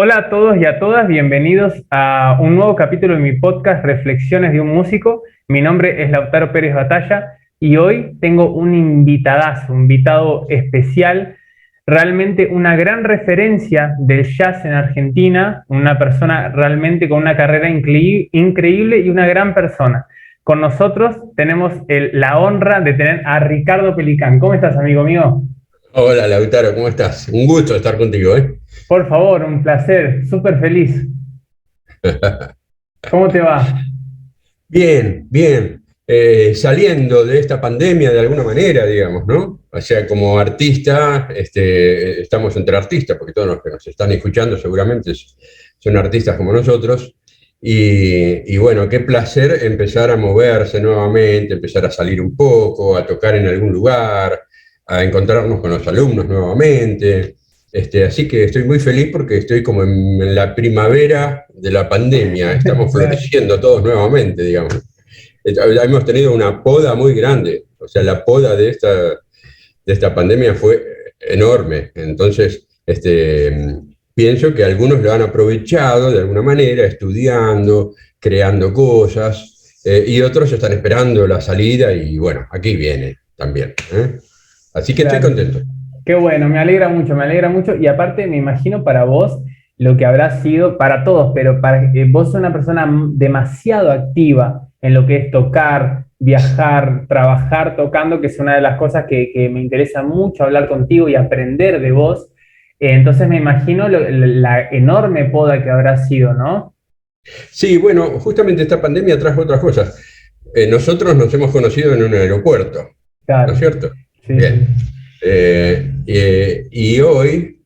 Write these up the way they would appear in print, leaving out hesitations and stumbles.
Hola a todos y a todas, bienvenidos a un nuevo capítulo de mi podcast Reflexiones de un músico. Mi nombre es Lautaro Pérez Batalla y hoy tengo un invitadazo, un invitado especial, realmente una gran referencia del jazz en Argentina, una persona realmente con una carrera increíble y una gran persona. Con nosotros tenemos la honra de tener a Ricardo Pelicán. ¿Cómo estás, amigo mío? Hola Lautaro, ¿cómo estás? Un gusto estar contigo, ¿eh? Por favor, un placer, súper feliz. ¿Cómo te va? Bien, bien. Saliendo de esta pandemia de alguna manera, digamos, ¿no? O sea, como artista, estamos entre artistas, porque todos los que nos están escuchando seguramente son artistas como nosotros. Y bueno, qué placer empezar a moverse nuevamente, empezar a salir un poco, a tocar en algún lugar, a encontrarnos con los alumnos nuevamente. Así que estoy muy feliz porque estoy como en la primavera de la pandemia, estamos Claro. floreciendo todos nuevamente, digamos. Hemos tenido una poda muy grande, o sea, la poda de esta pandemia fue enorme, entonces pienso que algunos lo han aprovechado de alguna manera, estudiando, creando cosas, y otros están esperando la salida y bueno, aquí viene también, ¿eh? Así que estoy Claro, contento. qué bueno, me alegra mucho y aparte me imagino para vos lo que habrá sido, para todos, pero para vos sos una persona demasiado activa en lo que es tocar, viajar, trabajar tocando, que es una de las cosas que me interesa mucho hablar contigo y aprender de vos. Entonces me imagino la enorme poda que habrá sido, ¿no? Sí, bueno, justamente esta pandemia trajo otras cosas. Nosotros nos hemos conocido en un aeropuerto, ¿no es Claro, cierto? sí, Bien. sí. Y hoy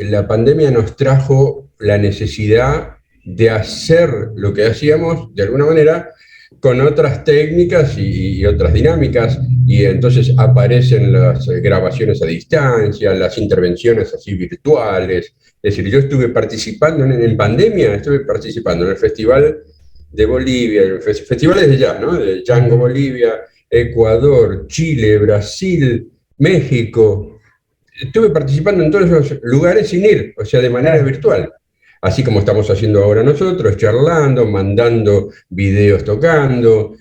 la pandemia nos trajo la necesidad de hacer lo que hacíamos de alguna manera con otras técnicas y otras dinámicas, y entonces aparecen las grabaciones a distancia, las intervenciones así virtuales. Es decir, yo estuve participando en pandemia, estuve participando en el Festival de Bolivia, festivales de jazz, ¿no? De Django Ujú. Bolivia, Ecuador, Chile, Brasil, México. Estuve participando en todos esos lugares sin ir, o sea, de manera Claro. virtual. Así como estamos haciendo ahora nosotros, charlando, mandando videos tocando,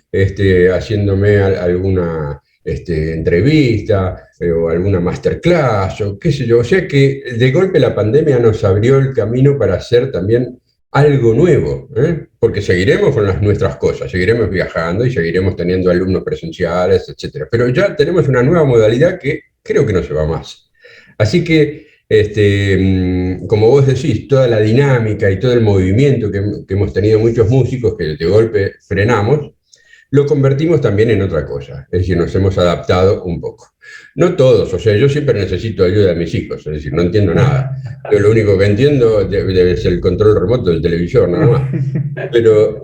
haciéndome alguna entrevista o alguna masterclass o qué sé yo. O sea que de golpe la pandemia nos abrió el camino para hacer también algo nuevo, ¿eh? Porque seguiremos con las nuestras cosas, seguiremos viajando y seguiremos teniendo alumnos presenciales, etcétera. Pero ya tenemos una nueva modalidad que creo que no se va más. Así que, como vos decís, toda la dinámica y todo el movimiento que hemos tenido muchos músicos, que de golpe frenamos, lo convertimos también en otra cosa. Es decir, nos hemos adaptado un poco. No todos, o sea, yo siempre necesito ayuda de mis hijos, es decir, no entiendo nada. Yo lo único que entiendo debe ser el control remoto del televisor, nada más. Pero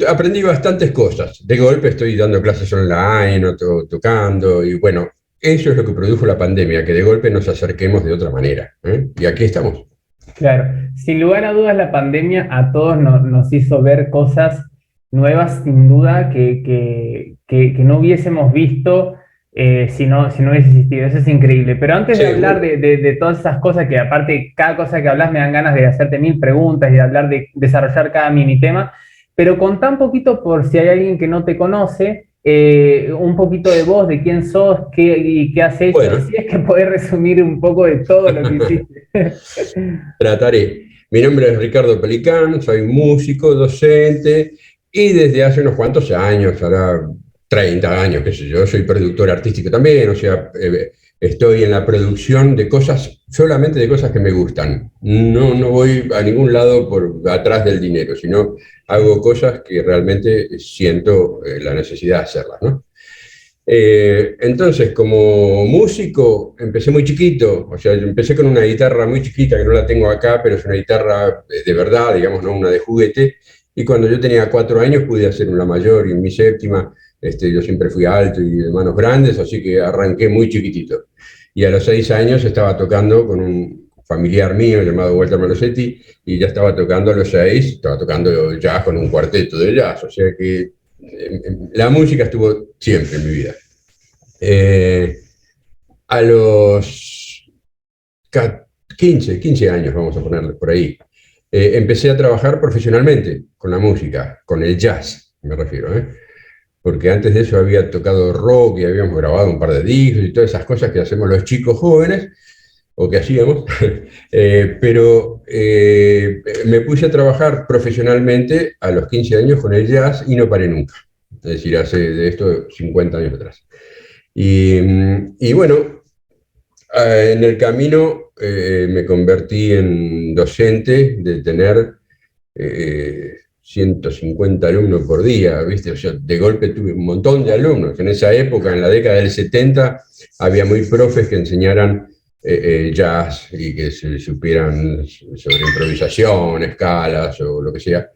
aprendí bastantes cosas. De golpe estoy dando clases online o tocando y bueno, eso es lo que produjo la pandemia, que de golpe nos acerquemos de otra manera, ¿eh? Y aquí estamos. Claro, sin lugar a dudas la pandemia a todos nos hizo ver cosas nuevas sin duda que no hubiésemos visto si no hubiese existido. Eso es increíble. Pero antes de hablar Seguro. de todas esas cosas que aparte cada cosa que hablas me dan ganas de hacerte mil preguntas y de hablar de desarrollar cada mini tema, pero contá un poquito por si hay alguien que no te conoce, un poquito de vos, de quién sos, qué, y qué has hecho, si Bueno, es que podés resumir un poco de todo lo que hiciste. trataré. Mi nombre es Ricardo Pelicán, soy músico, docente y desde hace unos cuantos años, ahora 30 años, qué sé yo, soy productor artístico también, o sea, estoy en la producción de cosas, solamente de cosas que me gustan. No, no voy a ningún lado por atrás del dinero, sino hago cosas que realmente siento la necesidad de hacerlas, ¿no? Entonces, como músico, empecé muy chiquito, o sea, yo empecé con una guitarra muy chiquita, que no la tengo acá, pero es una guitarra de verdad, digamos, no una de juguete, y cuando yo tenía 4 años pude hacer una mayor y en mi séptima, yo siempre fui alto y de manos grandes, así que arranqué muy chiquitito. Y a los 6 años estaba tocando con un familiar mío llamado Walter Malosetti, y ya estaba tocando a los 6, estaba tocando jazz con un cuarteto de jazz, o sea que la música estuvo siempre en mi vida. Eh, a los 15 años, vamos a ponerle por ahí, empecé a trabajar profesionalmente con la música, con el jazz, me refiero, porque antes de eso había tocado rock y habíamos grabado un par de discos y todas esas cosas que hacemos los chicos jóvenes, o que hacíamos, pero me puse a trabajar profesionalmente a los 15 años con el jazz y no paré nunca. Es decir, hace de esto 50 años atrás. Y bueno, en el camino me convertí en docente de tener 150 alumnos por día, ¿viste? O sea, de golpe tuve un montón de alumnos. En esa época, en la década del 70, había muy profes que enseñaran jazz y que se supieran sobre improvisación, escalas o lo que sea.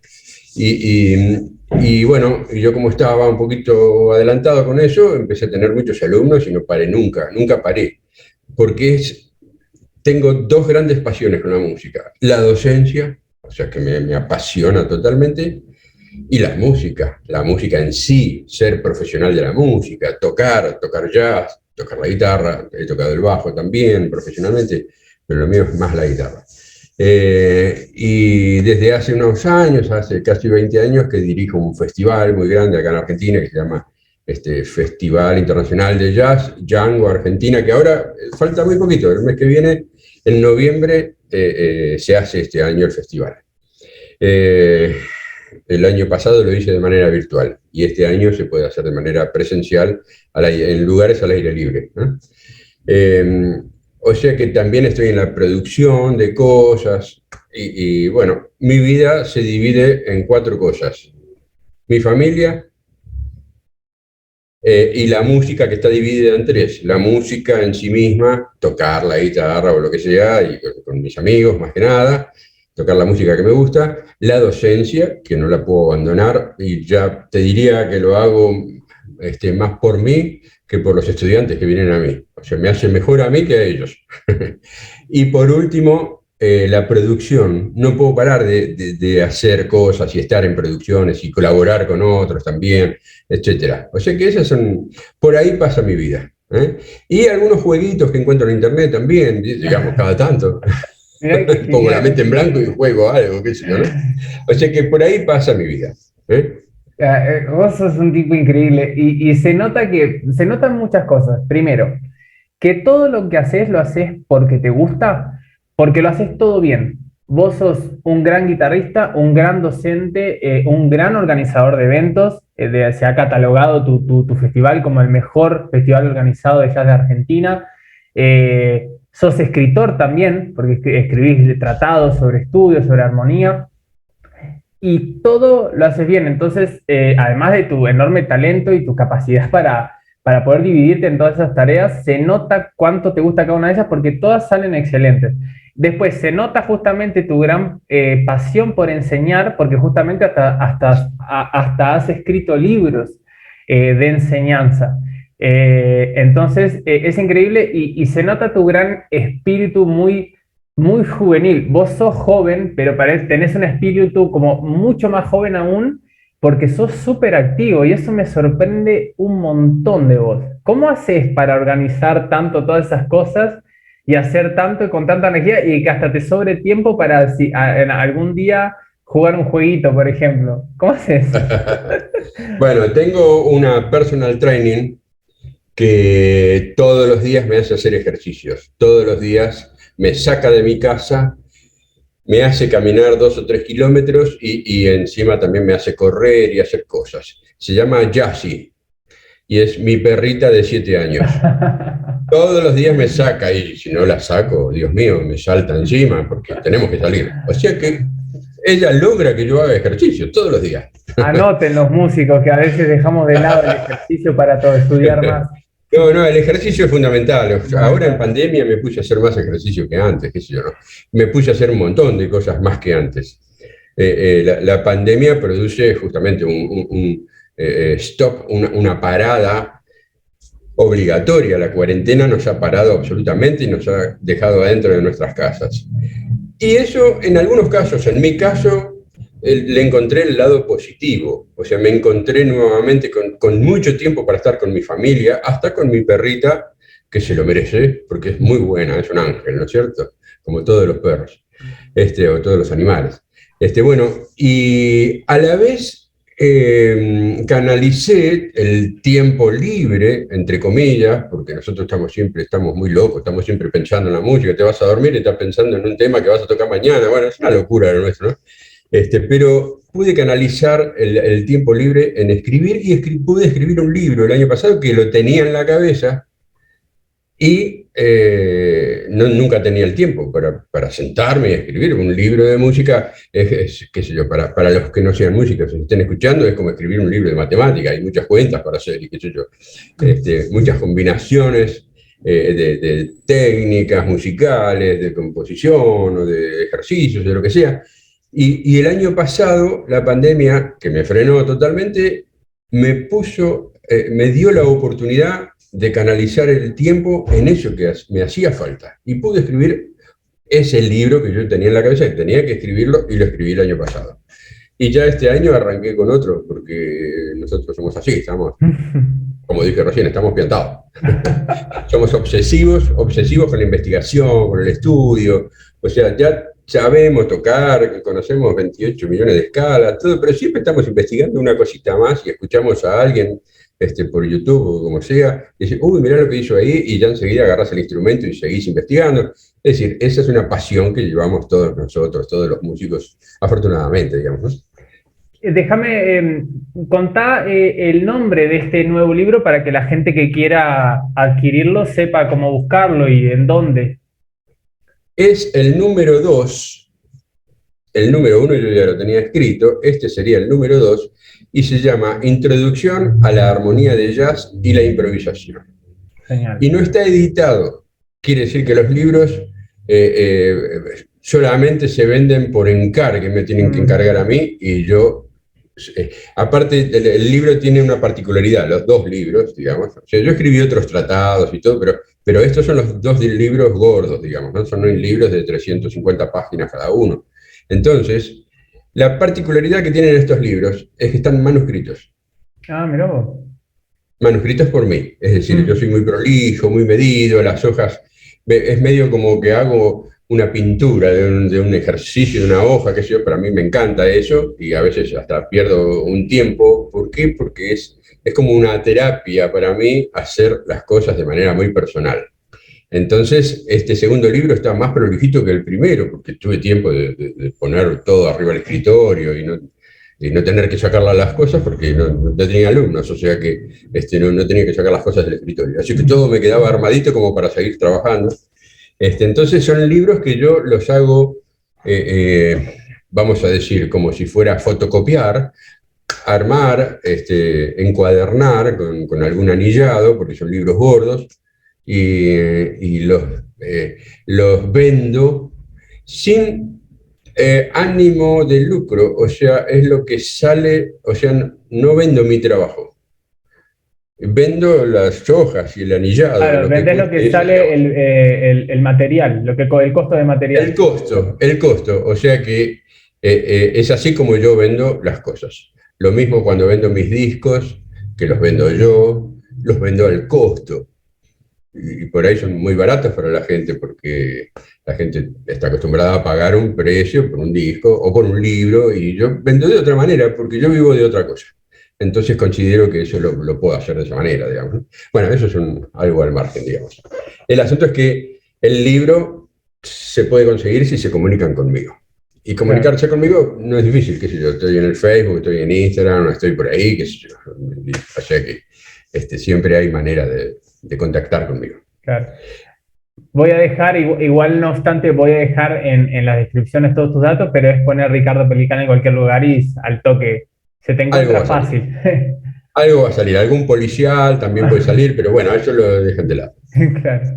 Y bueno, yo como estaba un poquito adelantado con eso, empecé a tener muchos alumnos y no paré nunca, nunca paré, porque tengo dos grandes pasiones con la música: la docencia, o sea que me apasiona totalmente, y la música en sí, ser profesional de la música, tocar jazz, tocar la guitarra, he tocado el bajo también profesionalmente, pero lo mío es más la guitarra. Y desde hace unos años, hace casi 20 años, que dirijo un festival muy grande acá en Argentina que se llama Festival Internacional de Jazz, Django Argentina, que ahora falta muy poquito, el mes que viene, en noviembre, se hace este año el festival. El año pasado lo hice de manera virtual y este año se puede hacer de manera presencial en lugares al aire libre, ¿no? O sea que también estoy en la producción de cosas y bueno, mi vida se divide en 4 cosas: mi familia, y la música, que está dividida en 3: la música en sí misma, tocar la guitarra o lo que sea, y con mis amigos más que nada, tocar la música que me gusta; la docencia, que no la puedo abandonar, y ya te diría que lo hago más por mí que por los estudiantes que vienen a mí. O sea, me hace mejor a mí que a ellos. Y por último, la producción. No puedo parar de hacer cosas y estar en producciones y colaborar con otros también, etcétera. O sea que esas son, por ahí pasa mi vida. Y algunos jueguitos que encuentro en internet también, digamos, cada tanto. Pongo la mente en blanco y juego algo, qué sé yo, ¿no? O sea que por ahí pasa mi vida. Vos sos un tipo increíble y se notan muchas cosas. Primero, que todo lo que haces lo haces porque te gusta, porque lo haces todo bien. Vos sos un gran guitarrista, un gran docente, un gran organizador de eventos. Se ha catalogado tu festival como el mejor festival organizado de jazz de Argentina. Sos escritor también, porque escribís tratados sobre estudios, sobre armonía. Y todo lo haces bien. Entonces, además de tu enorme talento y tu capacidad para poder dividirte en todas esas tareas, se nota cuánto te gusta cada una de ellas porque todas salen excelentes. Después, se nota justamente tu gran pasión por enseñar, porque justamente hasta has escrito libros de enseñanza. Entonces, es increíble y se nota tu gran espíritu muy juvenil. Vos sos joven, pero tenés un espíritu como mucho más joven aún, porque sos súper activo y eso me sorprende un montón de vos. ¿Cómo haces para organizar tanto todas esas cosas y hacer tanto y con tanta energía y que hasta te sobre tiempo para en algún día jugar un jueguito, por ejemplo? ¿Cómo haces? Bueno, tengo una personal training que todos los días me hace hacer ejercicios. Todos los días me saca de mi casa, me hace caminar 2 o 3 kilómetros y encima también me hace correr y hacer cosas. Se llama Jassy y es mi perrita de 7 años. Todos los días me saca y si no la saco, Dios mío, me salta encima porque tenemos que salir. O sea que ella logra que yo haga ejercicio todos los días. Anoten los músicos que a veces dejamos de lado el ejercicio para todo estudiar más. No, el ejercicio es fundamental. Ahora en pandemia me puse a hacer más ejercicio que antes, qué sé yo, ¿no? Me puse a hacer un montón de cosas más que antes. La pandemia produce justamente un stop, una parada obligatoria. La cuarentena nos ha parado absolutamente y nos ha dejado adentro de nuestras casas. Y eso, en algunos casos, en mi caso, le encontré el lado positivo. O sea, me encontré nuevamente con mucho tiempo para estar con mi familia, hasta con mi perrita, que se lo merece, porque es muy buena, es un ángel, ¿no es cierto? como todos los perros, o todos los animales. Bueno, y a la vez canalicé el tiempo libre, entre comillas, porque nosotros estamos muy locos, estamos siempre pensando en la música, te vas a dormir y estás pensando en un tema que vas a tocar mañana, bueno, es una locura lo nuestro, ¿no? Pero pude canalizar el tiempo libre en escribir y pude escribir un libro el año pasado que lo tenía en la cabeza y nunca tenía el tiempo para sentarme y escribir. Un libro de música, qué sé yo, para los que no sean músicos, si estén escuchando, es como escribir un libro de matemática, hay muchas cuentas para hacer y qué sé yo, muchas combinaciones de técnicas musicales, de composición o de ejercicios, de lo que sea. Y el año pasado, la pandemia, que me frenó totalmente, me dio la oportunidad de canalizar el tiempo en eso que me hacía falta. Y pude escribir ese libro que yo tenía en la cabeza, que tenía que escribirlo, y lo escribí el año pasado. Y ya este año arranqué con otro, porque nosotros somos así, estamos, como dije recién, estamos piantados. Somos obsesivos con la investigación, con el estudio, o sea, ya sabemos tocar, conocemos 28 millones de escalas, todo, pero siempre estamos investigando una cosita más y escuchamos a alguien por YouTube o como sea, y dices, uy, mirá lo que hizo ahí, y ya enseguida agarras el instrumento y seguís investigando. Es decir, esa es una pasión que llevamos todos nosotros, todos los músicos, afortunadamente, digamos, ¿no? Déjame contar el nombre de este nuevo libro para que la gente que quiera adquirirlo sepa cómo buscarlo y en dónde. Es el número 2. El número 1 yo ya lo tenía escrito, este sería el número 2, y se llama Introducción a la armonía de jazz y la improvisación. Genial. Y no está editado, quiere decir que los libros solamente se venden por encargue, me tienen que encargar a mí y yo... aparte, el libro tiene una particularidad, los dos libros, digamos. O sea, yo escribí otros tratados y todo, pero estos son los dos libros gordos, digamos, ¿no? Son libros de 350 páginas cada uno. Entonces, la particularidad que tienen estos libros es que están manuscritos. Ah, mirá vos. Manuscritos por mí. Es decir, yo soy muy prolijo, muy medido, las hojas, es medio como que hago una pintura de un ejercicio, de una hoja, qué sé yo, para mí me encanta eso y a veces hasta pierdo un tiempo. ¿Por qué? Porque es como una terapia para mí hacer las cosas de manera muy personal. Entonces, este segundo libro está más prolijito que el primero, porque tuve tiempo de poner todo arriba del escritorio y no tener que sacar las cosas porque no tenía alumnos, o sea que no tenía que sacar las cosas del escritorio. Así que todo me quedaba armadito como para seguir trabajando. Entonces son libros que yo los hago, vamos a decir, como si fuera fotocopiar, armar, encuadernar con algún anillado, porque son libros gordos, y los vendo sin ánimo de lucro, o sea, es lo que sale, o sea, no vendo mi trabajo, vendo las hojas y el anillado. Claro, vendés lo que sale el material, el costo de material. El costo, o sea que es así como yo vendo las cosas. Lo mismo cuando vendo mis discos, que los vendo yo, los vendo al costo. Y por ahí son muy baratos para la gente, porque la gente está acostumbrada a pagar un precio por un disco o por un libro, y yo vendo de otra manera, porque yo vivo de otra cosa. Entonces considero que eso lo puedo hacer de esa manera, digamos. Bueno, eso es algo al margen, digamos. El asunto es que el libro se puede conseguir si se comunican conmigo. Y comunicarse conmigo no es difícil, qué sé yo, estoy en el Facebook, estoy en Instagram, estoy por ahí, qué sé yo. O sea que siempre hay manera de contactar conmigo. Claro. Voy a dejar, igual no obstante, voy a dejar en las descripciones todos tus datos, pero es poner Ricardo Pelicano en cualquier lugar y al toque se te encuentra fácil. Algo va a salir, algún policial también puede salir, pero bueno, eso lo dejan de lado. Claro.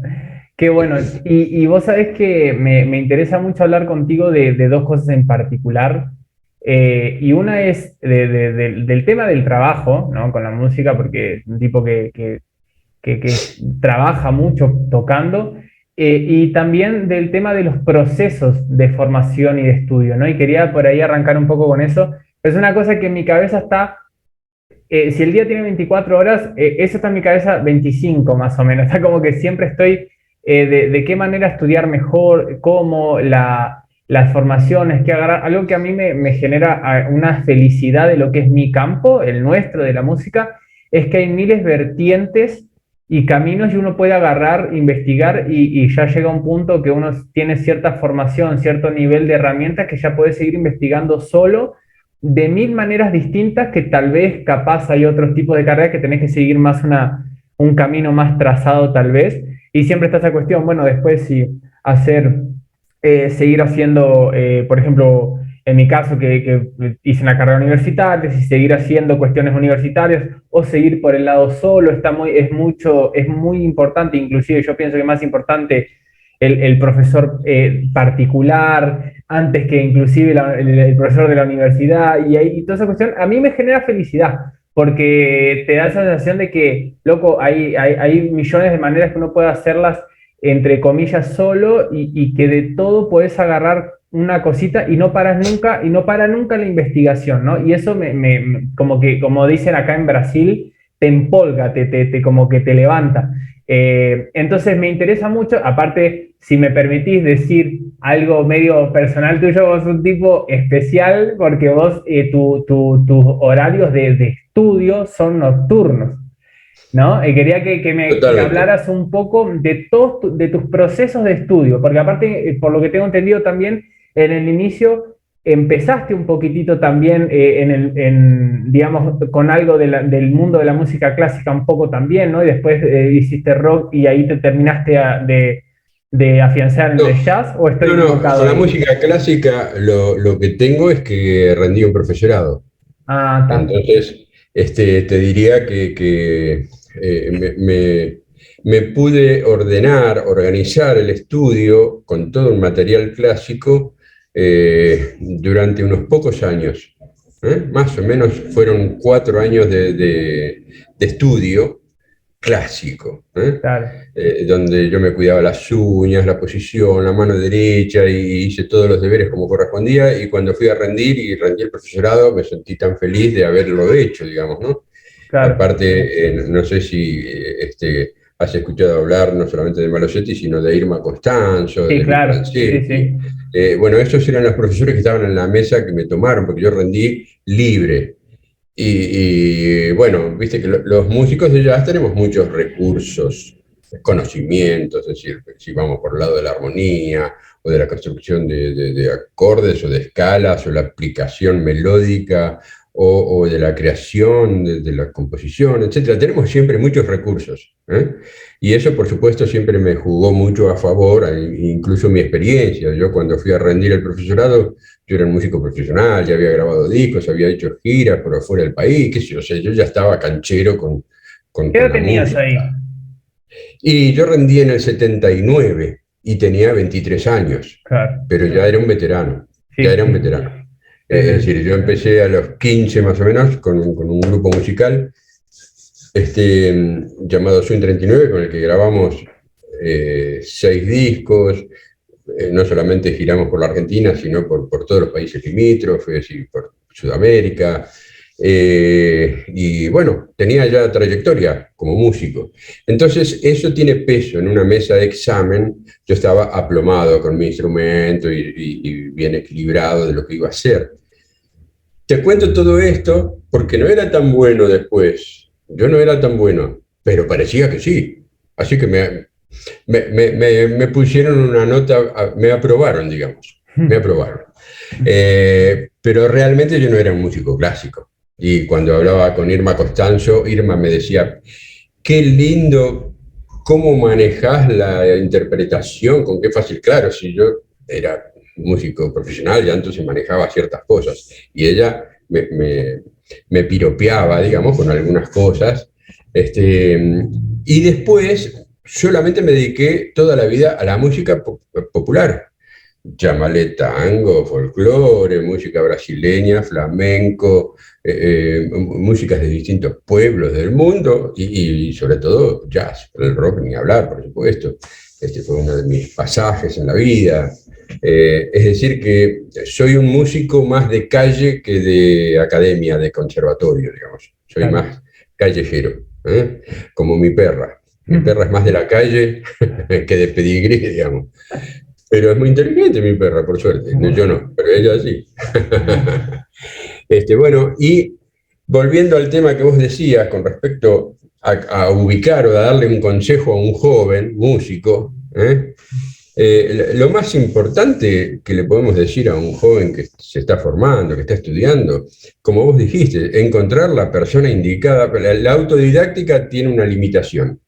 Qué bueno. Y vos sabés que me interesa mucho hablar contigo de dos cosas en particular. Y una es del tema del trabajo, ¿no? Con la música, porque es un tipo que trabaja mucho tocando, y también del tema de los procesos de formación y de estudio, ¿no? Y quería por ahí arrancar un poco con eso. Es una cosa que en mi cabeza está, si el día tiene 24 horas, eso está en mi cabeza 25 más o menos. Está como que siempre estoy de qué manera estudiar mejor, cómo, las formaciones que agarrar. Algo que a mí me genera una felicidad de lo que es mi campo, el nuestro, de la música, es que hay miles vertientes y caminos y uno puede agarrar, investigar y ya llega un punto que uno tiene cierta formación, cierto nivel de herramientas que ya puede seguir investigando solo de mil maneras distintas que tal vez capaz hay otros tipos de carreras que tenés que seguir más un camino más trazado tal vez. Y siempre está esa cuestión, bueno, después si hacer, seguir haciendo, por ejemplo, en mi caso que hice una carrera universitaria, si seguir haciendo cuestiones universitarias o seguir por el lado solo, es muy importante, inclusive yo pienso que es más importante el profesor particular, antes que inclusive el profesor de la universidad, y toda esa cuestión, a mí me genera felicidad, porque te da esa sensación de que, loco, hay millones de maneras que uno puede hacerlas, entre comillas, solo, y que de todo puedes agarrar una cosita y no paras nunca, y no para nunca la investigación, ¿no? Y eso como que, como dicen acá en Brasil, te empolga, como que te levanta. Entonces me interesa mucho, aparte, si me permitís decir algo medio personal tuyo, vos sos un tipo especial porque vos, tus horarios de estudio son nocturnos, ¿no? Quería que Totalmente. hablaras un poco de todos de tus procesos de estudio, porque aparte, por lo que tengo entendido también, en el inicio empezaste un poquitito también, digamos, con algo del mundo de la música clásica un poco también, ¿no? Y después hiciste rock y ahí te terminaste de afianzar en el No, jazz, ¿o estoy no, equivocado con la ahí? música clásica lo que tengo es que rendí un profesorado. Ah, está. Entonces, te diría que me pude ordenar, organizar el estudio con todo un material clásico durante unos pocos años. Más o menos fueron 4 años de estudio clásico, Claro. donde yo me cuidaba las uñas, la posición, la mano derecha y hice todos los deberes como correspondía y cuando fui a rendir y rendí el profesorado me sentí tan feliz de haberlo hecho, digamos, ¿no? Claro. Aparte, no sé si has escuchado hablar no solamente de Malosetti, sino de Irma Costanzo, Sí, de Luis claro. Sí, Francetti. sí. Bueno, esos eran los profesores que estaban en la mesa que me tomaron, porque yo rendí libre. Bueno, viste que los músicos de jazz tenemos muchos recursos, conocimientos, es decir, si vamos por el lado de la armonía o de la construcción de acordes o de escalas o la aplicación melódica o de la creación, de la composición, etcétera. Tenemos siempre muchos recursos, ¿eh? Y eso, por supuesto, siempre me jugó mucho a favor, incluso mi experiencia. Yo cuando fui a rendir el profesorado, yo era un músico profesional, ya había grabado discos, había hecho giras por afuera del país, qué sé yo, o sea, yo ya estaba canchero ¿Qué con edad la tenías música. ahí? Y yo rendí en el 79 y tenía 23 años, Claro. pero ya era un veterano, ya Sí, era un sí. veterano. Sí, Es decir, sí. yo empecé a los 15 más o menos con un grupo musical llamado Swing 39, con el que grabamos 6 discos, no solamente giramos por la Argentina, sino por todos los países limítrofes y por Sudamérica. Y bueno, tenía ya trayectoria como músico. Entonces, eso tiene peso en una mesa de examen. Yo estaba aplomado con mi instrumento y bien equilibrado de lo que iba a hacer. Te cuento todo esto porque no era tan bueno después. Yo no era tan bueno, pero parecía que sí. Así que me pusieron una nota, me aprobaron, digamos, me aprobaron. Pero realmente yo no era un músico clásico. Y cuando hablaba con Irma Costanzo, Irma me decía, qué lindo cómo manejas la interpretación, con qué fácil, claro, si yo era músico profesional, ya entonces manejaba ciertas cosas. Y ella me piropeaba, digamos, con algunas cosas. Y después solamente me dediqué toda la vida a la música popular. Llamarle tango, folclore, música brasileña, flamenco, músicas de distintos pueblos del mundo y sobre todo jazz, el rock ni hablar, por supuesto. Este fue uno de mis pasajes en la vida. Es decir, que soy un músico más de calle que de academia, de conservatorio, digamos. Soy Claro. más callejero, ¿eh? Como mi perra. Mi perra es más de la calle que de pedigrí, digamos. Pero es muy inteligente mi perra, por suerte. No, yo no, pero ella sí. Bueno, y volviendo al tema que vos decías con respecto a ubicar o a darle un consejo a un joven músico, lo más importante que le podemos decir a un joven que se está formando, que está estudiando, como vos dijiste, encontrar la persona indicada. La autodidáctica tiene una limitación.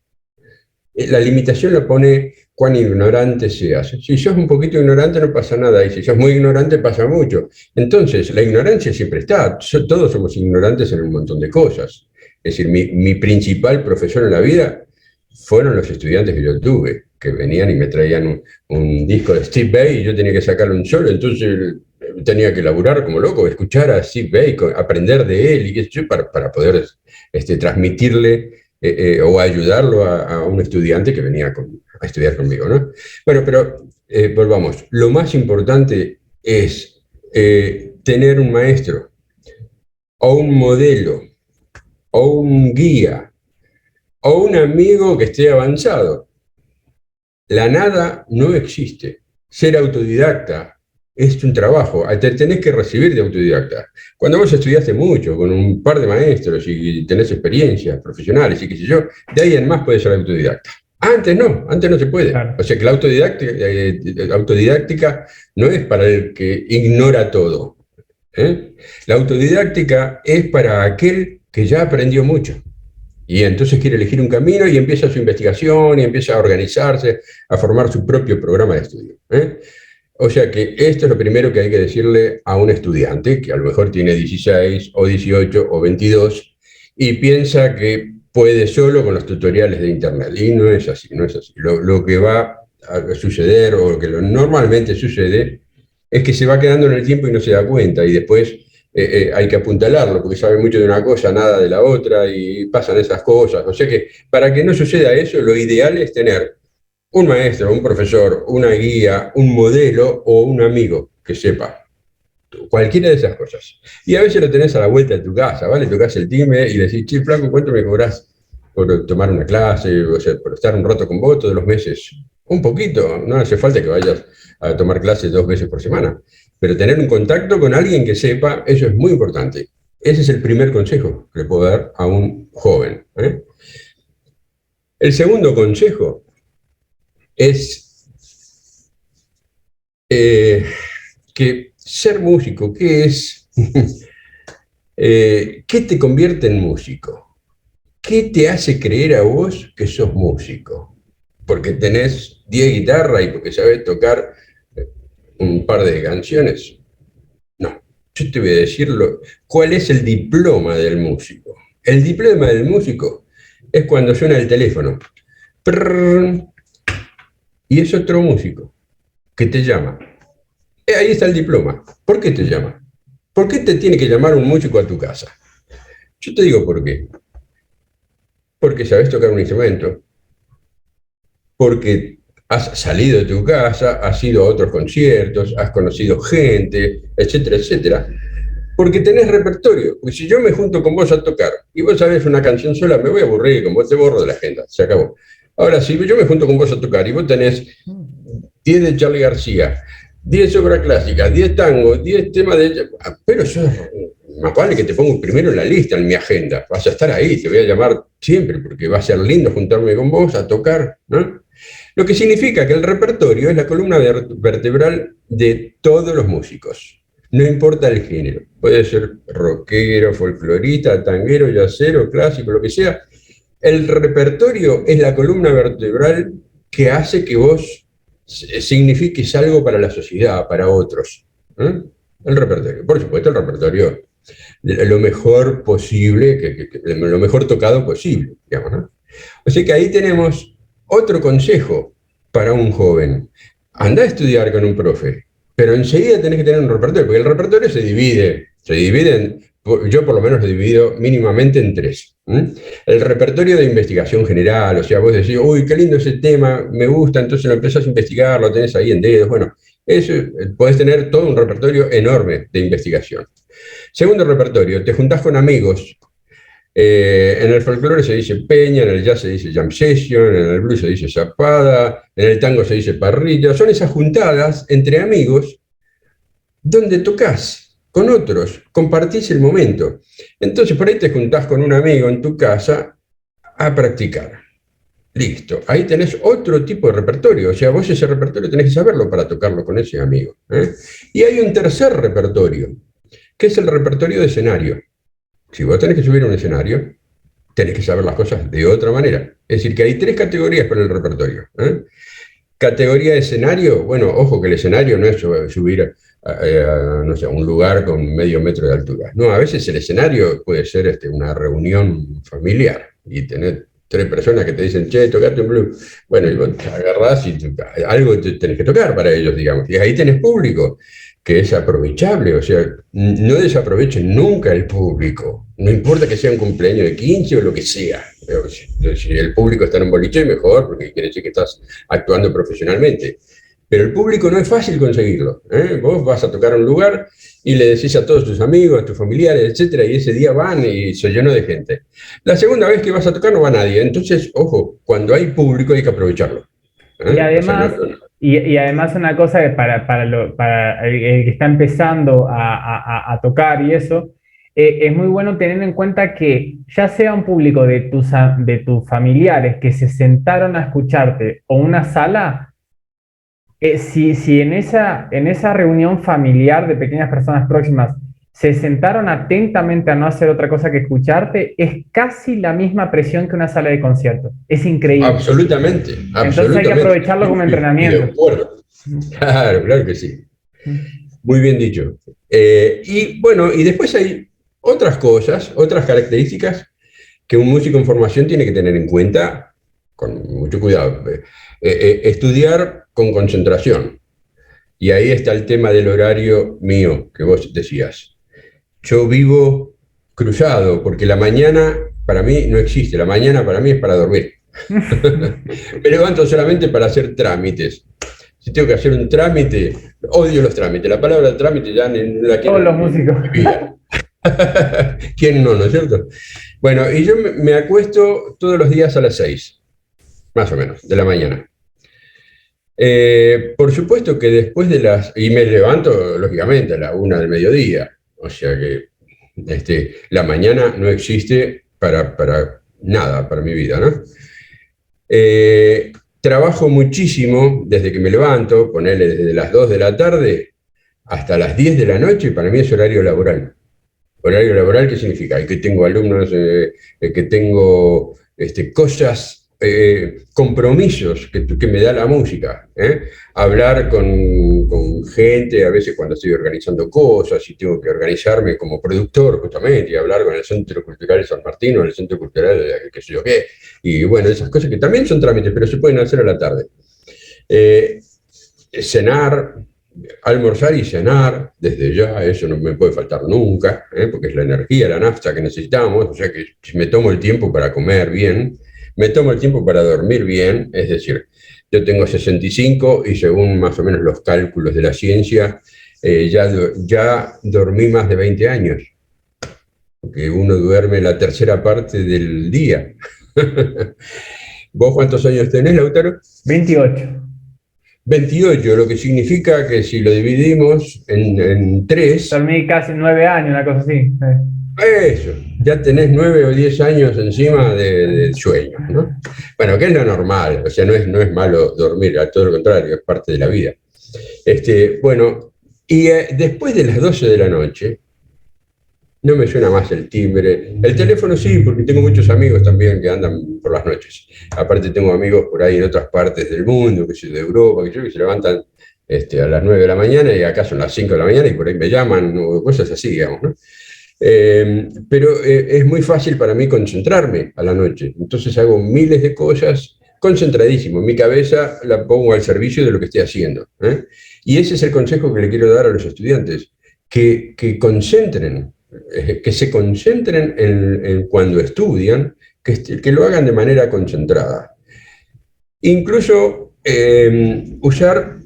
La limitación la pone cuán ignorante seas. Si sos un poquito ignorante no pasa nada, y si sos muy ignorante pasa mucho. Entonces, la ignorancia siempre está. Todos somos ignorantes en un montón de cosas. Es decir, mi principal profesor en la vida fueron los estudiantes que yo tuve, que venían y me traían un disco de Steve Vai y yo tenía que sacarle un solo, entonces tenía que laburar como loco, escuchar a Steve Vai, aprender de él y qué sé yo, para poder transmitirle o ayudarlo a un estudiante que venía a estudiar conmigo, ¿no? Bueno, pero volvamos. Lo más importante es tener un maestro o un modelo o un guía o un amigo que esté avanzado. La nada no existe. Ser autodidacta es un trabajo, te tenés que recibir de autodidacta. Cuando vos estudiaste mucho, con un par de maestros y tenés experiencias profesionales y qué sé yo, de ahí en más puedes ser autodidacta. Antes no se puede. Claro. O sea que la autodidáctica no es para el que ignora todo. La autodidáctica es para aquel que ya aprendió mucho. Y entonces quiere elegir un camino y empieza su investigación y empieza a organizarse, a formar su propio programa de estudio. O sea que esto es lo primero que hay que decirle a un estudiante que a lo mejor tiene 16 o 18 o 22 y piensa que puede solo con los tutoriales de internet. Y no es así, no es así. Lo que va a suceder o lo que normalmente sucede es que se va quedando en el tiempo y no se da cuenta y después hay que apuntalarlo porque sabe mucho de una cosa, nada de la otra y pasan esas cosas. O sea que para que no suceda eso, lo ideal es tener un maestro, un profesor, una guía, un modelo o un amigo que sepa cualquiera de esas cosas. Y a veces lo tenés a la vuelta de tu casa, ¿vale? Tocás el timbre y decís, che, flaco, ¿cuánto me cobrás por tomar una clase, o sea, por estar un rato con vos todos los meses? Un poquito, no hace falta que vayas a tomar clases 2 veces por semana, pero tener un contacto con alguien que sepa, eso es muy importante. Ese es el primer consejo que le puedo dar a un joven. El segundo consejo es que ser músico, ¿qué es? ¿Qué te convierte en músico? ¿Qué te hace creer a vos que sos músico? ¿Porque tenés 10 guitarras y porque sabés tocar un par de canciones? No, yo te voy a decir cuál es el diploma del músico. El diploma del músico es cuando suena el teléfono. Prrr, y es otro músico que te llama. Ahí está el diploma. ¿Por qué te llama? ¿Por qué te tiene que llamar un músico a tu casa? Yo te digo por qué. Porque sabes tocar un instrumento, porque has salido de tu casa, has ido a otros conciertos, has conocido gente, etcétera, etcétera. Porque tenés repertorio. Porque si yo me junto con vos a tocar y vos sabés una canción sola, me voy a aburrir, con vos te borro de la agenda, se acabó. Ahora, si yo me junto con vos a tocar y vos tenés 10 de Charly García, 10 obras clásicas, 10 tangos, 10 temas de... Pero yo, más vale que te pongo primero en la lista, en mi agenda. Vas a estar ahí, te voy a llamar siempre, porque va a ser lindo juntarme con vos a tocar, ¿no? Lo que significa que el repertorio es la columna vertebral de todos los músicos. No importa el género. Puede ser rockero, folclorista, tanguero, yacero, clásico, lo que sea. El repertorio es la columna vertebral que hace que vos signifiques algo para la sociedad, para otros. El repertorio. Por supuesto, el repertorio lo mejor posible, lo mejor tocado posible, digamos, ¿no? O sea que ahí tenemos otro consejo para un joven. Anda a estudiar con un profe, pero enseguida tenés que tener un repertorio, porque el repertorio se divide yo por lo menos lo divido mínimamente en 3. El repertorio de investigación general, o sea, vos decís, uy, qué lindo ese tema, me gusta, entonces lo empezás a investigar, lo tenés ahí en dedos, bueno, eso, podés tener todo un repertorio enorme de investigación. Segundo repertorio, te juntás con amigos En el folclore se dice peña, en el jazz se dice jam session, en el blues se dice zapada, en el tango se dice parrilla. Son esas juntadas entre amigos donde tocas con otros, compartís el momento. Entonces por ahí te juntás con un amigo en tu casa a practicar. Listo, ahí tenés otro tipo de repertorio, o sea, vos ese repertorio tenés que saberlo para tocarlo con ese amigo. Y hay un tercer repertorio, que es el repertorio de escenario. Si vos tenés que subir a un escenario, tenés que saber las cosas de otra manera. Es decir, que hay tres categorías para el repertorio. Categoría de escenario, bueno, ojo que el escenario no es subir no sé, a un lugar con medio metro de altura. No, a veces el escenario puede ser una reunión familiar y tener tres personas que te dicen, che, tocate un blues. Bueno, y vos te agarrás y algo tenés que tocar para ellos, digamos. Y ahí tenés público, que es aprovechable, o sea, no desaprovechen nunca el público. No importa que sea un cumpleaños de 15 o lo que sea. Si el público está en un boliche, mejor, porque quiere decir que estás actuando profesionalmente. Pero el público no es fácil conseguirlo. Vos vas a tocar a un lugar y le decís a todos tus amigos, a tus familiares, etcétera, y ese día van y se llenó de gente. La segunda vez que vas a tocar no va nadie. Entonces, ojo, cuando hay público hay que aprovecharlo. Y además, o sea, no, y además una cosa que para el que está empezando a tocar y eso, es muy bueno tener en cuenta que ya sea un público de tus familiares que se sentaron a escucharte o una sala, si en esa reunión familiar de pequeñas personas próximas se sentaron atentamente a no hacer otra cosa que escucharte, es casi la misma presión que una sala de concierto. Es increíble. absolutamente, Entonces hay que absolutamente. aprovecharlo como Y de entrenamiento. acuerdo. Claro, claro que sí. Muy bien dicho. Y bueno, y después hay otras cosas, otras características que un músico en formación tiene que tener en cuenta con mucho cuidado. Estudiar con concentración. Y ahí está el tema del horario mío que vos decías. Yo vivo cruzado, porque la mañana para mí no existe, la mañana para mí es para dormir. Me levanto solamente para hacer trámites. Si tengo que hacer un trámite, odio los trámites. La palabra trámite ya no la quiero Todos los en músicos. mi vida. ¿Quién no, no es cierto? Bueno, y yo me acuesto todos los días a las 6, más o menos, de la mañana. Por supuesto que después de y me levanto, lógicamente, a la 1 del mediodía. O sea que la mañana no existe para nada, para mi vida, ¿no? Trabajo muchísimo desde que me levanto, ponele desde las 2 de la tarde hasta las 10 de la noche, para mí es horario laboral. Horario laboral, ¿qué significa? Que tengo alumnos, que tengo cosas, compromisos que me da la música. Hablar con gente, a veces cuando estoy organizando cosas y tengo que organizarme como productor justamente, y hablar con el Centro Cultural de San Martín o el Centro Cultural de qué sé yo qué. Y bueno, esas cosas que también son trámites, pero se pueden hacer a la tarde. Cenar, almorzar y cenar, desde ya, eso no me puede faltar nunca, porque es la energía, la nafta que necesitamos, o sea que si me tomo el tiempo para comer bien, me tomo el tiempo para dormir bien, es decir, yo tengo 65 y según más o menos los cálculos de la ciencia, ya dormí más de 20 años, porque uno duerme la tercera parte del día. ¿Vos cuántos años tenés, Lautaro? 28. 28, lo que significa que si lo dividimos en 3, Dormí casi 9 años, una cosa así. eso, ya tenés 9 o 10 años encima de sueño, ¿no? Bueno, que es lo normal, o sea, no es malo dormir, a todo lo contrario, es parte de la vida. Bueno, y después de las 12 de la noche, no me suena más el timbre. El teléfono sí, porque tengo muchos amigos también que andan por las noches. Aparte tengo amigos por ahí en otras partes del mundo, que sé, de Europa, que se levantan a las 9 de la mañana y acá son las 5 de la mañana y por ahí me llaman o cosas así, digamos, ¿no? Pero es muy fácil para mí concentrarme a la noche. Entonces hago miles de cosas concentradísimo. Mi cabeza la pongo al servicio de lo que estoy haciendo. Y ese es el consejo que le quiero dar a los estudiantes, que concentren, que se concentren en cuando estudian, que lo hagan de manera concentrada. Incluso usar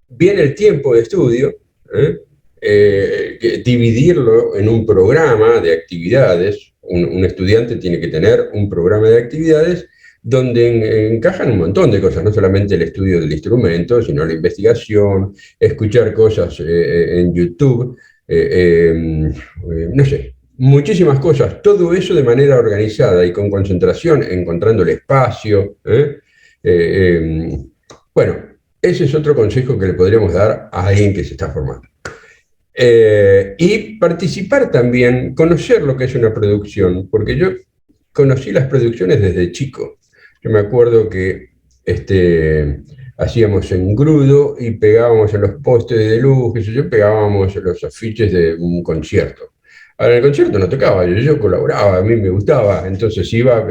bien el tiempo de estudio, dividirlo en un programa de actividades, Un estudiante tiene que tener un programa de actividades donde encajan un montón de cosas, no solamente el estudio del instrumento, sino la investigación, escuchar cosas en YouTube, no sé, muchísimas cosas, todo eso de manera organizada y con concentración, encontrando el espacio. Bueno, ese es otro consejo que le podríamos dar a alguien que se está formando. Y participar también, conocer lo que es una producción, porque yo conocí las producciones desde chico. Yo me acuerdo que hacíamos engrudo y pegábamos en los postes de luz, qué sé yo, pegábamos los afiches de un concierto. Ahora, en el concierto no tocaba, yo colaboraba, a mí me gustaba, entonces iba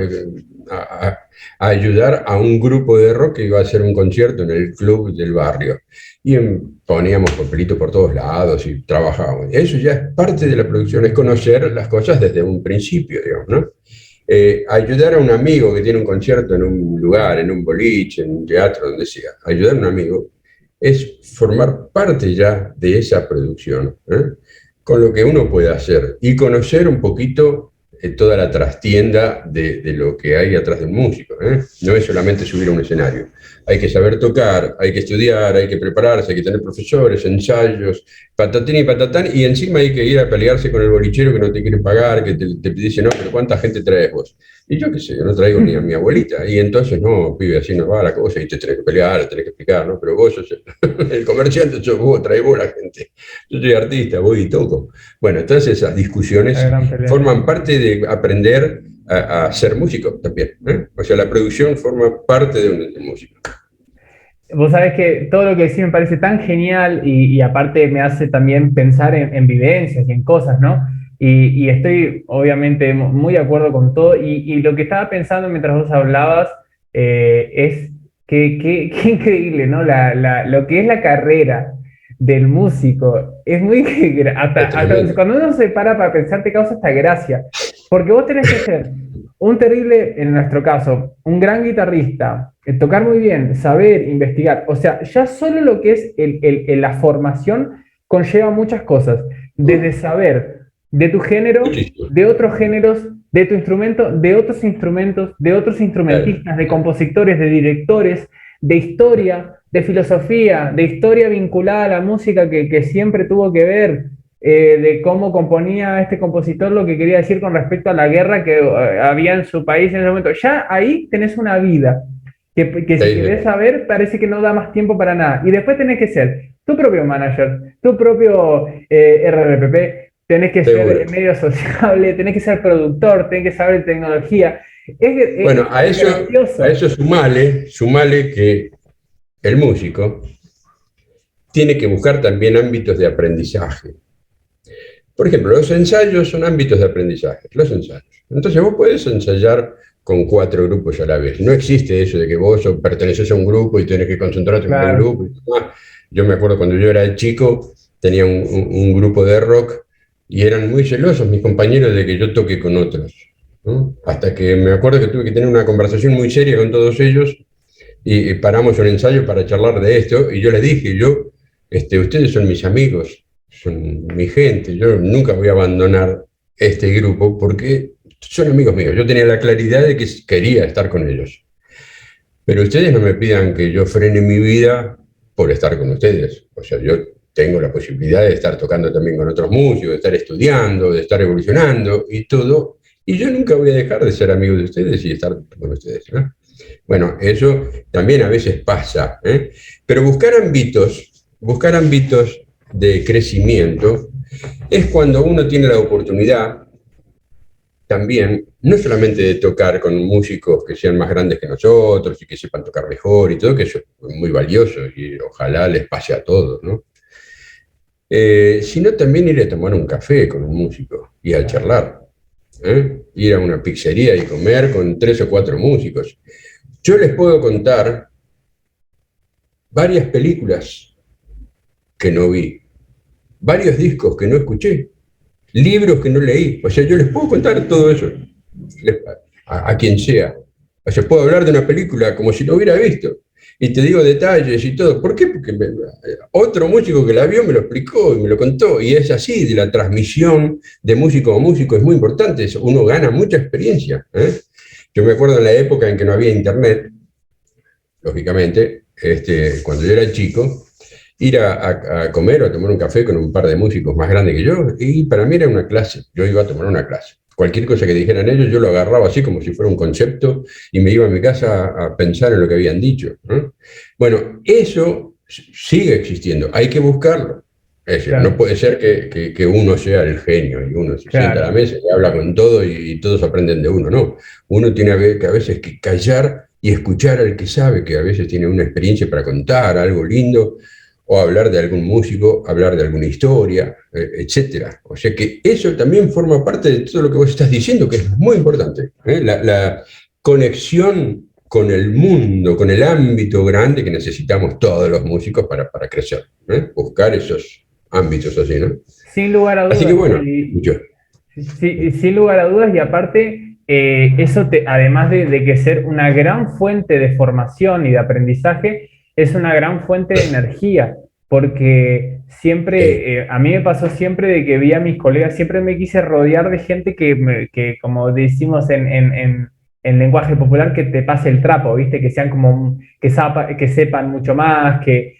a ayudar a un grupo de rock que iba a hacer un concierto en el club del barrio. Y poníamos papelito por todos lados y trabajábamos. Eso ya es parte de la producción, es conocer las cosas desde un principio, digamos, ¿no? Ayudar a un amigo que tiene un concierto en un lugar, en un boliche, en un teatro, donde sea, ayudar a un amigo es formar parte ya de esa producción, con lo que uno puede hacer y conocer un poquito toda la trastienda de lo que hay atrás de un músico. No es solamente subir a un escenario. Hay que saber tocar, hay que estudiar, hay que prepararse, hay que tener profesores, ensayos, patatín y patatán, y encima hay que ir a pelearse con el bolichero que no te quiere pagar, que te dice, no, pero ¿cuánta gente traes vos? Y yo qué sé, yo no traigo ni a mi abuelita, y entonces, no, pibe, así no va la cosa, y te tenés que pelear, te tenés que explicar, ¿no? Pero vos sos el comerciante, sos vos, traes vos la gente. Yo soy artista, voy y toco. Bueno, entonces esas discusiones forman parte de aprender a ser músico también. O sea, la producción forma parte de un músico. Vos sabés que todo lo que decís me parece tan genial y aparte me hace también pensar en vivencias y en cosas, ¿no? Y estoy obviamente muy de acuerdo con todo y lo que estaba pensando mientras vos hablabas es que increíble, ¿no? Lo que es la carrera del músico es muy... hasta cuando uno se para pensar te causa esta gracia, porque vos tenés que ser un terrible, en nuestro caso, un gran guitarrista, tocar muy bien, saber, investigar. O sea, ya solo lo que es la formación conlleva muchas cosas. Desde saber de tu género, de otros géneros, de tu instrumento, de otros instrumentos, de otros instrumentistas, de compositores, de directores, de historia, de filosofía, de historia vinculada a la música que siempre tuvo que ver. De cómo componía este compositor lo que quería decir con respecto a la guerra que había en su país en ese momento. Ya ahí tenés una vida que si querés saber parece que no da más tiempo para nada. Y después tenés que ser tu propio manager, tu propio RRPP, tenés que ser medio sociable, tenés que ser productor, tenés que saber tecnología. Bueno, a eso sumale que el músico tiene que buscar también ámbitos de aprendizaje. Por ejemplo, los ensayos son ámbitos de aprendizaje, los ensayos. Entonces vos podés ensayar con 4 grupos a la vez. No existe eso de que vos perteneces a un grupo y tenés que concentrarte en un grupo. Yo me acuerdo cuando yo era chico, tenía un grupo de rock y eran muy celosos mis compañeros de que yo toque con otros, ¿no? Hasta que me acuerdo que tuve que tener una conversación muy seria con todos ellos y paramos un ensayo para charlar de esto y yo les dije, ustedes son mis amigos, son mi gente, yo nunca voy a abandonar este grupo porque son amigos míos. Yo tenía la claridad de que quería estar con ellos. Pero ustedes no me pidan que yo frene mi vida por estar con ustedes. O sea, yo tengo la posibilidad de estar tocando también con otros músicos, de estar estudiando, de estar evolucionando y todo. Y yo nunca voy a dejar de ser amigo de ustedes y estar con ustedes, ¿no? Bueno, eso también a veces pasa, ¿eh? Pero buscar ámbitos de crecimiento es cuando uno tiene la oportunidad también, no solamente de tocar con músicos que sean más grandes que nosotros y que sepan tocar mejor y todo, que eso es muy valioso y ojalá les pase a todos, ¿no? Sino también ir a tomar un café con un músico y a charlar, ir a una pizzería y comer con 3 o 4 músicos. Yo les puedo contar varias películas que no vi, varios discos que no escuché, libros que no leí. O sea, yo les puedo contar todo eso a quien sea. O sea, puedo hablar de una película como si lo hubiera visto. Y te digo detalles y todo. ¿Por qué? Porque otro músico que la vio me lo explicó y me lo contó. Y es así, de la transmisión de músico a músico es muy importante. Uno gana mucha experiencia. Yo me acuerdo en la época en que no había internet, lógicamente, cuando yo era chico, ir a comer o a tomar un café con un par de músicos más grandes que yo, y para mí era una clase. Yo iba a tomar una clase. Cualquier cosa que dijeran ellos, yo lo agarraba así como si fuera un concepto y me iba a mi casa a pensar en lo que habían dicho, ¿no? Bueno, eso sigue existiendo, hay que buscarlo. Claro, No puede ser que uno sea el genio y uno se sienta a claro. la mesa y habla con todo y todos aprenden de uno, no. Uno tiene que a veces que callar y escuchar al que sabe, que a veces tiene una experiencia para contar, algo lindo, o hablar de algún músico, hablar de alguna historia, etcétera. O sea que eso también forma parte de todo lo que vos estás diciendo, que es muy importante. La conexión con el mundo, con el ámbito grande que necesitamos todos los músicos para crecer. Buscar esos ámbitos así, ¿no? Sin lugar a Así que dudas. bueno, yo. Sí, sin lugar a dudas, y aparte, eso además de que ser una gran fuente de formación y de aprendizaje, es una gran fuente de energía, porque siempre, a mí me pasó siempre de que vi a mis colegas, siempre me quise rodear de gente que como decimos en lenguaje popular, que te pase el trapo, ¿viste? Que sean como, que sepan mucho más, que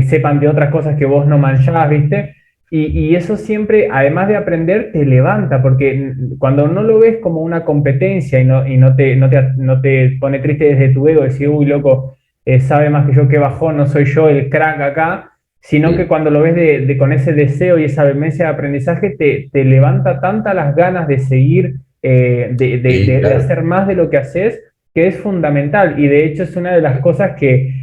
sepan de otras cosas que vos no manchás, ¿viste? Y eso siempre, además de aprender, te levanta, porque cuando no lo ves como una competencia y no te pone triste desde tu ego, decir, uy, loco, sabe más que yo, que bajón, no soy yo el crack acá, sino que cuando lo ves con ese deseo y esa vehemencia de aprendizaje, te levanta tantas las ganas de seguir, Sí, de claro. hacer más de lo que haces, que es fundamental. Y de hecho es una de las cosas que,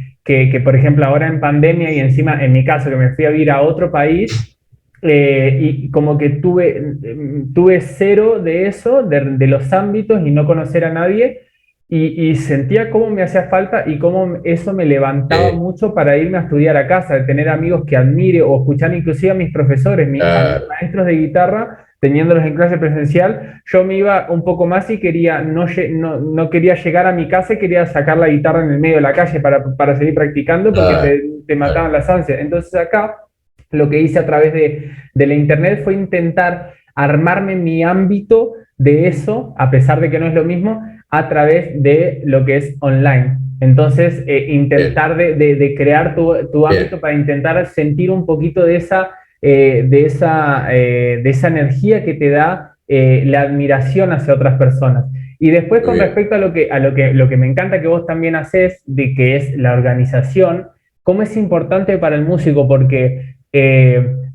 por ejemplo, ahora en pandemia y encima, en mi caso, que me fui a vivir a otro país, y como que tuve cero de eso, de los ámbitos y no conocer a nadie, y sentía cómo me hacía falta y cómo eso me levantaba Eh, mucho para irme a estudiar a casa, de tener amigos que admire o escuchar inclusive a mis profesores, a mis claro. maestros de guitarra, teniéndolos en clase presencial. Yo me iba un poco más y quería, no quería llegar a mi casa y quería sacar la guitarra en el medio de la calle para seguir practicando porque Ah, te claro. mataban las ansias. Entonces acá lo que hice a través de la internet fue intentar armarme mi ámbito de eso, a pesar de que no es lo mismo, a través de lo que es online. Entonces, Bien, intentar de crear tu bien, ámbito para intentar sentir un poquito de esa energía que te da la admiración hacia otras personas. Y después, muy con bien. respecto a lo que me encanta que vos también haces, de que es la organización, cómo es importante para el músico, porque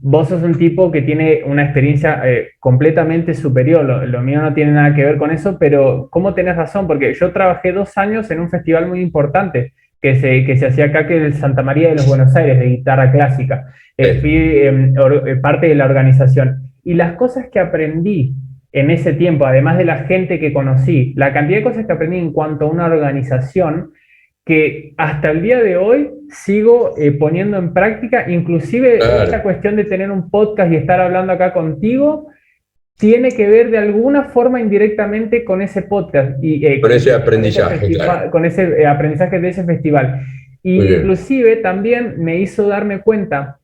vos sos un tipo que tiene una experiencia completamente superior. Lo mío no tiene nada que ver con eso, pero ¿cómo tenés razón? Porque yo trabajé 2 años en un festival muy importante que se hacía acá, que es el Santa María de los Buenos Aires, de guitarra clásica. Fui parte de la organización. Y las cosas que aprendí en ese tiempo, además de la gente que conocí, la cantidad de cosas que aprendí en cuanto a una organización, que hasta el día de hoy sigo poniendo en práctica, inclusive esta Claro. cuestión de tener un podcast y estar hablando acá contigo, tiene que ver de alguna forma indirectamente con ese podcast y Con ese aprendizaje, claro. con ese aprendizaje de ese festival. Muy Y bien. inclusive también me hizo darme cuenta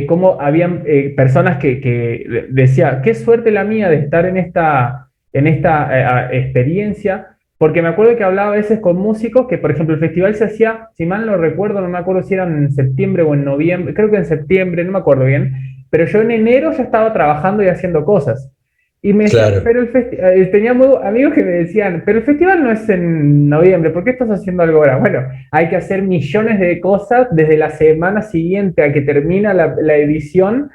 cómo habían personas que decía, qué suerte la mía de estar en esta experiencia, porque me acuerdo que hablaba a veces con músicos que, por ejemplo, el festival se hacía, si mal no recuerdo, no me acuerdo si era en septiembre o en noviembre, creo que en septiembre, no me acuerdo bien, pero yo en enero ya estaba trabajando y haciendo cosas. Y me decían, Claro, pero tenía amigos que me decían, pero el festival no es en noviembre, ¿por qué estás haciendo algo ahora? Bueno, hay que hacer millones de cosas desde la semana siguiente a que termina la edición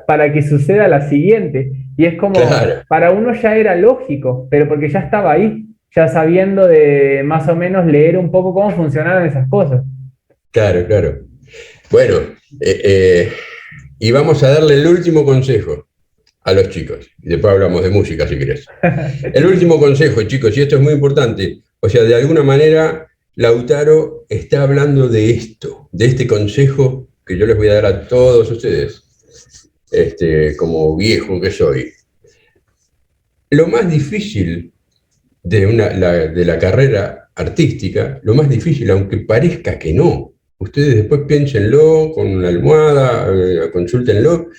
para que suceda la siguiente. Y es como, claro, para uno ya era lógico, pero porque ya estaba ahí, ya sabiendo de más o menos leer un poco cómo funcionaban esas cosas. claro, claro. Bueno, eh, eh, y vamos a darle el último consejo a los chicos. Y después hablamos de música, si querés. El último consejo, chicos, y esto es muy importante. O sea, de alguna manera, Lautaro está hablando de esto, de este consejo que yo les voy a dar a todos ustedes, como viejo que soy. Lo más difícil de la carrera artística, lo más difícil, aunque parezca que no, ustedes después piénsenlo con una almohada, consúltenlo,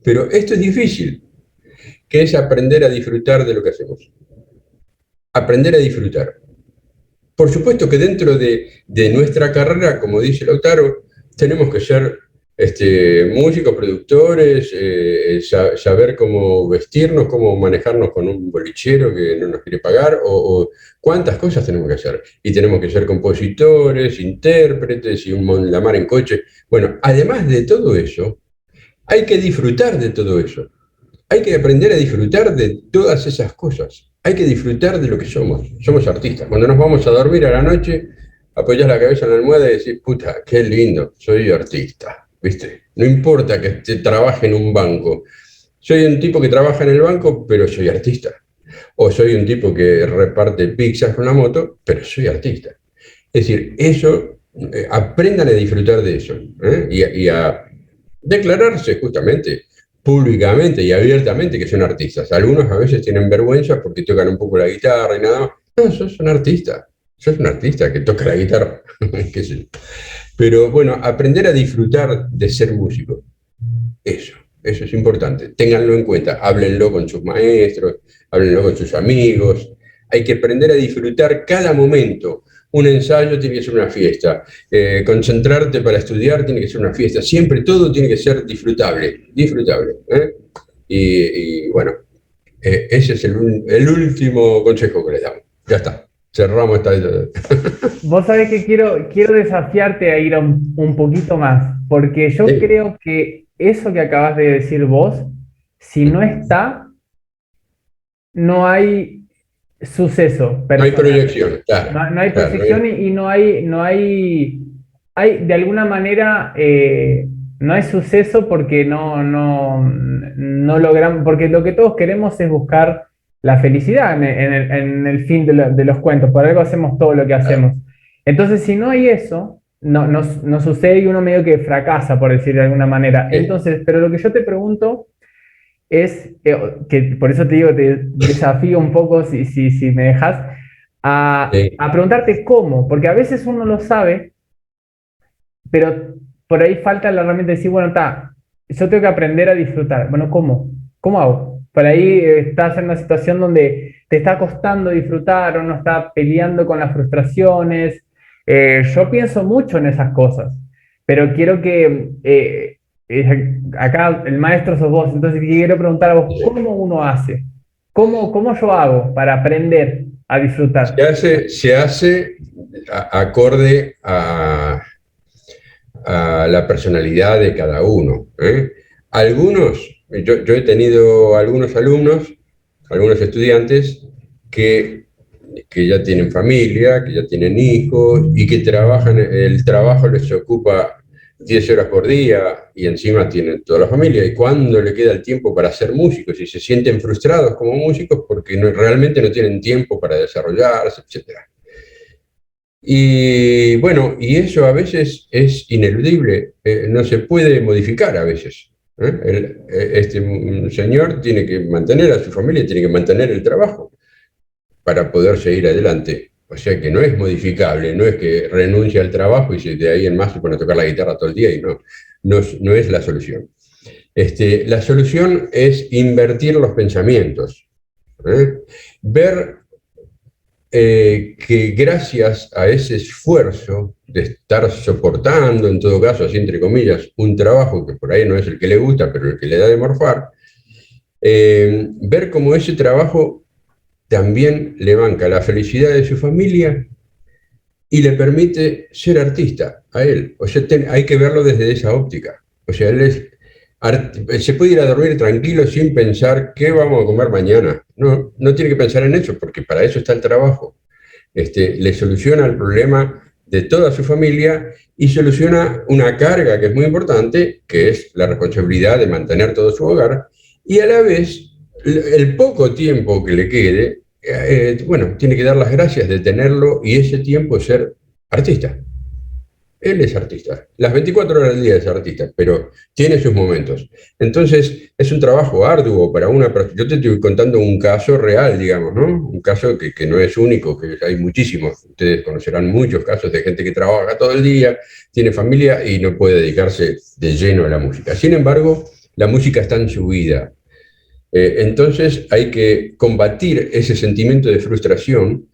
pero esto es difícil, que es aprender a disfrutar de lo que hacemos. Aprender a disfrutar. Por supuesto que dentro de nuestra carrera, como dice Lautaro, tenemos que ser músicos, productores, saber cómo vestirnos, cómo manejarnos con un bolichero que no nos quiere pagar, o cuántas cosas tenemos que hacer. Y tenemos que ser compositores, intérpretes, y la mar en coche. Bueno, además de todo eso, hay que disfrutar de todo eso. Hay que aprender a disfrutar de todas esas cosas. Hay que disfrutar de lo que somos. Somos artistas. Cuando nos vamos a dormir a la noche, apoyás la cabeza en la almohada y decís, puta, qué lindo, soy artista. ¿Viste? No importa que trabaje en un banco. Soy un tipo que trabaja en el banco, pero soy artista. O soy un tipo que reparte pizzas con la moto, pero soy artista. Es decir, eso, aprendan a disfrutar de eso. Y a declararse justamente públicamente y abiertamente que son artistas. Algunos a veces tienen vergüenza porque tocan un poco la guitarra y nada más. No, sos un artista. Sos un artista que toca la guitarra. ¿Qué sé yo? Pero bueno, aprender a disfrutar de ser músico. Eso es importante. Ténganlo en cuenta. Háblenlo con sus maestros, háblenlo con sus amigos. Hay que aprender a disfrutar cada momento. Un ensayo tiene que ser una fiesta, concentrarte para estudiar tiene que ser una fiesta, siempre todo tiene que ser disfrutable, disfrutable. Y bueno, ese es el último consejo que les damos. Ya está, cerramos esta... Vos sabés que quiero desafiarte a ir un poquito más, porque yo Sí. creo que eso que acabas de decir vos, si no está, no hay suceso No hay personal. proyección, claro, No hay claro, proyección y hay de alguna manera, no hay suceso porque no logramos, porque lo que todos queremos es buscar la felicidad en el fin de los cuentos, por algo hacemos todo lo que hacemos. Entonces, si no hay eso, no sucede y uno medio que fracasa, por decir de alguna manera. Entonces, pero lo que yo te pregunto es, que por eso te digo, te desafío un poco, si me dejas, sí. a preguntarte cómo, porque a veces uno lo sabe, pero por ahí falta la herramienta de decir, bueno, está, yo tengo que aprender a disfrutar. Bueno, ¿cómo? ¿Cómo hago? Por ahí estás en una situación donde te está costando disfrutar, o no está peleando con las frustraciones. Yo pienso mucho en esas cosas, pero quiero que acá el maestro sos vos, entonces quiero preguntar a vos, ¿cómo uno hace? ¿Cómo yo hago para aprender a disfrutar? Se hace acorde a la personalidad de cada uno. Algunos, yo he tenido algunos alumnos, algunos estudiantes que ya tienen familia, que ya tienen hijos y que trabajan, el trabajo les ocupa 10 horas por día y encima tienen toda la familia. ¿Y cuándo le queda el tiempo para ser músicos? Y se sienten frustrados como músicos porque realmente no tienen tiempo para desarrollarse, etcétera. Y bueno, y eso a veces es ineludible, no se puede modificar a veces. Este señor tiene que mantener a su familia, tiene que mantener el trabajo para poder seguir adelante. O sea que no es modificable, no es que renuncie al trabajo y de ahí en más se pone a tocar la guitarra todo el día y no es la solución. La solución es invertir los pensamientos, ver que gracias a ese esfuerzo de estar soportando, en todo caso, así entre comillas, un trabajo que por ahí no es el que le gusta, pero el que le da de morfar, ver cómo ese trabajo también le banca la felicidad de su familia y le permite ser artista a él. O sea, hay que verlo desde esa óptica. O sea, se puede ir a dormir tranquilo sin pensar qué vamos a comer mañana. No tiene que pensar en eso, porque para eso está el trabajo. Le soluciona el problema de toda su familia y soluciona una carga que es muy importante, que es la responsabilidad de mantener todo su hogar, y a la vez el poco tiempo que le quede, bueno, tiene que dar las gracias de tenerlo y ese tiempo ser artista. Él es artista. Las 24 horas del día es artista, pero tiene sus momentos. Entonces, es un trabajo arduo para una persona. Yo te estoy contando un caso real, digamos, ¿no? Un caso que no es único, que hay muchísimos. Ustedes conocerán muchos casos de gente que trabaja todo el día, tiene familia y no puede dedicarse de lleno a la música. Sin embargo, la música está en su vida. Entonces, hay que combatir ese sentimiento de frustración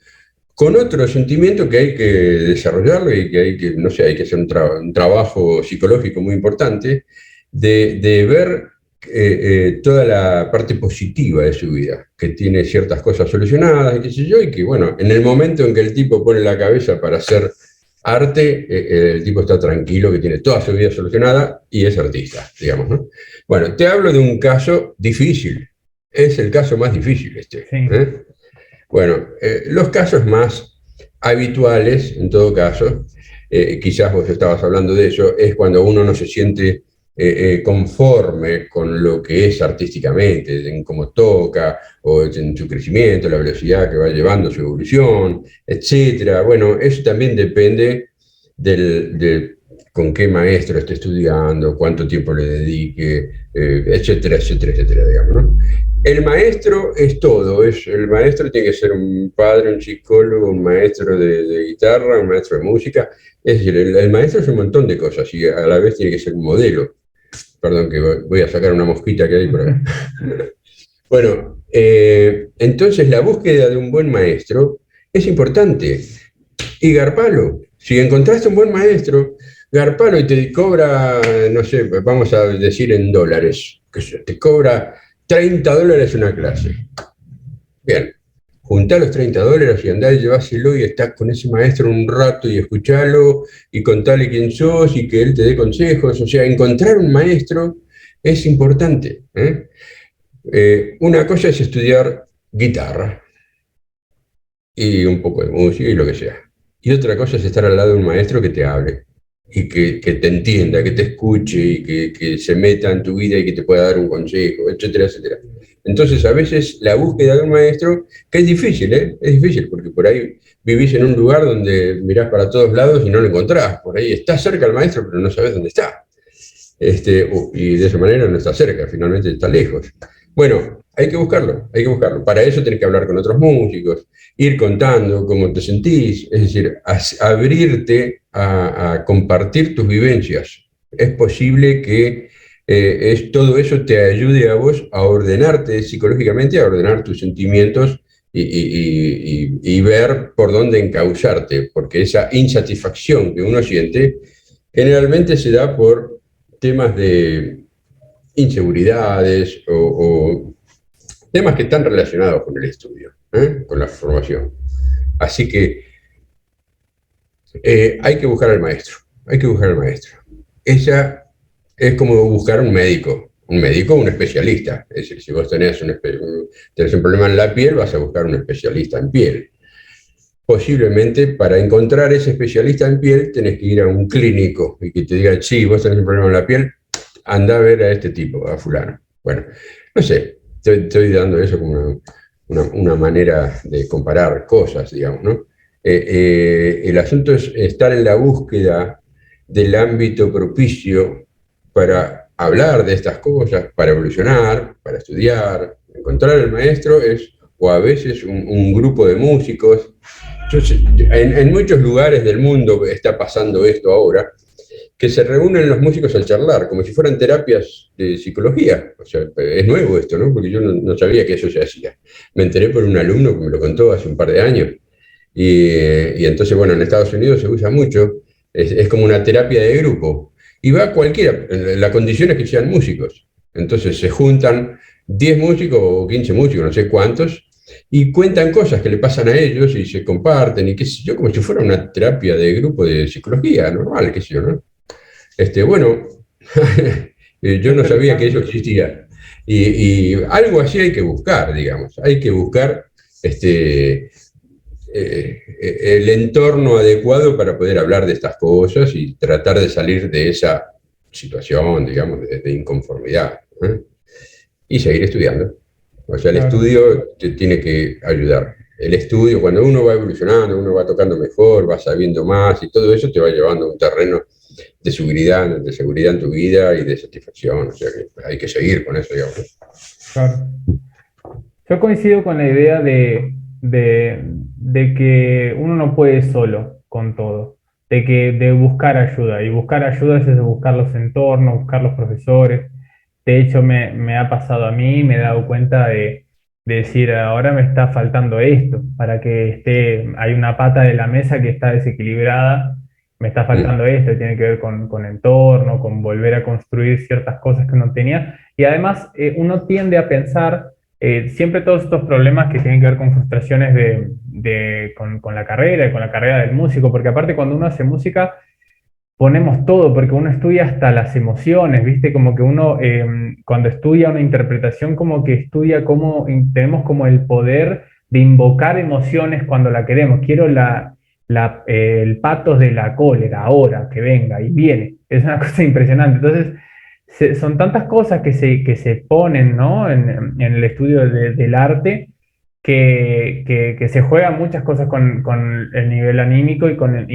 con otro sentimiento que hay que desarrollarlo y que hay que, no sé, hay que hacer un trabajo psicológico muy importante de ver toda la parte positiva de su vida, que tiene ciertas cosas solucionadas y qué sé yo, y que bueno, en el momento en que el tipo pone la cabeza para hacer arte, el tipo está tranquilo, que tiene toda su vida solucionada y es artista, digamos, ¿no? Bueno, te hablo de un caso difícil, es el caso más difícil este, Sí. ¿eh? Bueno, los casos más habituales, en todo caso, quizás vos estabas hablando de eso, es cuando uno no se siente conforme con lo que es artísticamente, en cómo toca, o en su crecimiento, la velocidad que va llevando, su evolución, etcétera. Bueno, eso también depende de con qué maestro esté estudiando, cuánto tiempo le dedique, etcétera, etcétera, etcétera, digamos, ¿no? El maestro es todo, el maestro tiene que ser un padre, un psicólogo, un maestro de guitarra, un maestro de música, es decir, el maestro es un montón de cosas y a la vez tiene que ser un modelo. Perdón que voy a sacar una mosquita que hay por acá. Bueno, entonces la búsqueda de un buen maestro es importante y garpalo. Si encontraste un buen maestro, garpalo y te cobra, no sé, vamos a decir en dólares, que te cobra $30 una clase. Bien, juntá los $30 y andá y lleváselo y estás con ese maestro un rato y escuchalo y contale quién sos y que él te dé consejos. O sea, encontrar un maestro es importante, ¿eh? Una cosa es estudiar guitarra y un poco de música y lo que sea. Y otra cosa es estar al lado de un maestro que te hable y que te entienda, que te escuche y que se meta en tu vida y que te pueda dar un consejo, etcétera, etcétera. Entonces, a veces la búsqueda de un maestro, que es difícil, ¿eh? Es difícil, porque por ahí vivís en un lugar donde mirás para todos lados y no lo encontrás. Por ahí está cerca el maestro, pero no sabes dónde está. Y de esa manera no está cerca, finalmente está lejos. Bueno, hay que buscarlo, hay que buscarlo. Para eso tenés que hablar con otros músicos, ir contando cómo te sentís, es decir, abrirte a compartir tus vivencias. Es posible que todo eso te ayude a vos a ordenarte psicológicamente, a ordenar tus sentimientos y ver por dónde encauzarte, porque esa insatisfacción que uno siente generalmente se da por temas de inseguridades o temas que están relacionados con el estudio, con la formación. Así que hay que buscar al maestro, hay que buscar al maestro. Ella es como buscar un médico, un especialista. Es decir, si vos tenés un problema en la piel, vas a buscar un especialista en piel. Posiblemente para encontrar ese especialista en piel tenés que ir a un clínico y que te diga, sí, vos tenés un problema en la piel, anda a ver a este tipo, a fulano. Bueno, no sé, estoy dando eso como una manera de comparar cosas, digamos, ¿no? El asunto es estar en la búsqueda del ámbito propicio para hablar de estas cosas, para evolucionar, para estudiar. Encontrar el maestro es, o a veces un grupo de músicos. En muchos lugares del mundo está pasando esto ahora, que se reúnen los músicos al charlar, como si fueran terapias de psicología. O sea, es nuevo esto, ¿no? Porque yo no sabía que eso se hacía. Me enteré por un alumno que me lo contó hace un par de años. Y entonces, bueno, en Estados Unidos se usa mucho, es como una terapia de grupo. Y va cualquiera, la condición es que sean músicos. Entonces se juntan 10 músicos o 15 músicos, no sé cuántos, y cuentan cosas que le pasan a ellos y se comparten, y qué sé yo, como si fuera una terapia de grupo de psicología normal, qué sé yo, ¿no? Bueno, Qué yo no sabía que eso interesante. existía. Y algo así hay que buscar, digamos. Hay que buscar el entorno adecuado para poder hablar de estas cosas y tratar de salir de esa situación, digamos, de inconformidad, ¿eh? Y seguir estudiando. O sea, el Claro. estudio te tiene que ayudar. el estudio, cuando uno va evolucionando, uno va tocando mejor, va sabiendo más y todo eso te va llevando a un terreno de seguridad en tu vida y de satisfacción. O sea que hay que seguir con eso, digamos. Claro. Yo coincido con la idea de que uno no puede solo con todo, de buscar ayuda, y buscar ayuda es buscar los entornos, buscar los profesores. De hecho, me ha pasado a mí, me he dado cuenta de decir, ahora me está faltando esto, para que hay una pata de la mesa que está desequilibrada, me está Mm. faltando esto, y tiene que ver con entorno, con volver a construir ciertas cosas que uno tenía. Y además, uno tiende a pensar siempre todos estos problemas que tienen que ver con frustraciones con la carrera y con la carrera del músico, porque aparte cuando uno hace música ponemos todo, porque uno estudia hasta las emociones, ¿viste? Como que uno cuando estudia una interpretación como que estudia cómo tenemos como el poder de invocar emociones cuando la queremos. Quiero el patos de la cólera ahora, que venga y viene. Es una cosa impresionante. Entonces, son tantas cosas que se ponen, ¿no? En el estudio del arte que se juegan muchas cosas con el nivel anímico y con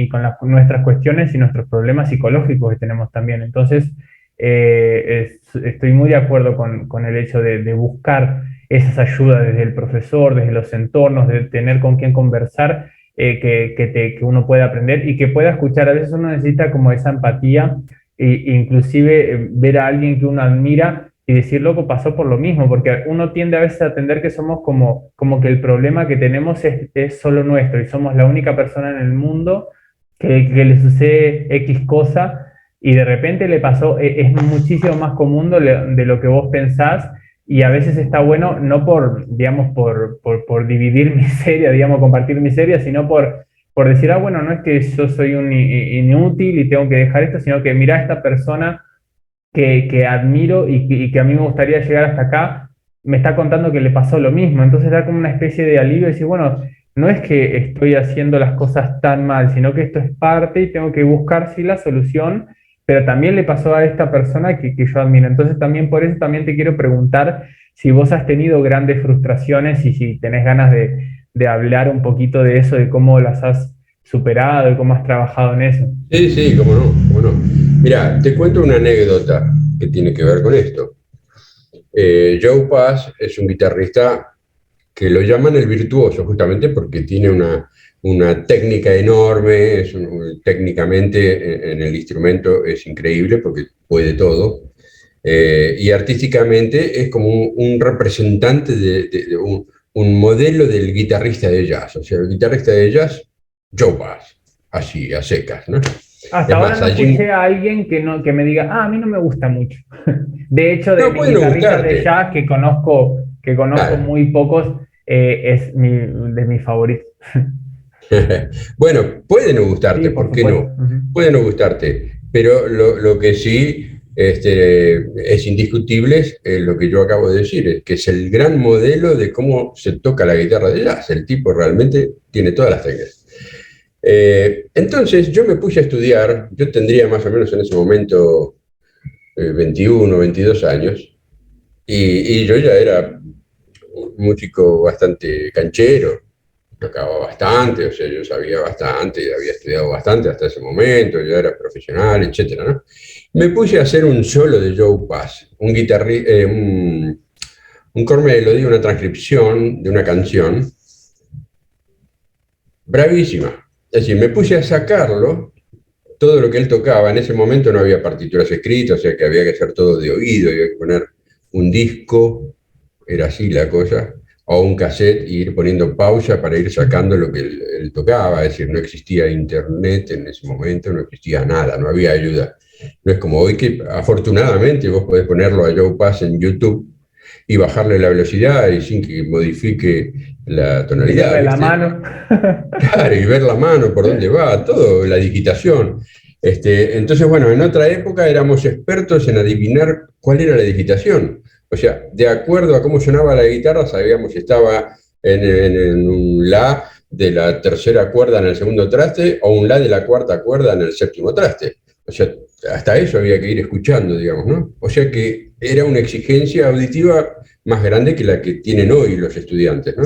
nuestras cuestiones y nuestros problemas psicológicos que tenemos también. Entonces, estoy muy de acuerdo con el hecho de buscar esas ayudas desde el profesor, desde los entornos, de tener con quién conversar, que uno pueda aprender y que pueda escuchar. A veces uno necesita como esa empatía inclusive ver a alguien que uno admira y decir, loco, pasó por lo mismo, porque uno tiende a veces a entender que somos como que el problema que tenemos es solo nuestro y somos la única persona en el mundo que le sucede X cosa y de repente le pasó, es muchísimo más común de lo que vos pensás. Y a veces está bueno, no por, digamos, por dividir miseria, digamos, compartir miseria, sino por decir, bueno, no es que yo soy un inútil y tengo que dejar esto, sino que mira a esta persona que admiro y que a mí me gustaría llegar hasta acá, me está contando que le pasó lo mismo. Entonces da como una especie de alivio y decir, bueno, no es que estoy haciendo las cosas tan mal, sino que esto es parte y tengo que buscar sí la solución, pero también le pasó a esta persona que yo admiro. Entonces también por eso también te quiero preguntar si vos has tenido grandes frustraciones y si tenés ganas de hablar un poquito de eso, de cómo las has superado y cómo has trabajado en eso. Sí, sí, cómo no, cómo no. Mira, te cuento una anécdota que tiene que ver con esto. Joe Pass es un guitarrista que lo llaman el virtuoso, justamente porque tiene una técnica enorme, técnicamente en el instrumento es increíble porque puede todo, y artísticamente es como un representante de un modelo del guitarrista de jazz, o sea, el guitarrista de jazz, Joe Pass, así, a secas, ¿no? Hasta Es ahora más, no allí escuché a alguien que me diga, a mí no me gusta mucho. De hecho, de no mis puede no guitarristas de gustarte, jazz que conozco claro. muy pocos, es de mis favoritos. Bueno, puede no Sí, gustarte, por ¿por qué supuesto. no? Ujú. Puede no gustarte, pero lo que sí es indiscutible es lo que yo acabo de decir, es que es el gran modelo de cómo se toca la guitarra de jazz. El tipo realmente tiene todas las técnicas. Entonces yo me puse a estudiar, yo tendría más o menos en ese momento 21, 22 años, y yo ya era un músico bastante canchero, tocaba bastante, o sea, yo sabía bastante, había estudiado bastante hasta ese momento, yo era profesional, etcétera, ¿no? Me puse a hacer un solo de Joe Pass, un core melody, una transcripción de una canción bravísima. Es decir, me puse a sacarlo, todo lo que él tocaba, en ese momento no había partituras escritas, o sea que había que hacer todo de oído, había que poner un disco, era así la cosa, o un cassette y ir poniendo pausa para ir sacando lo que él tocaba, es decir, no existía internet en ese momento, no existía nada, no había ayuda. No es como hoy que afortunadamente vos podés ponerlo a Joe Pass en YouTube y bajarle la velocidad y sin que modifique la tonalidad, Meterle la ¿viste? mano. Claro, y ver la mano, por dónde va, todo, la digitación. Entonces, bueno, en otra época éramos expertos en adivinar cuál era la digitación. O sea, de acuerdo a cómo sonaba la guitarra, sabíamos si estaba en un la de la tercera cuerda en el segundo traste o un la de la cuarta cuerda en el séptimo traste. O sea, hasta eso había que ir escuchando, digamos, ¿no? O sea que era una exigencia auditiva más grande que la que tienen hoy los estudiantes, ¿no?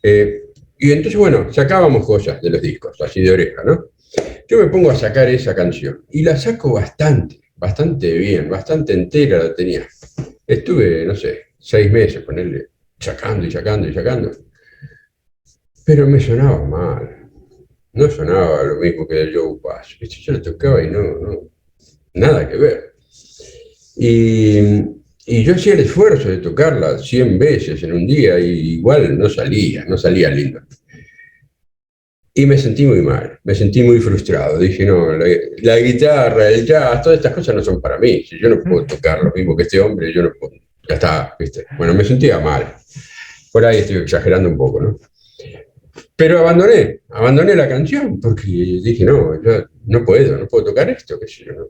Eh, Y entonces, bueno, sacábamos cosas de los discos, así de oreja, ¿no? Yo me pongo a sacar esa canción y la saco bastante bien, bastante entera la tenía. Estuve, no sé, 6 meses, ponerle, sacando y sacando y sacando. Pero me sonaba mal. No sonaba lo mismo que el Joe Pass. ¿Viste? Yo lo tocaba y nada que ver. Y, y yo hacía el esfuerzo de tocarla 100 veces en un día y igual no salía lindo. Y me sentí muy mal, me sentí muy frustrado. Dije, no, la guitarra, el jazz, todas estas cosas no son para mí. Si yo no puedo tocar lo mismo que este hombre, yo no puedo. Ya está, ¿viste? Bueno, me sentía mal. Por ahí estoy exagerando un poco, ¿no? Pero abandoné la canción porque dije, no, yo no puedo tocar esto, qué sé yo, ¿no?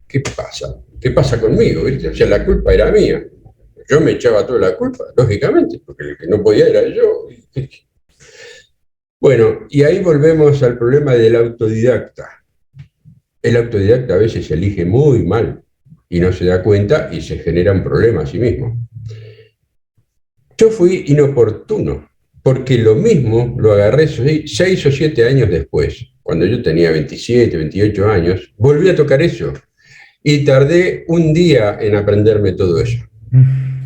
¿Qué pasa? ¿Qué pasa conmigo, viste? O sea, la culpa era mía. Yo me echaba toda la culpa, lógicamente, porque el que no podía era yo. Bueno, y ahí volvemos al problema del autodidacta. El autodidacta a veces elige muy mal y no se da cuenta y se genera un problema a sí mismo. Yo fui inoportuno, porque lo mismo lo agarré 6 o 7 años después, cuando yo tenía 27, 28 años, volví a tocar eso y tardé un día en aprenderme todo eso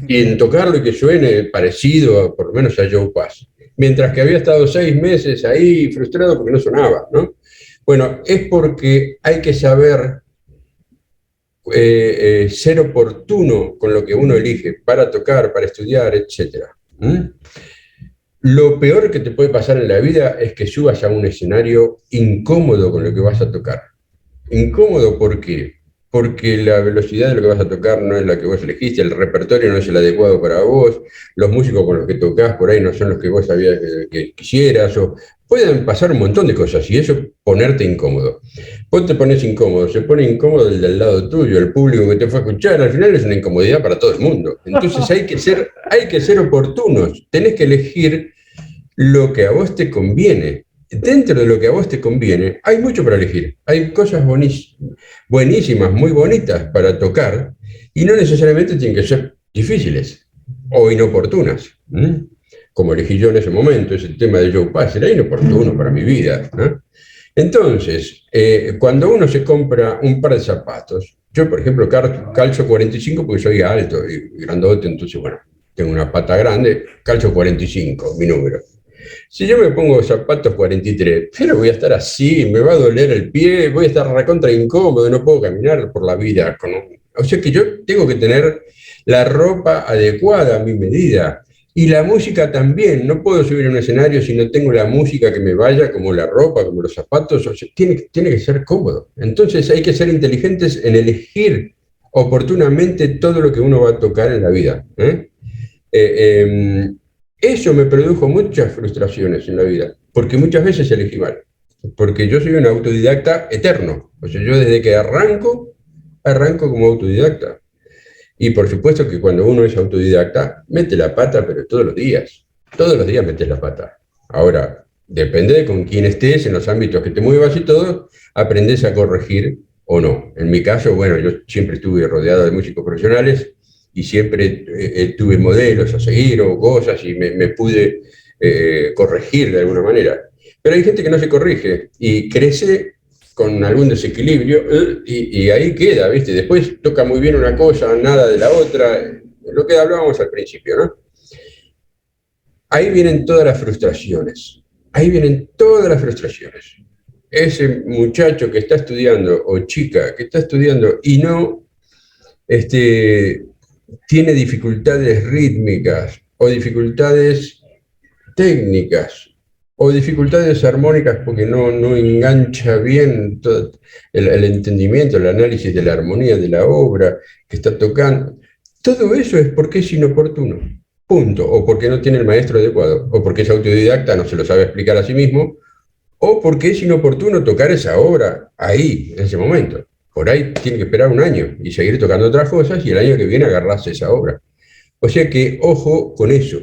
y en tocarlo y que suene parecido, por lo menos a Joe Pass. Mientras que había estado 6 meses ahí frustrado porque no sonaba, ¿no? Bueno, es porque hay que saber ser oportuno con lo que uno elige para tocar, para estudiar, etcétera. Lo peor que te puede pasar en la vida es que subas a un escenario incómodo con lo que vas a tocar. Incómodo, ¿por qué? Porque la velocidad de lo que vas a tocar no es la que vos elegiste, el repertorio no es el adecuado para vos, los músicos con los que tocas por ahí no son los que vos sabías que quisieras, o pueden pasar un montón de cosas y eso ponerte incómodo. Vos te pones incómodo, se pone incómodo el del lado tuyo, el público que te fue a escuchar, al final es una incomodidad para todo el mundo. Entonces hay que ser oportunos, tenés que elegir lo que a vos te conviene. Dentro de lo que a vos te conviene, hay mucho para elegir. Hay cosas buenísimas, muy bonitas para tocar, y no necesariamente tienen que ser difíciles o inoportunas. Como elegí yo en ese momento, ese tema de Joe Pass era inoportuno para mi vida, ¿no? Entonces, cuando uno se compra un par de zapatos, yo por ejemplo calzo 45 porque soy alto y grandote, entonces bueno, tengo una pata grande, calzo 45, mi número. Si yo me pongo zapatos 43, pero voy a estar así, me va a doler el pie, voy a estar recontra incómodo, no puedo caminar por la vida. O sea que yo tengo que tener la ropa adecuada a mi medida. Y la música también, no puedo subir a un escenario si no tengo la música que me vaya, como la ropa, como los zapatos, o sea, tiene que ser cómodo. Entonces hay que ser inteligentes en elegir oportunamente todo lo que uno va a tocar en la vida. Eso me produjo muchas frustraciones en la vida, porque muchas veces elegí mal, porque yo soy un autodidacta eterno, o sea, yo desde que arranco como autodidacta. Y por supuesto que cuando uno es autodidacta, mete la pata, pero todos los días metes la pata. Ahora, depende de con quién estés, en los ámbitos que te muevas y todo, aprendes a corregir o no. En mi caso, bueno, yo siempre estuve rodeado de músicos profesionales, y siempre tuve modelos a seguir o cosas y me pude corregir de alguna manera. Pero hay gente que no se corrige y crece con algún desequilibrio y ahí queda, ¿viste? Después toca muy bien una cosa, nada de la otra, lo que hablábamos al principio, ¿no? Ahí vienen todas las frustraciones, Ese muchacho que está estudiando o chica que está estudiando y no tiene dificultades rítmicas o dificultades técnicas o dificultades armónicas porque no engancha bien todo el entendimiento, el análisis de la armonía de la obra que está tocando. Todo eso es porque es inoportuno, punto. O porque no tiene el maestro adecuado, o porque es autodidacta, no se lo sabe explicar a sí mismo, o porque es inoportuno tocar esa obra ahí, en ese momento. Por ahí tiene que esperar un año y seguir tocando otras cosas y el año que viene agarrarse esa obra. O sea que, ojo con eso.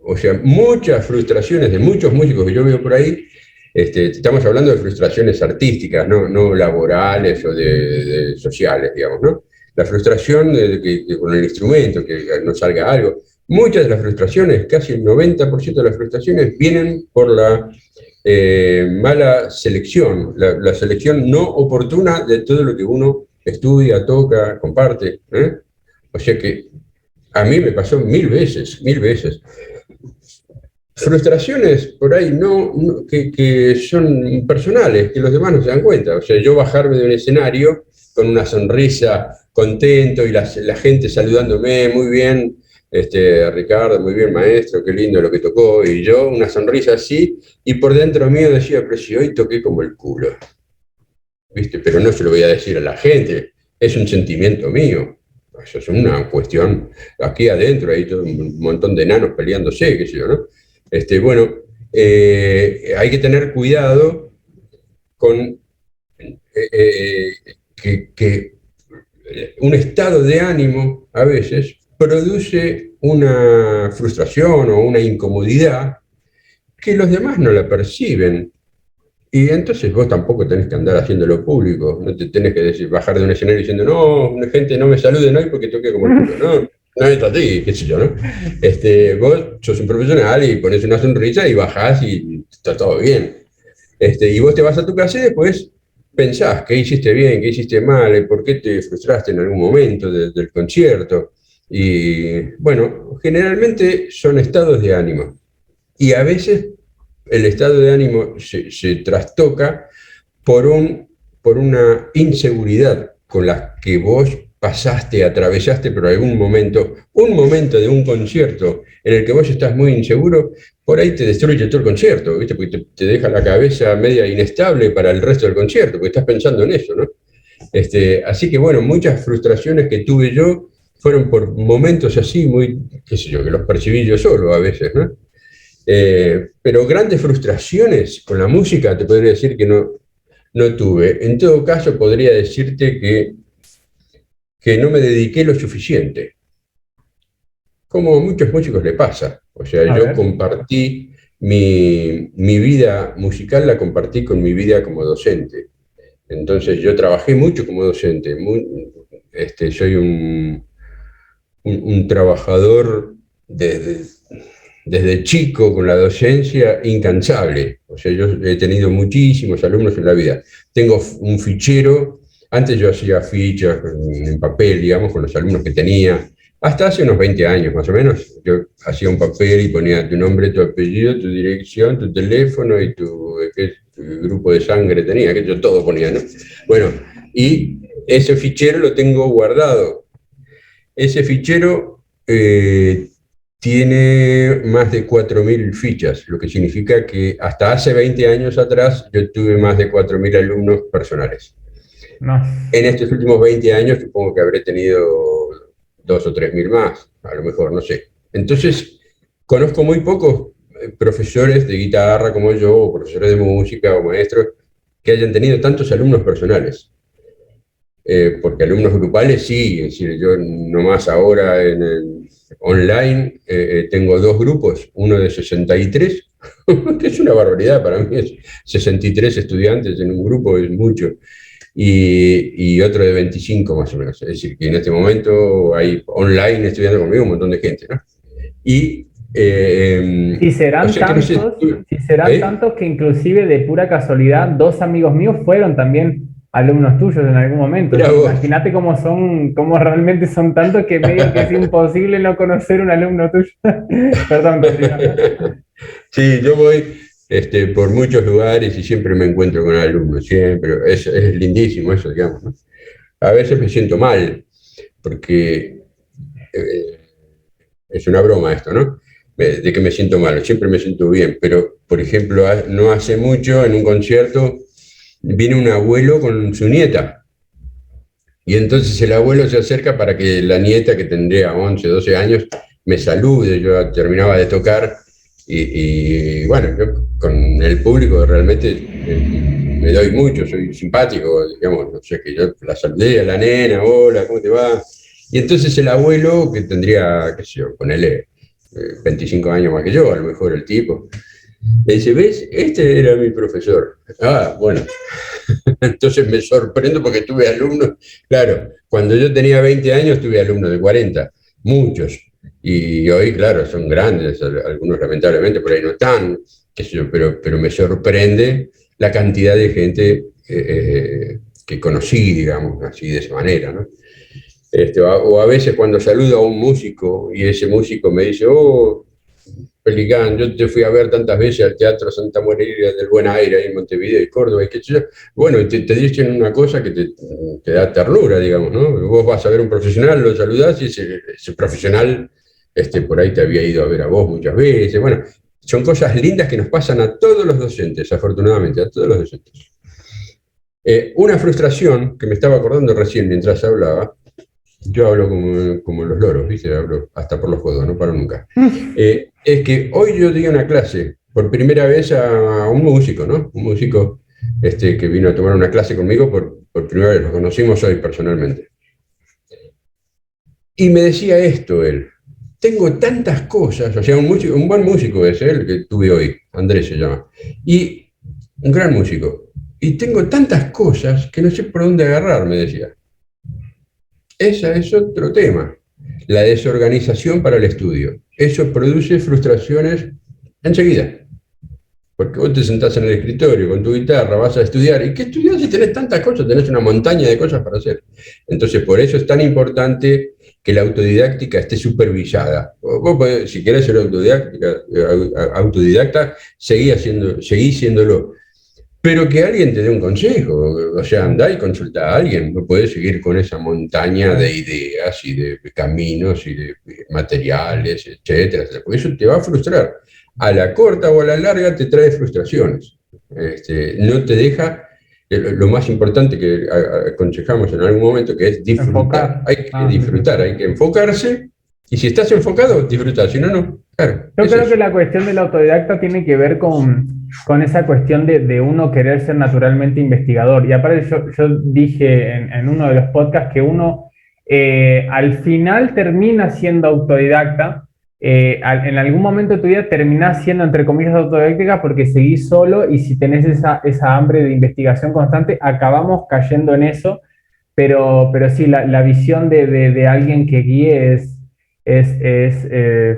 O sea, muchas frustraciones de muchos músicos que yo veo por ahí, estamos hablando de frustraciones artísticas, no laborales o de sociales, digamos, ¿no? La frustración de que con el instrumento, que no salga algo. Muchas de las frustraciones, casi el 90% de las frustraciones, vienen por la mala selección, la selección no oportuna de todo lo que uno estudia, toca, comparte. O sea que a mí me pasó mil veces, mil veces. Frustraciones por ahí que son personales, que los demás no se dan cuenta. O sea, yo bajarme de un escenario con una sonrisa, contento, y la gente saludándome, muy bien, Ricardo, muy bien, maestro, qué lindo lo que tocó, y yo una sonrisa así, y por dentro mío decía, pero si hoy toqué como el culo, ¿viste? Pero no se lo voy a decir a la gente, es un sentimiento mío. Eso es una cuestión, aquí adentro hay todo un montón de enanos peleándose, qué sé yo, ¿no? Bueno, hay que tener cuidado con que un estado de ánimo a veces produce una frustración o una incomodidad que los demás no la perciben. Y entonces vos tampoco tenés que andar haciéndolo público, no te tenés que decir, bajar de un escenario diciendo, no, la gente no me salude hoy porque toqué como el culo, no, no es así, qué sé yo, ¿no? Vos sos un profesional y pones una sonrisa y bajás y está todo bien. Y vos te vas a tu casa y después pensás qué hiciste bien, qué hiciste mal, por qué te frustraste en algún momento del concierto. Y bueno, generalmente son estados de ánimo. Y a veces el estado de ánimo se trastoca por, por una inseguridad con la que vos pasaste, atravesaste por algún momento, un momento de un concierto en el que vos estás muy inseguro, por ahí te destruye todo el concierto, ¿viste? Porque te deja la cabeza media inestable para el resto del concierto, porque estás pensando en eso, ¿no? Así que bueno, muchas frustraciones que tuve yo fueron por momentos así, muy, qué sé yo, que los percibí yo solo a veces, ¿no? Pero grandes frustraciones con la música te podría decir que no tuve. En todo caso, podría decirte que no me dediqué lo suficiente, como a muchos músicos le pasa. O sea, A yo ver. compartí mi vida musical, la compartí con mi vida como docente. Entonces yo trabajé mucho como docente. Soy un trabajador desde chico con la docencia incansable. O sea, yo he tenido muchísimos alumnos en la vida. Tengo un fichero, antes yo hacía fichas en papel, digamos, con los alumnos que tenía. Hasta hace unos 20 años más o menos, yo hacía un papel y ponía tu nombre, tu apellido, tu dirección, tu teléfono y tu grupo de sangre tenía, que yo todo ponía, ¿no? Bueno, y ese fichero lo tengo guardado. Ese fichero tiene más de 4.000 fichas, lo que significa que hasta hace 20 años atrás yo tuve más de 4.000 alumnos personales. No. En estos últimos 20 años supongo que habré tenido 2 o 3.000 más, a lo mejor, no sé. Entonces, conozco muy pocos profesores de guitarra como yo, o profesores de música, o maestros, que hayan tenido tantos alumnos personales. Porque alumnos grupales sí, es decir, yo nomás ahora en el online tengo 2 grupos, uno de 63, que es una barbaridad para mí, es 63 estudiantes en un grupo, es mucho, y otro de 25 más o menos, es decir, que en este momento hay online estudiando conmigo un montón de gente, ¿no? Y, Si o serán sea que no sé, tantos, si serán ¿eh? tantos que inclusive de pura casualidad, dos amigos míos fueron también alumnos tuyos en algún momento. Mirá vos. Imagínate cómo son, cómo realmente son tantos que medio que es imposible no conocer un alumno tuyo. Perdón, continúa. Sí, yo voy por muchos lugares y siempre me encuentro con alumnos, siempre. Es lindísimo eso, digamos, ¿no? A veces me siento mal, porque eh, es una broma esto, ¿no? De que me siento mal, siempre me siento bien, pero, por ejemplo, no hace mucho en un concierto viene un abuelo con su nieta, y entonces el abuelo se acerca para que la nieta, que tendría 11, 12 años, me salude. Yo terminaba de tocar y bueno, yo con el público realmente me doy mucho, soy simpático, digamos, no sé, que yo la saludé a la nena, hola, ¿cómo te va? Y entonces el abuelo, que tendría, qué sé yo, ponele 25 años más que yo, a lo mejor el tipo, me dice, ¿ves? Este era mi profesor. Ah, bueno, entonces me sorprendo porque tuve alumnos, claro, cuando yo tenía 20 años tuve alumnos de 40, muchos. Y hoy, claro, son grandes, algunos lamentablemente por ahí no están, qué sé yo, pero me sorprende la cantidad de gente que conocí, digamos, así de esa manera, ¿no? O a veces cuando saludo a un músico y ese músico me dice, oh, Pelicán, yo te fui a ver tantas veces al Teatro Santa María del Buen Aire ahí en Montevideo y Córdoba, y qué sé yo. Bueno, te dicen una cosa que te da ternura, digamos, ¿no? Vos vas a ver a un profesional, lo saludás y ese profesional por ahí te había ido a ver a vos muchas veces. Bueno, son cosas lindas que nos pasan a todos los docentes, afortunadamente, a todos los docentes. Una frustración que me estaba acordando recién mientras hablaba, yo hablo como los loros, ¿viste? Hablo hasta por los codos, no paro nunca. Es que hoy yo di una clase por primera vez a un músico, ¿no? Un músico que vino a tomar una clase conmigo por primera vez, lo conocimos hoy personalmente. Y me decía esto él, tengo tantas cosas, o sea, un buen músico es él que tuve hoy, Andrés se llama, y un gran músico. Y tengo tantas cosas que no sé por dónde agarrar, me decía. Ese es otro tema, la desorganización para el estudio. Eso produce frustraciones enseguida. Porque vos te sentás en el escritorio con tu guitarra, vas a estudiar. ¿Y qué estudias si tenés tantas cosas? Tenés una montaña de cosas para hacer. Entonces, por eso es tan importante que la autodidáctica esté supervisada. Vos podés, si querés ser autodidacta, seguí siéndolo. Pero que alguien te dé un consejo, o sea, andá y consulta a alguien, no puedes seguir con esa montaña de ideas y de caminos y de materiales, etcétera, porque eso te va a frustrar. A la corta o a la larga te trae frustraciones. No te deja, lo más importante que aconsejamos en algún momento, que es disfrutar. Hay que disfrutar, hay que enfocarse, y si estás enfocado, disfrutar, si no, no. Claro, yo creo que la cuestión del autodidacta tiene que ver con esa cuestión de uno querer ser naturalmente investigador. Y aparte yo dije en uno de los podcasts que uno al final termina siendo autodidacta. En algún momento de tu vida terminás siendo, entre comillas, autodidacta porque seguís solo, y si tenés esa hambre de investigación constante, acabamos cayendo en eso. Pero sí, la visión de alguien que guíe es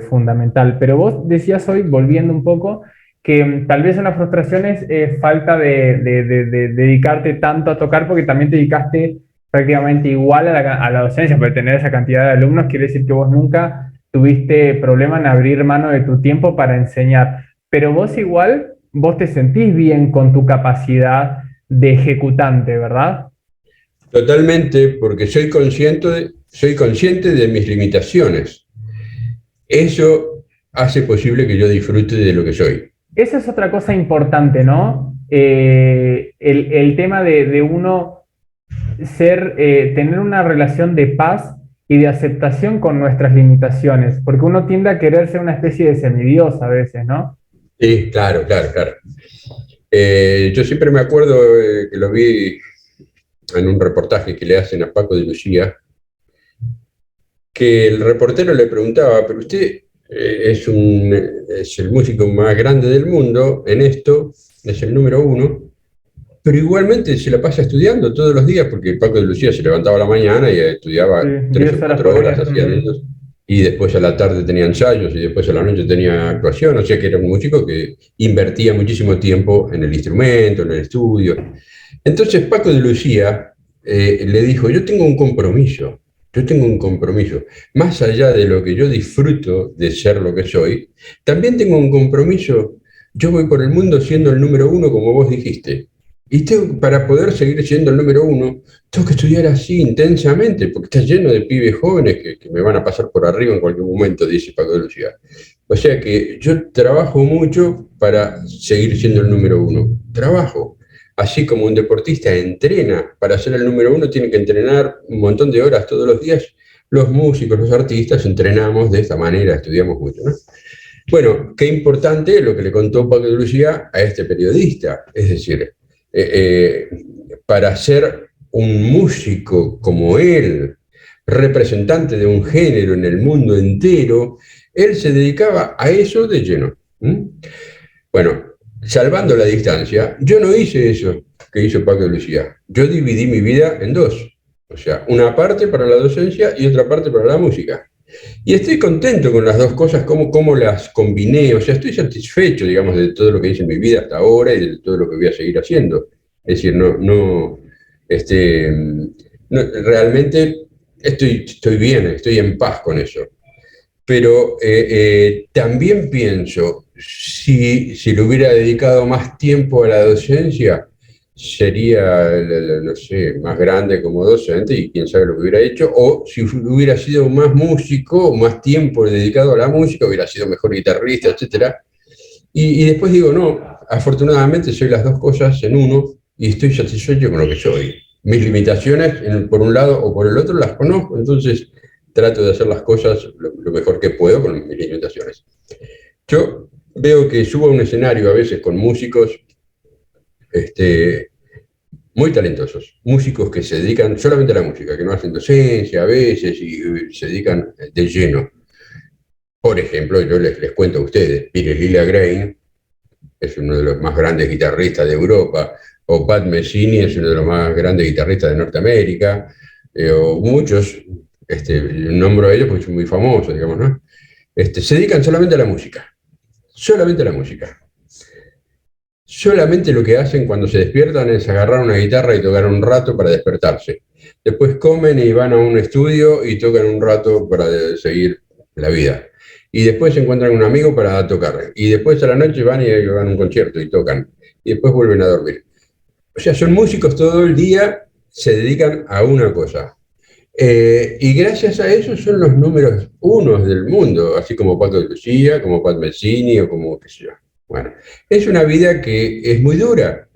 fundamental. Pero vos decías hoy, volviendo un poco, que tal vez una frustración es falta de dedicarte tanto a tocar, porque también te dedicaste prácticamente igual a la docencia, porque tener esa cantidad de alumnos quiere decir que vos nunca tuviste problema en abrir mano de tu tiempo para enseñar. Pero vos igual, vos te sentís bien con tu capacidad de ejecutante, ¿verdad? Totalmente, porque soy consciente de mis limitaciones. Eso hace posible que yo disfrute de lo que soy. Esa es otra cosa importante, ¿no? El tema de uno tener una relación de paz y de aceptación con nuestras limitaciones, porque uno tiende a querer ser una especie de semidios a veces, ¿no? Sí, claro, claro, claro. Yo siempre me acuerdo que lo vi en un reportaje que le hacen a Paco de Lucía, que el reportero le preguntaba, pero usted es el músico más grande del mundo en esto, es el número uno, pero igualmente se la pasa estudiando todos los días, porque Paco de Lucía se levantaba a la mañana y estudiaba 3 o 4 horas, hacía dedos, y después a la tarde tenía ensayos, y después a la noche tenía actuación, o sea que era un músico que invertía muchísimo tiempo en el instrumento, en el estudio. Entonces Paco de Lucía le dijo, yo tengo un compromiso, más allá de lo que yo disfruto de ser lo que soy, también tengo un compromiso, yo voy por el mundo siendo el número uno, como vos dijiste, y para poder seguir siendo el número uno, tengo que estudiar así intensamente, porque está lleno de pibes jóvenes que me van a pasar por arriba en cualquier momento, dice Paco de Lucía. O sea que yo trabajo mucho para seguir siendo el número uno, trabajo. Así como un deportista entrena para ser el número uno, tiene que entrenar un montón de horas todos los días. Los músicos, los artistas, entrenamos de esta manera, estudiamos mucho, ¿no? Bueno, qué importante lo que le contó Paco de Lucía a este periodista. Es decir, para ser un músico como él, representante de un género en el mundo entero, él se dedicaba a eso de lleno. Bueno, salvando la distancia, yo no hice eso que hizo Paco de Lucía. Yo dividí mi vida en dos. O sea, una parte para la docencia y otra parte para la música. Y estoy contento con las dos cosas, cómo las combiné, o sea, estoy satisfecho, digamos, de todo lo que hice en mi vida hasta ahora y de todo lo que voy a seguir haciendo. Es decir, este, realmente estoy bien, estoy en paz con eso. Pero también pienso, si le hubiera dedicado más tiempo a la docencia, sería, no sé, más grande como docente y quién sabe lo que hubiera hecho, o si hubiera sido más músico, más tiempo dedicado a la música, hubiera sido mejor guitarrista, etcétera. Y después digo, no, afortunadamente soy las dos cosas en uno y estoy satisfecho con lo que soy. Mis limitaciones, por un lado o por el otro, las conozco, entonces trato de hacer las cosas lo mejor que puedo con mis limitaciones. Yo veo que subo a un escenario a veces con músicos este, muy talentosos, músicos que se dedican solamente a la música, que no hacen docencia a veces y se dedican de lleno. Por ejemplo, yo les cuento a ustedes, Pires Lilagrein es uno de los más grandes guitarristas de Europa, o Pat Messini es uno de los más grandes guitarristas de Norteamérica, o muchos, nombro a ellos porque son muy famosos, digamos, ¿no? Se dedican solamente a la música, solamente a la música. Solamente lo que hacen cuando se despiertan es agarrar una guitarra y tocar un rato para despertarse. Después comen y van a un estudio y tocan un rato para seguir la vida. Y después se encuentran un amigo para tocar. Y después a la noche van y van a un concierto y tocan. Y después vuelven a dormir. O sea, son músicos todo el día, se dedican a una cosa. Y gracias a eso son los números unos del mundo, así como Paco de Lucía, como Pat Messini o como qué sé yo. Bueno, es una vida que es muy dura,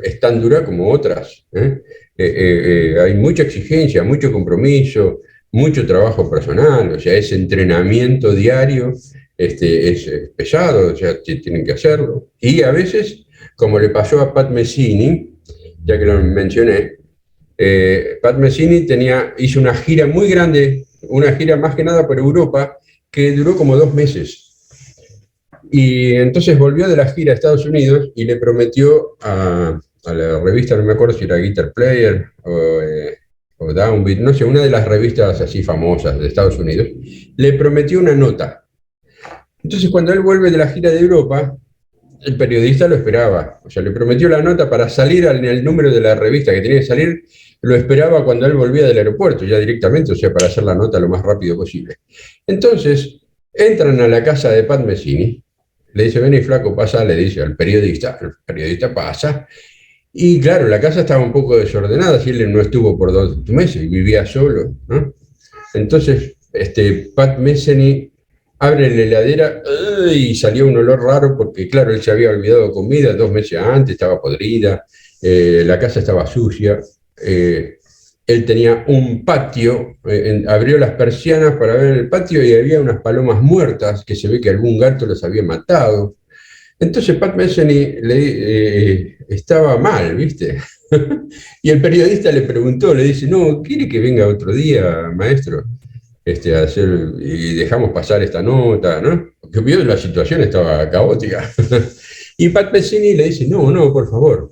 es tan dura como otras. Hay mucha exigencia, mucho compromiso, mucho trabajo personal, o sea, ese entrenamiento diario es pesado, o sea, tienen que hacerlo. Y a veces, como le pasó a Pat Messini, ya que lo mencioné, Pat Messini hizo una gira muy grande, una gira más que nada por Europa, que duró como 2 meses. Y entonces volvió de la gira a Estados Unidos y le prometió a la revista, no me acuerdo si era Guitar Player o Downbeat, no sé, una de las revistas así famosas de Estados Unidos, le prometió una nota. Entonces cuando él vuelve de la gira de Europa, el periodista lo esperaba, o sea, le prometió la nota para salir en el número de la revista que tenía que salir, lo esperaba cuando él volvía del aeropuerto, ya directamente, o sea, para hacer la nota lo más rápido posible. Entonces, entran a la casa de Pat Messini, le dice, ven y flaco, pasa, le dice al periodista, el periodista pasa, y claro, la casa estaba un poco desordenada, si él no estuvo por 2 meses y vivía solo, ¿no? Entonces, Pat Messini abre la heladera y salió un olor raro porque, claro, él se había olvidado comida 2 meses antes, estaba podrida, la casa estaba sucia. Él tenía un patio, abrió las persianas para ver el patio y había unas palomas muertas que se ve que algún gato las había matado. Entonces Pat Messini estaba mal, ¿viste? Y el periodista le preguntó, le dice, no, ¿quiere que venga otro día, maestro? A hacer, y dejamos pasar esta nota, ¿no? Porque vio la situación estaba caótica. Y Pat Messini le dice, no, no, por favor,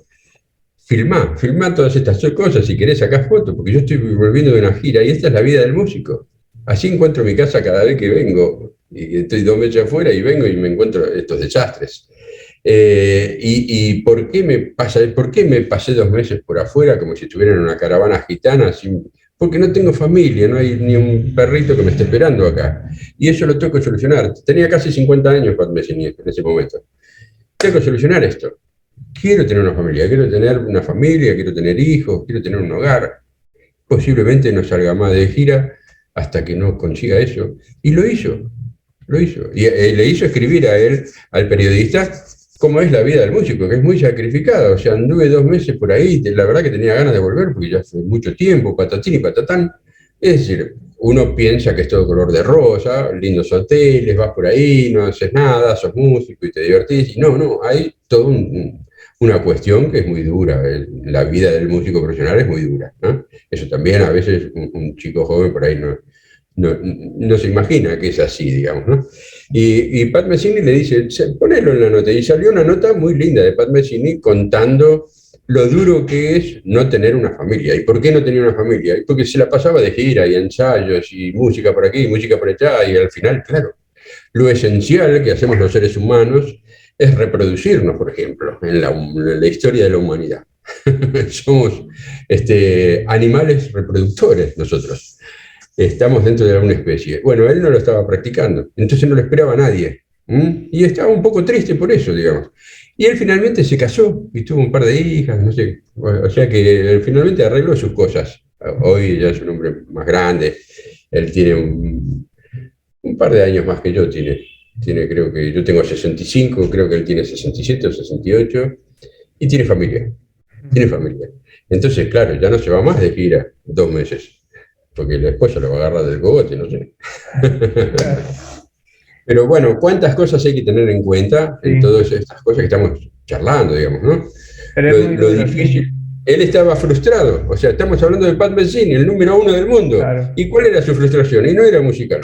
filmá todas estas cosas, si querés sacar fotos, porque yo estoy volviendo de una gira y esta es la vida del músico. Así encuentro mi casa cada vez que vengo, y estoy 2 meses afuera y vengo y me encuentro estos desastres. ¿Por qué me pasé 2 meses por afuera como si estuviera en una caravana gitana? Porque no tengo familia, no hay ni un perrito que me esté esperando acá. Y eso lo tengo que solucionar. Tenía casi 50 años Pat Messini en ese momento. Tengo que solucionar esto. Quiero tener una familia, quiero tener hijos, quiero tener un hogar. Posiblemente no salga más de gira hasta que no consiga eso. Y lo hizo. Y le hizo escribir a él, al periodista, cómo es la vida del músico, que es muy sacrificada. O sea, anduve 2 meses por ahí, la verdad que tenía ganas de volver porque ya hace mucho tiempo, patatín y patatán. Es decir, uno piensa que es todo color de rosa, lindos hoteles, vas por ahí, no haces nada, sos músico y te divertís. Y no, hay toda una cuestión que es muy dura. La vida del músico profesional es muy dura, ¿no? Eso también a veces un chico joven por ahí no se imagina que es así, digamos, ¿no? Y Pat Messini le dice, ponelo en la nota. Y salió una nota muy linda de Pat Messini contando lo duro que es no tener una familia. ¿Y por qué no tenía una familia? Y porque se la pasaba de gira y ensayos y música por aquí, música por allá, y al final, claro, lo esencial que hacemos los seres humanos es reproducirnos, por ejemplo, en la historia de la humanidad. Somos animales reproductores nosotros. Estamos dentro de alguna especie. Bueno, él no lo estaba practicando, entonces no lo esperaba a nadie. Y estaba un poco triste por eso, digamos. Y él finalmente se casó y tuvo un par de hijas, no sé. O sea que él finalmente arregló sus cosas. Hoy ya es un hombre más grande. Él tiene un par de años más que yo, tiene, creo que yo tengo 65, creo que él tiene 67 o 68, y tiene familia, tiene familia. Entonces, claro, ya no se va más de gira 2 meses, porque la esposa lo va a agarrar del cogote, no sé. Pero bueno, ¿cuántas cosas hay que tener en cuenta en Sí, todas estas cosas que estamos charlando, digamos, ¿no? pero es Lo, muy lo duro, sí, difícil. Él estaba frustrado, o sea, estamos hablando de Pat Metheny, el número 1 del mundo. claro. ¿Y cuál era su frustración? Y no era musical.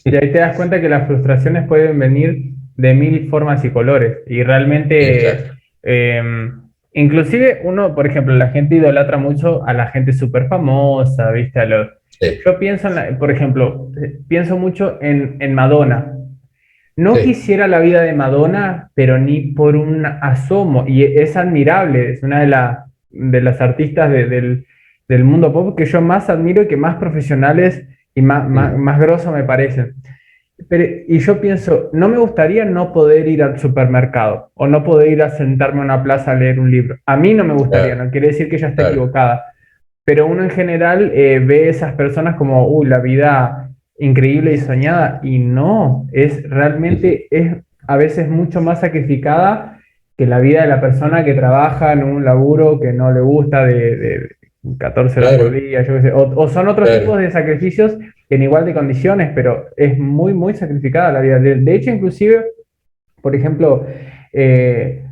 Y ahí te das cuenta que las frustraciones pueden venir de mil formas y colores. Y realmente, Exacto. inclusive uno, por ejemplo, la gente idolatra mucho a la gente súper famosa, ¿viste? Sí, Yo pienso, por ejemplo, pienso mucho en Madonna. No sí. quisiera la vida de Madonna, pero ni por un asomo. Y es admirable, es una de las artistas del mundo pop que yo más admiro y que más profesionales y Mm. más grosos me parecen. Y yo pienso, no me gustaría no poder ir al supermercado o no poder ir a sentarme a una plaza a leer un libro. A mí no me gustaría, Claro, no quiere decir que ella esté claro, equivocada, pero uno en general ve esas personas como, la vida increíble y soñada, y no, es ujú, realmente, es a veces mucho más sacrificada que la vida de la persona que trabaja en un laburo que no le gusta de 14 horas por claro, día, yo qué sé, o son otros tipos claro, de sacrificios en igual de condiciones, pero es muy, muy sacrificada la vida. De hecho, inclusive, por ejemplo, eh,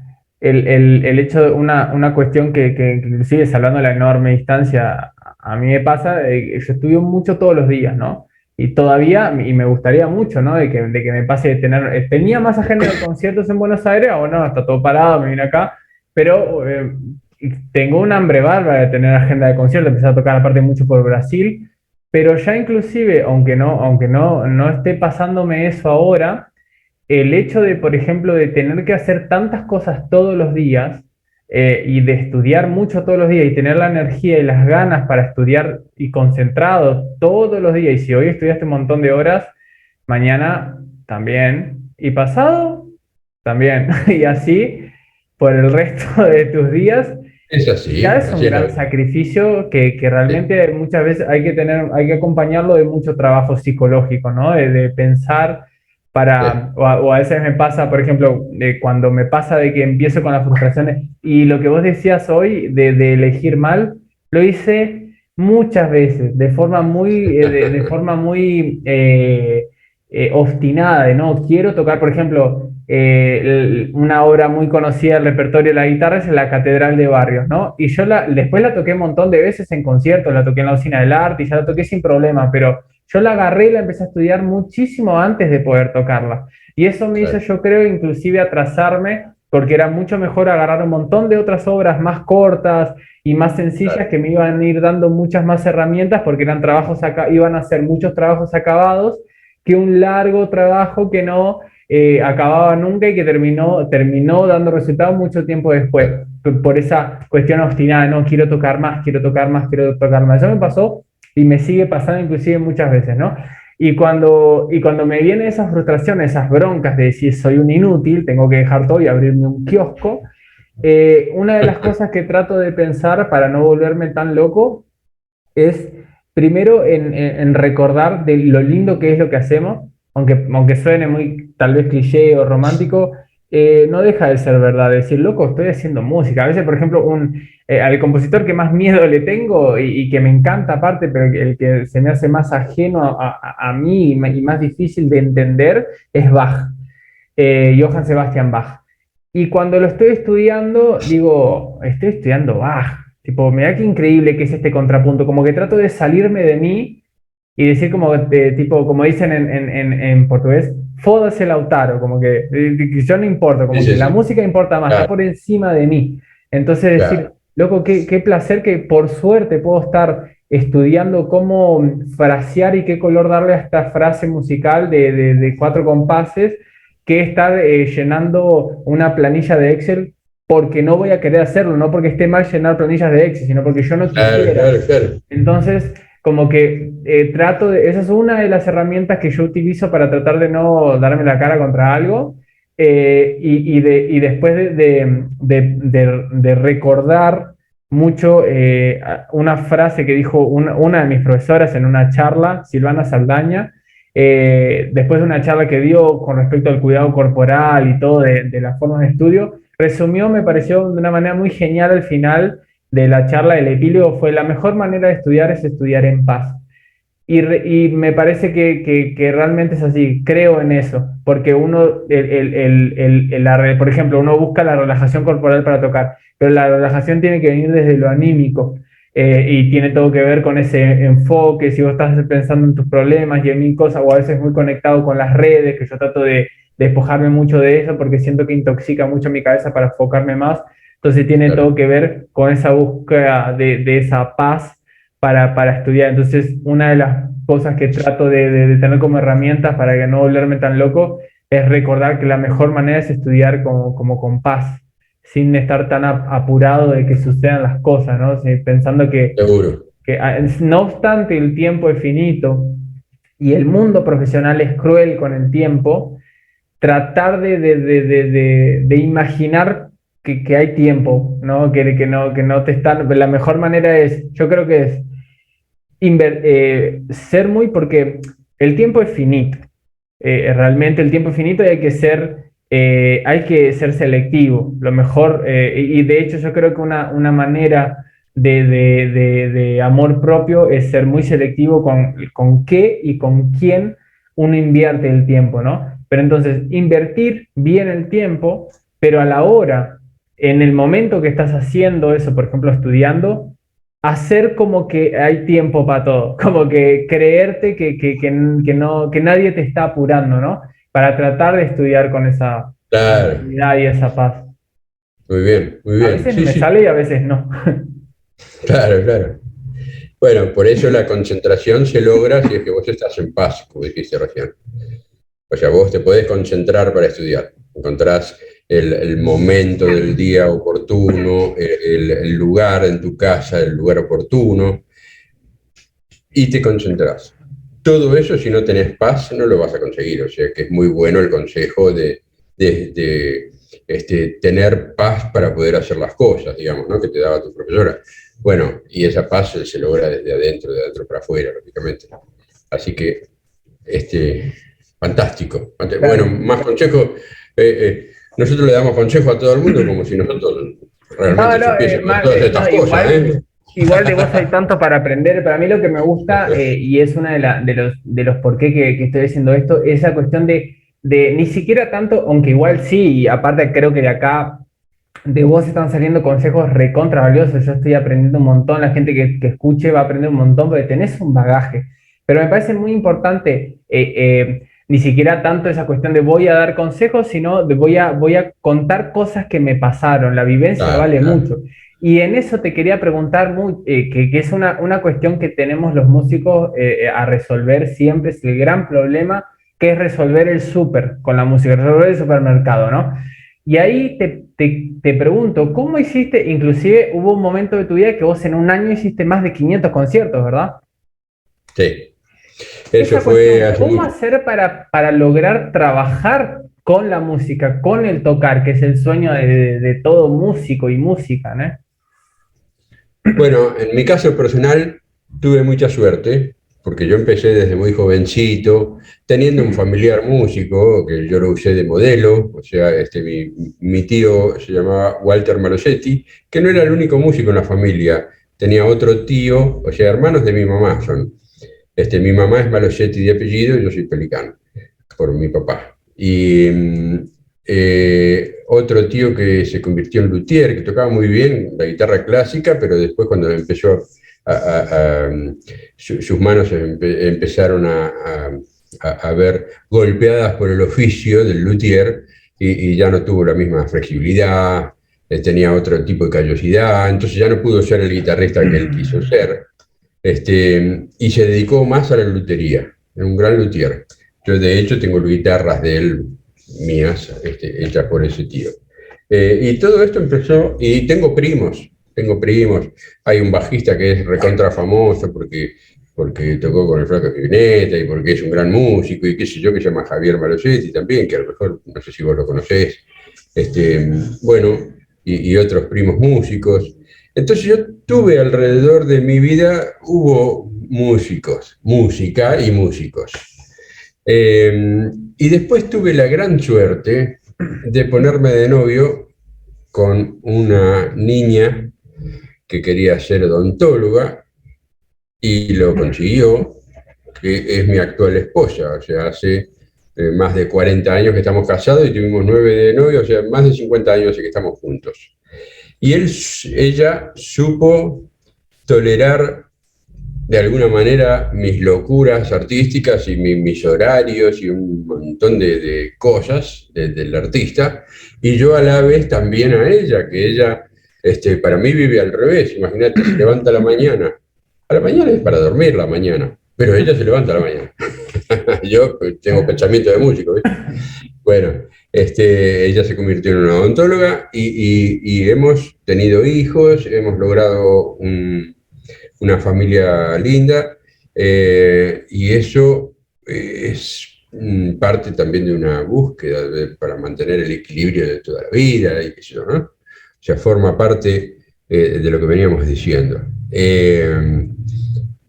el hecho de una cuestión que inclusive hablando de la enorme distancia, a mí me pasa, yo estudio mucho todos los días, ¿no? Y todavía, y me gustaría mucho, ¿no? De que me pase de tener, tenía más agenda de conciertos en Buenos Aires, o no, está todo parado, me vine acá, pero tengo un hambre bárbara de tener agenda de conciertos, empecé a tocar aparte mucho por Brasil, pero ya inclusive, aunque no esté pasándome eso ahora, el hecho de, por ejemplo, de tener que hacer tantas cosas todos los días y de estudiar mucho todos los días y tener la energía y las ganas para estudiar y concentrado todos los días, y si hoy estudiaste un montón de horas, mañana también, y pasado también, y así por el resto de tus días, ya es un así es la gran vida. sacrificio que Sí, realmente muchas veces hay que acompañarlo de mucho trabajo psicológico, ¿no? De pensar sí, o a veces me pasa, por ejemplo, cuando me pasa de que empiezo con las frustraciones y lo que vos decías hoy de elegir mal, lo hice muchas veces, de forma muy obstinada, de no, quiero tocar, por ejemplo, una obra muy conocida del repertorio de la guitarra es La Catedral de Barrios, ¿no? Y yo después la toqué un montón de veces en conciertos, la toqué en la Usina del Arte y ya la toqué sin problema, pero yo la agarré y la empecé a estudiar muchísimo antes de poder tocarla. Y eso me hizo, claro, yo creo, inclusive atrasarme, porque era mucho mejor agarrar un montón de otras obras más cortas y más sencillas claro, que me iban a ir dando muchas más herramientas, porque iban a ser muchos trabajos acabados, que un largo trabajo que no acababa nunca y que terminó dando resultados mucho tiempo después, claro. por esa cuestión obstinada, no, quiero tocar más, quiero tocar más, quiero tocar más. Eso me pasó y me sigue pasando inclusive muchas veces, ¿no? Y cuando me vienen esas frustraciones, esas broncas de decir soy un inútil, tengo que dejar todo y abrirme un kiosco, una de las cosas que trato de pensar para no volverme tan loco es primero en recordar de lo lindo que es lo que hacemos, aunque suene muy tal vez cliché o romántico, no deja de ser verdad. Decir, loco, estoy haciendo música. A veces, por ejemplo, al compositor que más miedo le tengo y que me encanta aparte, pero el que se me hace más ajeno a mí y más difícil de entender es Bach, Johann Sebastian Bach. Y cuando lo estoy estudiando, digo, estoy estudiando Bach. Tipo, mira qué increíble que es este contrapunto. Como que trato de salirme de mí y decir como, tipo, como dicen en portugués, Foda-se Lautaro, como que yo no importo, como Sí, que sí, la sí. música importa más, está Claro, por encima de mí. Entonces decir, claro, loco, qué placer que por suerte puedo estar estudiando cómo frasear y qué color darle a esta frase musical de cuatro compases, que estar llenando una planilla de Excel porque no voy a querer hacerlo, no porque esté mal llenar planillas de Excel, sino porque yo no claro, quisiera. claro, claro. Entonces, como que trato de, esa es una de las herramientas que yo utilizo para tratar de no darme la cara contra algo, y después de recordar mucho una frase que dijo una de mis profesoras en una charla, Silvana Saldaña, después de una charla que dio con respecto al cuidado corporal y todo de las formas de estudio, resumió, me pareció de una manera muy genial al final de la charla del epílogo, fue: la mejor manera de estudiar es estudiar en paz. Y me parece que realmente es así, creo en eso, porque uno, por ejemplo, uno busca la relajación corporal para tocar, pero la relajación tiene que venir desde lo anímico, y tiene todo que ver con ese enfoque. Si vos estás pensando en tus problemas y en mil cosas, o a veces muy conectado con las redes, que yo trato de despojarme mucho de eso porque siento que intoxica mucho mi cabeza para enfocarme más, entonces tiene todo Claro. que ver con esa búsqueda de esa paz para estudiar. Entonces, una de las cosas que trato de tener como herramientas para que no volverme tan loco es recordar que la mejor manera es estudiar como con paz, sin estar tan apurado de que sucedan las cosas, ¿no? Sí, pensando Seguro. no obstante el tiempo es finito y el mundo profesional es cruel con el tiempo, tratar de imaginar que hay tiempo, ¿no? Que no te están. La mejor manera es, yo creo que es ser muy, porque el tiempo es finito. Realmente el tiempo es finito y hay que ser selectivo. Lo mejor, y de hecho yo creo que una manera de amor propio es ser muy selectivo con qué y con quién uno invierte el tiempo, ¿no? Pero entonces, invertir bien el tiempo, pero a la hora, en el momento que estás haciendo eso, por ejemplo, estudiando, hacer como que hay tiempo para todo, como que creerte que nadie te está apurando, ¿no? Para tratar de estudiar con esa Claro, tranquilidad y esa paz. muy bien, muy A bien. veces Sí, me sí, sale y a veces no. claro, claro. Bueno, por eso la concentración se logra si es que vos estás en paz, como dijiste recién. O sea, vos te podés concentrar para estudiar. Encontrás el momento del día oportuno, el lugar en tu casa, el lugar oportuno, y te concentrás. Todo eso, si no tenés paz, no lo vas a conseguir. O sea, que es muy bueno el consejo de tener paz para poder hacer las cosas, digamos, ¿no? Que te daba tu profesora. Bueno, y esa paz se logra desde adentro, de adentro para afuera, lógicamente. Así que este, fantástico. Bueno, Claro. más consejos. Nosotros le damos consejos a todo el mundo como si nosotros No, realmente no, supiésemos todas estas no, cosas, ¿eh? igual de vos hay tanto para aprender. Para mí lo que me gusta, y es una de los por qué que estoy diciendo esto, es esa cuestión de ni siquiera tanto, aunque igual sí, y aparte creo que de acá de vos están saliendo consejos recontra valiosos. Yo estoy aprendiendo un montón, la gente que escuche va a aprender un montón porque tenés un bagaje. Pero me parece muy importante, ni siquiera tanto esa cuestión de voy a dar consejos, sino de voy a contar cosas que me pasaron. La vivencia Claro, vale claro. mucho. Y en eso te quería preguntar, que es una cuestión que tenemos los músicos a resolver siempre, es el gran problema, que es resolver el súper con la música, resolver el supermercado, ¿no? Y ahí te pregunto, ¿cómo hiciste? Inclusive hubo un momento de tu vida que vos en un año hiciste más de 500 conciertos, ¿verdad? Sí, eso Esa fue cuestión, hace ¿cómo mucho. hacer para lograr trabajar con la música, con el tocar, que es el sueño de todo músico y música, ¿no? Bueno, en mi caso personal tuve mucha suerte, porque yo empecé desde muy jovencito, teniendo un familiar músico, que yo lo usé de modelo. O sea, mi tío se llamaba Walter Marosetti, que no era el único músico en la familia, tenía otro tío, o sea, hermanos de mi mamá son. Mi mamá es Malosetti de apellido y yo soy Pelicano, por mi papá. Y otro tío que se convirtió en luthier, que tocaba muy bien la guitarra clásica, pero después cuando empezó sus manos empezaron a ver golpeadas por el oficio del luthier y ya no tuvo la misma flexibilidad, tenía otro tipo de callosidad, entonces ya no pudo ser el guitarrista que él quiso ser, y se dedicó más a la lutería, era un gran luthier. Yo de hecho tengo guitarras de él mías, hechas por ese tío. Y todo esto empezó, y tengo primos, hay un bajista que es recontra famoso porque tocó con el Flaco Espineta y porque es un gran músico y qué sé yo, que se llama Javier Malosetti también, que a lo mejor, no sé si vos lo conocés, bueno, y otros primos músicos. Entonces yo tuve alrededor de mi vida, hubo músicos, música y músicos. Y después tuve la gran suerte de ponerme de novio con una niña que quería ser odontóloga y lo consiguió, que es mi actual esposa. O sea, hace más de 40 años que estamos casados y tuvimos 9 de novio, o sea, más de 50 años que estamos juntos. Y ella supo tolerar de alguna manera mis locuras artísticas y mis horarios y un montón de cosas del artista, y yo a la vez también a ella, que ella para mí vive al revés. Imagínate, se levanta a la mañana es para dormir la mañana, pero ella se levanta a la mañana. Yo tengo pensamiento de músico, ¿viste? Bueno, ella se convirtió en una odontóloga y hemos tenido hijos, hemos logrado una familia linda, y eso es parte también de una búsqueda para mantener el equilibrio de toda la vida y qué sé yo, ¿no? O sea, forma parte de lo que veníamos diciendo.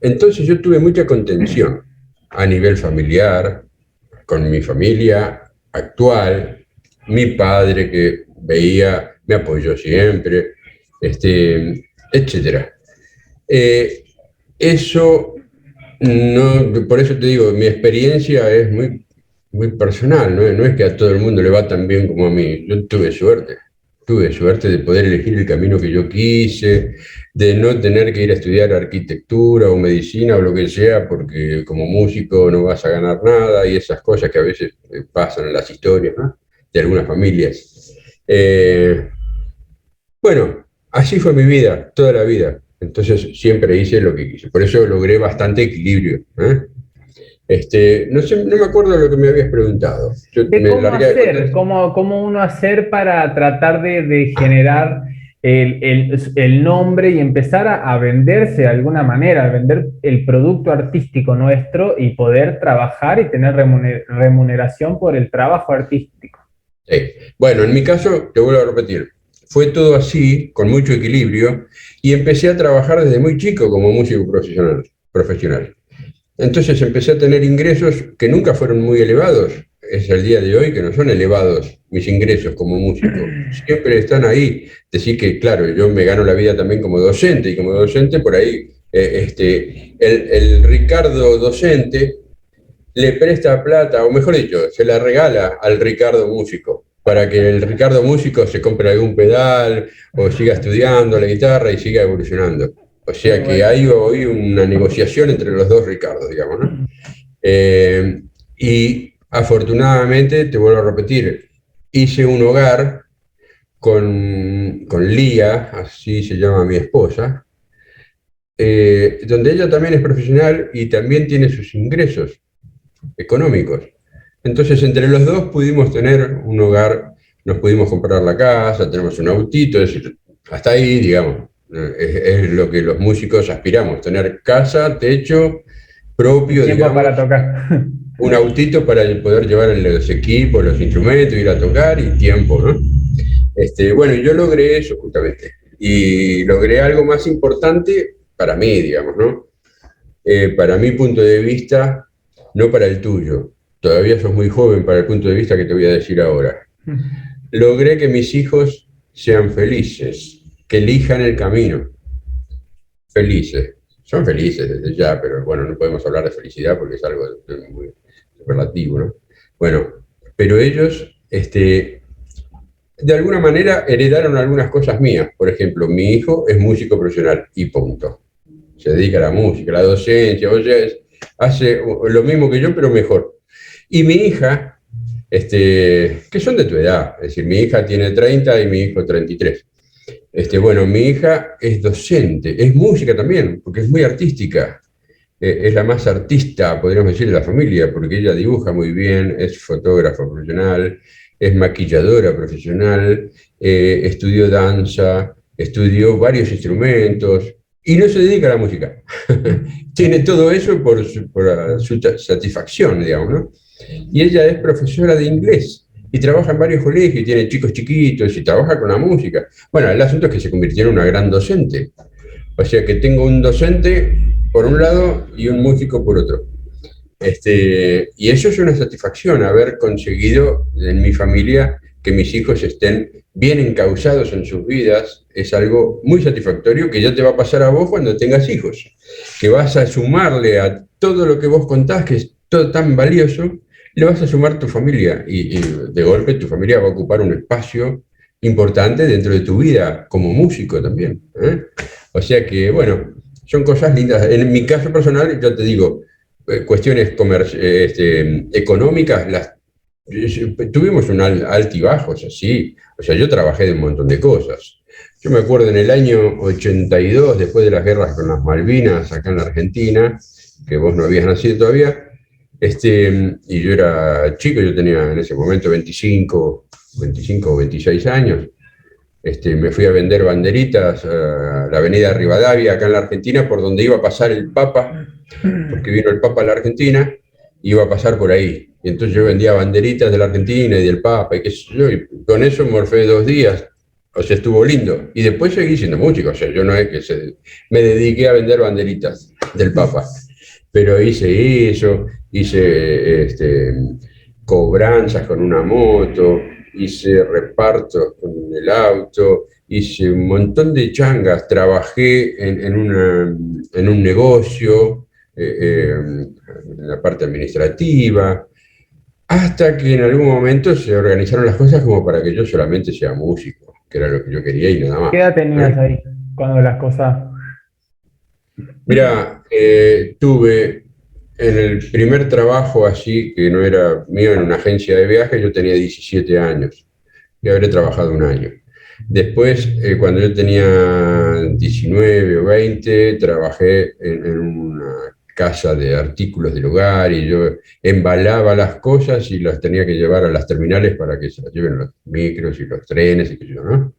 Entonces yo tuve mucha contención a nivel familiar, con mi familia actual, mi padre que veía, me apoyó siempre, etcétera. Eso no, por eso te digo, mi experiencia es muy personal, no es que a todo el mundo le va tan bien como a mí. Yo tuve suerte de poder elegir el camino que yo quise, de no tener que ir a estudiar arquitectura o medicina o lo que sea, porque como músico no vas a ganar nada y esas cosas que a veces pasan en las historias, ¿no?, de algunas familias. Bueno, así fue mi vida, toda la vida. Entonces siempre hice lo que quise. Por eso logré bastante equilibrio, ¿eh? No sé, no me acuerdo de lo que me habías preguntado. Yo ¿De me cómo largué a hacer? contar. ¿Cómo uno hacer para tratar de generar el nombre y empezar a venderse de alguna manera, a vender el producto artístico nuestro y poder trabajar y tener remuneración por el trabajo artístico? Sí. Bueno, en mi caso, te vuelvo a repetir, fue todo así, con mucho equilibrio, y empecé a trabajar desde muy chico como músico profesional. Entonces empecé a tener ingresos que nunca fueron muy elevados. Es el día de hoy que no son elevados mis ingresos como músico. Siempre están ahí. Decir que, claro, yo me gano la vida también como docente, y como docente por ahí, el Ricardo docente le presta plata, o mejor dicho, se la regala al Ricardo músico, para que el Ricardo músico se compre algún pedal o siga estudiando la guitarra y siga evolucionando. O Qué sea que bueno. hay hoy una negociación entre los dos Ricardos, digamos, ¿no? Y afortunadamente, te vuelvo a repetir, hice un hogar con Lía, así se llama mi esposa, donde ella también es profesional y también tiene sus ingresos económicos. Entonces, entre los dos pudimos tener un hogar, nos pudimos comprar la casa, tenemos un autito, es decir, hasta ahí, digamos, es lo que los músicos aspiramos, tener casa, techo Y propio, tiempo para digamos, tocar. un autito para poder llevar los equipos, los instrumentos, ir a tocar y tiempo, ¿no? Bueno, yo logré eso justamente. Y logré algo más importante para mí, digamos, ¿no? Para mi punto de vista, no para el tuyo. Todavía sos muy joven para el punto de vista que te voy a decir ahora. Logré que mis hijos sean felices, que elijan el camino. Felices. Son felices desde ya, pero bueno, no podemos hablar de felicidad porque es algo muy relativo, ¿no? Bueno, pero ellos, de alguna manera heredaron algunas cosas mías. Por ejemplo, mi hijo es músico profesional y punto. Se dedica a la música, a la docencia, o sea, hace lo mismo que yo, pero mejor. Y mi hija, que son de tu edad, es decir, mi hija tiene 30 y mi hijo 33. Bueno, mi hija es docente, es música también, porque es muy artística. Es la más artista, podríamos decir, de la familia, porque ella dibuja muy bien, es fotógrafa profesional, es maquilladora profesional, estudió danza, estudió varios instrumentos y no se dedica a la música. Tiene todo eso por su satisfacción, digamos, ¿no? Y ella es profesora de inglés y trabaja en varios colegios y tiene chicos chiquitos y trabaja con la música. Bueno, el asunto es que se convirtió en una gran docente. O sea que tengo un docente por un lado y un músico por otro. Y eso es una satisfacción, haber conseguido en mi familia que mis hijos estén bien encausados en sus vidas, es algo muy satisfactorio que ya te va a pasar a vos cuando tengas hijos, que vas a sumarle a todo lo que vos contás, que es todo tan valioso, le vas a sumar tu familia y de golpe tu familia va a ocupar un espacio importante dentro de tu vida como músico también, ¿eh? O sea que, bueno, son cosas lindas. En mi caso personal, yo te digo, cuestiones económicas, tuvimos un altibajos así. O sea, yo trabajé de un montón de cosas. Yo me acuerdo en el año 82, después de las guerras con las Malvinas, acá en la Argentina, que vos no habías nacido todavía, y yo era chico, yo tenía en ese momento 25 o 26 años. Me fui a vender banderitas a la avenida Rivadavia, acá en la Argentina, por donde iba a pasar el Papa, porque vino el Papa a la Argentina, iba a pasar por ahí. Y entonces yo vendía banderitas de la Argentina y del Papa, y qué sé yo, y con eso morfé 2 días. O sea, estuvo lindo. Y después seguí siendo músico, o sea, yo no es que me dediqué a vender banderitas del Papa, pero hice eso, hice cobranzas con una moto, hice repartos con el auto, hice un montón de changas, trabajé en un negocio, en la parte administrativa, hasta que en algún momento se organizaron las cosas como para que yo solamente sea músico, que era lo que yo quería y nada más. ¿Qué edad tenías ahí cuando las cosas? Mira, tuve en el primer trabajo así, que no era mío, en una agencia de viajes, yo tenía 17 años y habré trabajado un año. Después, cuando yo tenía 19 o 20, trabajé en una casa de artículos del hogar y yo embalaba las cosas y las tenía que llevar a las terminales para que se las lleven los micros y los trenes y qué sé yo, ¿no?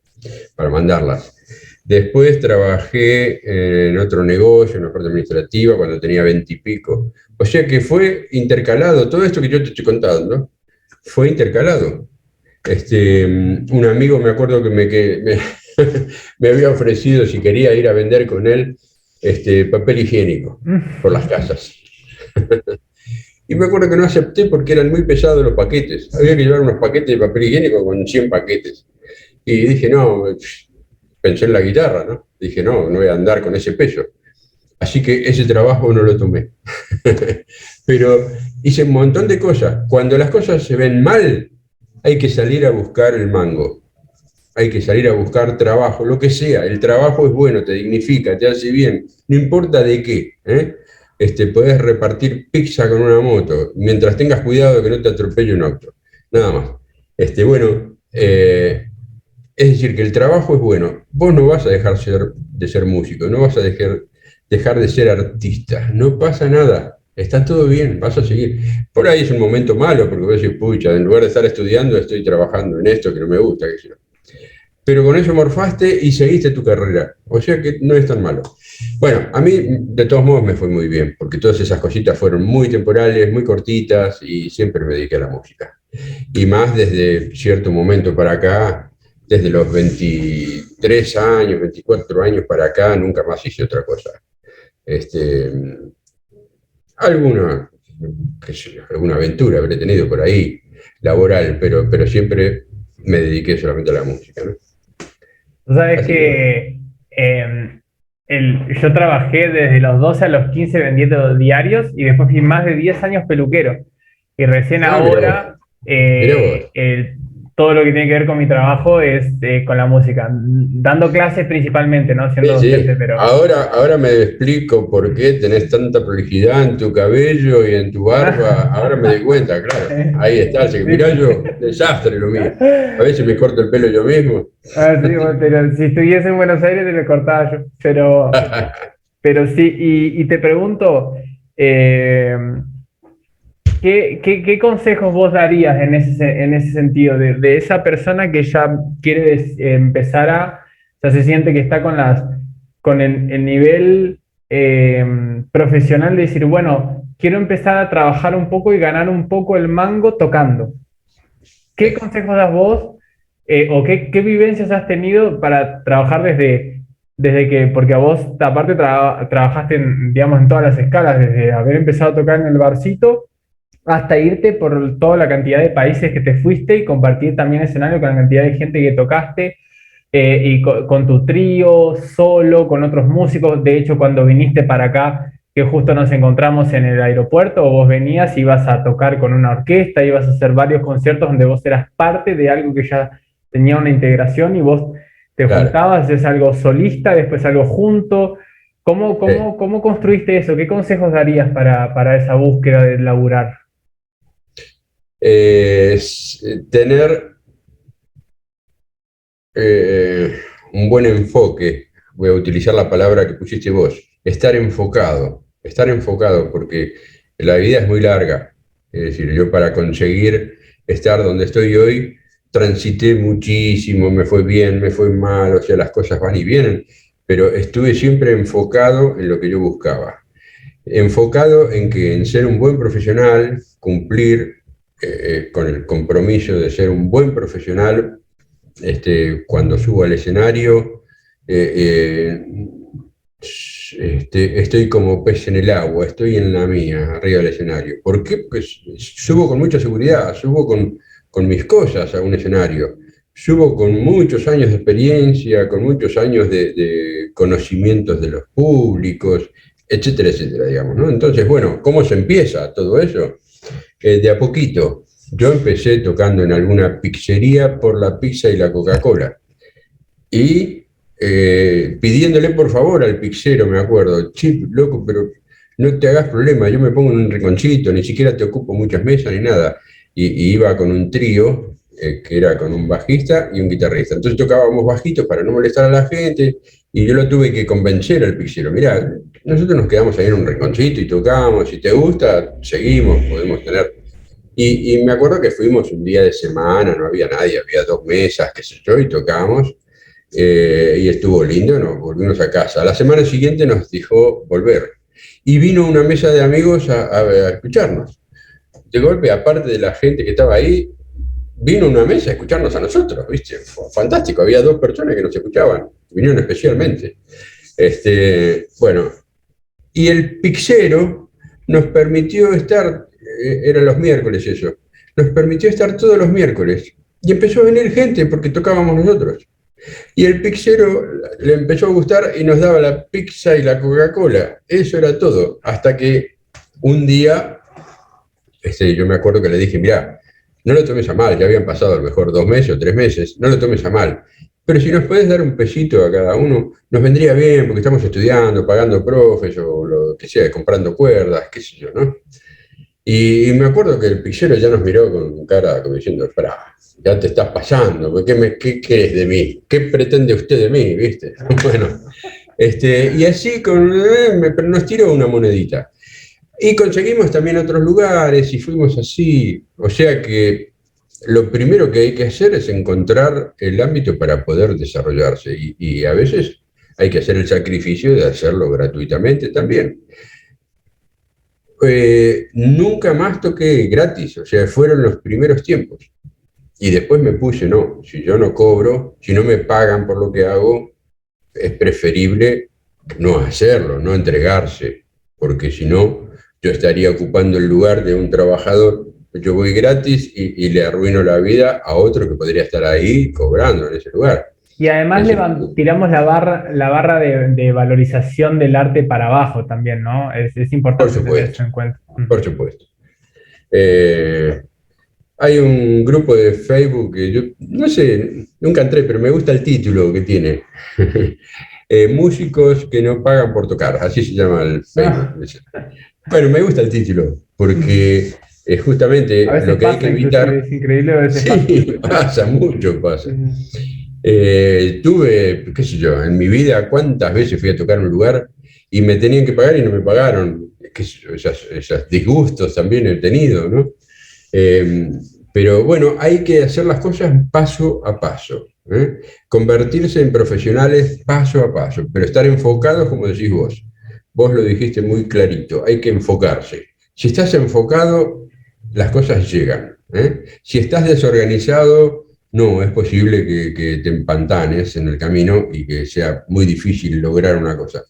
Para mandarlas. Después trabajé en otro negocio, en una parte administrativa, cuando tenía 20 y pico. O sea que fue intercalado, todo esto que yo te estoy contando, fue intercalado. Un amigo me acuerdo me había ofrecido si quería ir a vender con él papel higiénico por las casas. Y me acuerdo que no acepté porque eran muy pesados los paquetes. Había que llevar unos paquetes de papel higiénico con 100 paquetes. Y dije, no, pensé en la guitarra, ¿no? Dije, no voy a andar con ese peso. Así que ese trabajo no lo tomé. Pero hice un montón de cosas. Cuando las cosas se ven mal, hay que salir a buscar el mango. Hay que salir a buscar trabajo, lo que sea. El trabajo es bueno, te dignifica, te hace bien. No importa de qué, ¿eh? Podés repartir pizza con una moto, mientras tengas cuidado de que no te atropelle un auto. Nada más. Bueno, es decir, que el trabajo es bueno. Vos no vas a dejar de ser músico, no vas a dejar de ser artista. No pasa nada. Está todo bien, vas a seguir. Por ahí es un momento malo, porque vos decís, pucha, en lugar de estar estudiando, estoy trabajando en esto que no me gusta, qué sé yo. Pero con eso morfaste y seguiste tu carrera. O sea que no es tan malo. Bueno, a mí de todos modos me fue muy bien, porque todas esas cositas fueron muy temporales, muy cortitas y siempre me dediqué a la música. Y más desde cierto momento para acá, desde los 23 años, 24 años para acá, nunca más hice otra cosa. Alguna, qué sé yo, alguna aventura habré tenido por ahí, laboral, pero siempre me dediqué solamente a la música, ¿no? Tú sabes Así que yo trabajé desde los 12 a los 15 vendiendo diarios y después fui más de 10 años peluquero. Y recién Mirá vos, ahora mirá vos. todo lo que tiene que ver con mi trabajo es con la música, dando clases principalmente, ¿no? Siendo Sí, docente, sí. pero... Ahora me explico por qué tenés tanta prolijidad en tu cabello y en tu barba. Ahora me di cuenta, claro. Ahí está. Así que Sí, mirá sí. yo, desastre lo mío. A veces me corto el pelo yo mismo. Ah, sí, bueno, pero si estuviese en Buenos Aires te lo cortaba yo. Pero sí, y te pregunto, eh, ¿qué consejos vos darías en ese sentido de esa persona que ya quiere empezar o sea, se siente que está con el nivel profesional de decir, bueno, quiero empezar a trabajar un poco y ganar un poco el mango tocando? ¿Qué consejos das vos o qué vivencias has tenido para trabajar desde que, porque a vos aparte trabajaste digamos, en todas las escalas, desde haber empezado a tocar en el barcito hasta irte por toda la cantidad de países que te fuiste y compartir también escenario con la cantidad de gente que tocaste y con tu trío, solo, con otros músicos? De hecho, cuando viniste para acá, que justo nos encontramos en el aeropuerto, vos venías, ibas a tocar con una orquesta, ibas a hacer varios conciertos donde vos eras parte de algo que ya tenía una integración y vos te Claro. juntabas, es algo solista, después algo junto. Sí. ¿Cómo construiste eso? ¿Qué consejos darías para esa búsqueda de laburar? Tener eh, un buen enfoque, voy a utilizar la palabra que pusiste vos, estar enfocado, porque la vida es muy larga. Es decir, yo para conseguir estar donde estoy hoy, transité muchísimo, me fue bien, me fue mal, o sea, las cosas van y vienen, pero estuve siempre enfocado en lo que yo buscaba. Enfocado en que en ser un buen profesional, cumplir con el compromiso de ser un buen profesional cuando subo al escenario, eh, estoy como pez en el agua, estoy en la mía, arriba del escenario. ¿Por qué? Porque subo con mucha seguridad, subo con mis cosas a un escenario, subo con muchos años de experiencia, con muchos años de conocimientos de los públicos, etcétera, etcétera, digamos, ¿no? Entonces, bueno, ¿cómo se empieza todo eso? De a poquito. Yo empecé tocando en alguna pizzería por la pizza y la Coca-Cola. Y pidiéndole por favor al pizzero, me acuerdo, chip, loco, pero no te hagas problema, yo me pongo en un rinconcito, ni siquiera te ocupo muchas mesas ni nada. Y iba con un trío, que era con un bajista y un guitarrista. Entonces tocábamos bajitos para no molestar a la gente, y yo lo tuve que convencer al pizzero. Mira, nosotros nos quedamos ahí en un rinconcito y tocamos, si te gusta, seguimos, podemos tener. Y me acuerdo que fuimos un día de semana, no había nadie, había dos mesas, qué sé yo, y tocamos, y estuvo lindo, nos volvimos a casa. A la semana siguiente nos dijo volver. Y vino una mesa de amigos a escucharnos. De golpe, aparte de la gente que estaba ahí, vino una mesa a escucharnos a nosotros, ¿viste? Fue fantástico, había dos personas que nos escuchaban, vinieron especialmente. Bueno, y el pixero nos permitió estar, eran los miércoles eso, nos permitió estar todos los miércoles. Y empezó a venir gente porque tocábamos nosotros. Y el pixero le empezó a gustar y nos daba la pizza y la Coca-Cola. Eso era todo. Hasta que un día, yo me acuerdo que le dije, mirá, no lo tomes a mal, ya habían pasado a lo mejor 2 meses o 3 meses, no lo tomes a mal. Pero si nos puedes dar un pesito a cada uno, nos vendría bien, porque estamos estudiando, pagando profes o lo que sea, comprando cuerdas, qué sé yo, ¿no? Y me acuerdo que el pizzero ya nos miró con cara como diciendo, "Fra, ya te estás pasando, ¿qué es de mí? ¿Qué pretende usted de mí? ¿Viste?" Bueno, y así nos tiró una monedita. Y conseguimos también otros lugares y fuimos así. O sea que lo primero que hay que hacer es encontrar el ámbito para poder desarrollarse. Y a veces hay que hacer el sacrificio de hacerlo gratuitamente también. Nunca más toqué gratis, o sea, fueron los primeros tiempos. Y después me puse, no, si yo no cobro, si no me pagan por lo que hago, es preferible no hacerlo, no entregarse, porque si no, yo estaría ocupando el lugar de un trabajador. Yo voy gratis y le arruino la vida a otro que podría estar ahí cobrando en ese lugar. Y además Es, tiramos la barra de valorización del arte para abajo también, ¿no? Es por importante tener supuesto, eso en cuenta. Mm. por supuesto. Eh, Hay un grupo de Facebook que yo, no sé, nunca entré, pero me gusta el título que tiene. Músicos que no pagan por tocar, así se llama el Facebook. Ah, Bueno, me gusta el título, porque a justamente lo veces que hay que pasa, inclusive, evitar, es increíble, a veces pasa. sí, pasa, mucho pasa. Sí, sí. Tuve, qué sé yo, en mi vida, cuántas veces fui a tocar un lugar y me tenían que pagar y no me pagaron. Qué sé yo, esos disgustos también he tenido, ¿no? Eh, pero bueno, hay que hacer las cosas paso a paso, ¿eh? Convertirse en profesionales paso a paso, pero estar enfocados como decís vos. Vos lo dijiste muy clarito, hay que enfocarse. Si estás enfocado, las cosas llegan, ¿eh? Si estás desorganizado, no, es posible que te empantanes en el camino y que sea muy difícil lograr una cosa.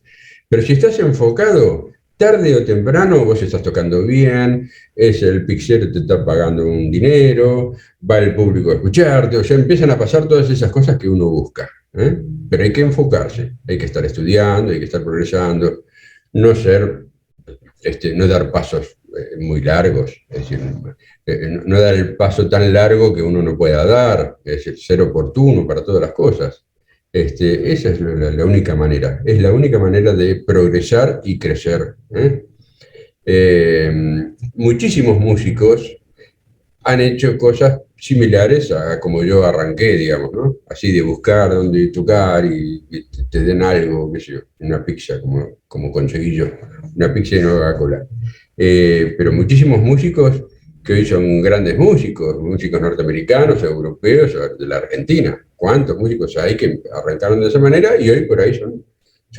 Pero si estás enfocado, tarde o temprano vos estás tocando bien, es el pixero te está pagando un dinero, va el público a escucharte, o sea, empiezan a pasar todas esas cosas que uno busca, ¿eh? Pero hay que enfocarse, hay que estar estudiando, hay que estar progresando, no ser, no dar pasos muy largos, es decir, no dar el paso tan largo que uno no pueda dar, es decir, ser oportuno para todas las cosas. Esa es la única manera, es la única manera de progresar y crecer, ¿eh? Eh, Muchísimos músicos han hecho cosas similares a como yo arranqué, digamos, ¿no? Así de buscar dónde tocar y te den algo, qué sé yo, una pizza, como conseguí yo, una pizza y no Coca-Cola. Pero muchísimos músicos que hoy son grandes músicos, músicos norteamericanos, europeos, de la Argentina. ¿Cuántos músicos hay que arrancaron de esa manera y hoy por ahí son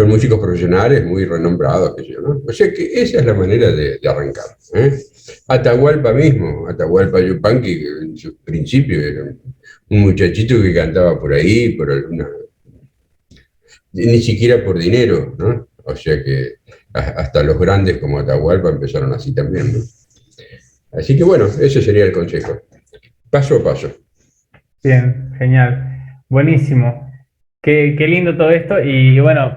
músicos profesionales muy renombrados, qué sé yo, ¿no? O sea que esa es la manera de arrancar, ¿eh? Atahualpa mismo, Atahualpa Yupanqui, que en sus principios era un muchachito que cantaba por ahí, ni siquiera por dinero, ¿no? O sea que hasta los grandes como Atahualpa empezaron así también, ¿no? Así que bueno, ese sería el consejo. Paso a paso. Bien, genial. Buenísimo. Qué lindo todo esto. Y bueno,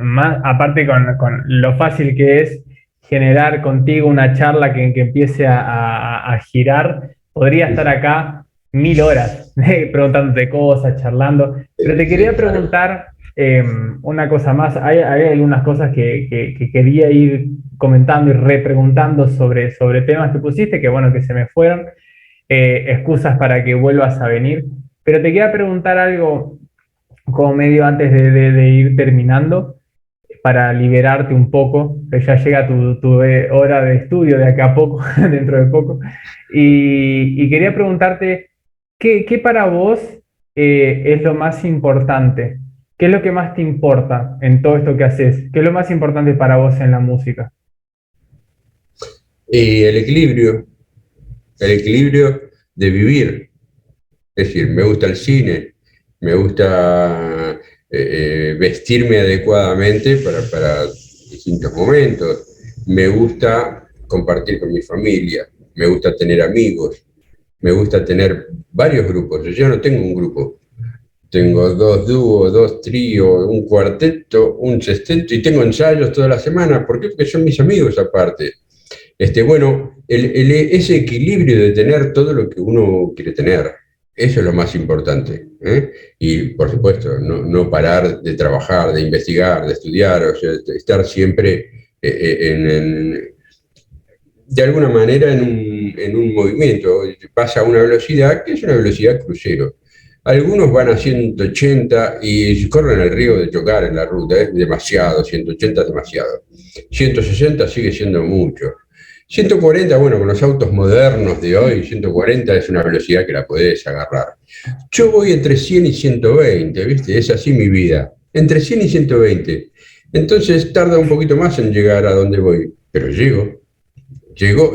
más aparte con lo fácil que es generar contigo una charla que empiece a girar, podría estar acá 1000 horas preguntándote cosas, charlando. Pero te quería Claro. preguntar una cosa más. Hay algunas cosas que quería ir comentando y repreguntando sobre temas que pusiste, que bueno, que se me fueron excusas para que vuelvas a venir. Pero te quería preguntar algo como medio antes de ir terminando, para liberarte un poco, que ya llega tu hora de estudio de acá a poco, dentro de poco. Y quería preguntarte, ¿qué para vos es lo más importante? ¿Qué es lo que más te importa en todo esto que haces? ¿Qué es lo más importante para vos en la música? Y el equilibrio de vivir. Es decir, me gusta el cine, me gusta vestirme adecuadamente para distintos momentos, me gusta compartir con mi familia, me gusta tener amigos, me gusta tener varios grupos. Yo no tengo un grupo, tengo dos dúos, dos tríos, un cuarteto, un sexteto y tengo ensayos toda la semana. ¿Por qué? Porque son mis amigos aparte. Bueno, ese equilibrio de tener todo lo que uno quiere tener, eso es lo más importante, ¿eh? Y por supuesto, no parar de trabajar, de investigar, de estudiar, o sea, de estar siempre de alguna manera en un movimiento. Pasa a una velocidad que es una velocidad crucero. Algunos van a 180 y corren el riesgo de chocar en la ruta, es demasiado, 180 es demasiado. 160 sigue siendo mucho. 140, bueno, con los autos modernos de hoy, 140 es una velocidad que la podés agarrar. Yo voy entre 100 y 120, ¿viste? Es así mi vida. Entre 100 y 120. Entonces tarda un poquito más en llegar a donde voy, pero llego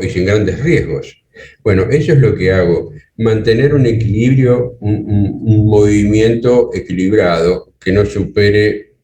y sin grandes riesgos. Bueno, eso es lo que hago, mantener un equilibrio, un movimiento equilibrado que no supere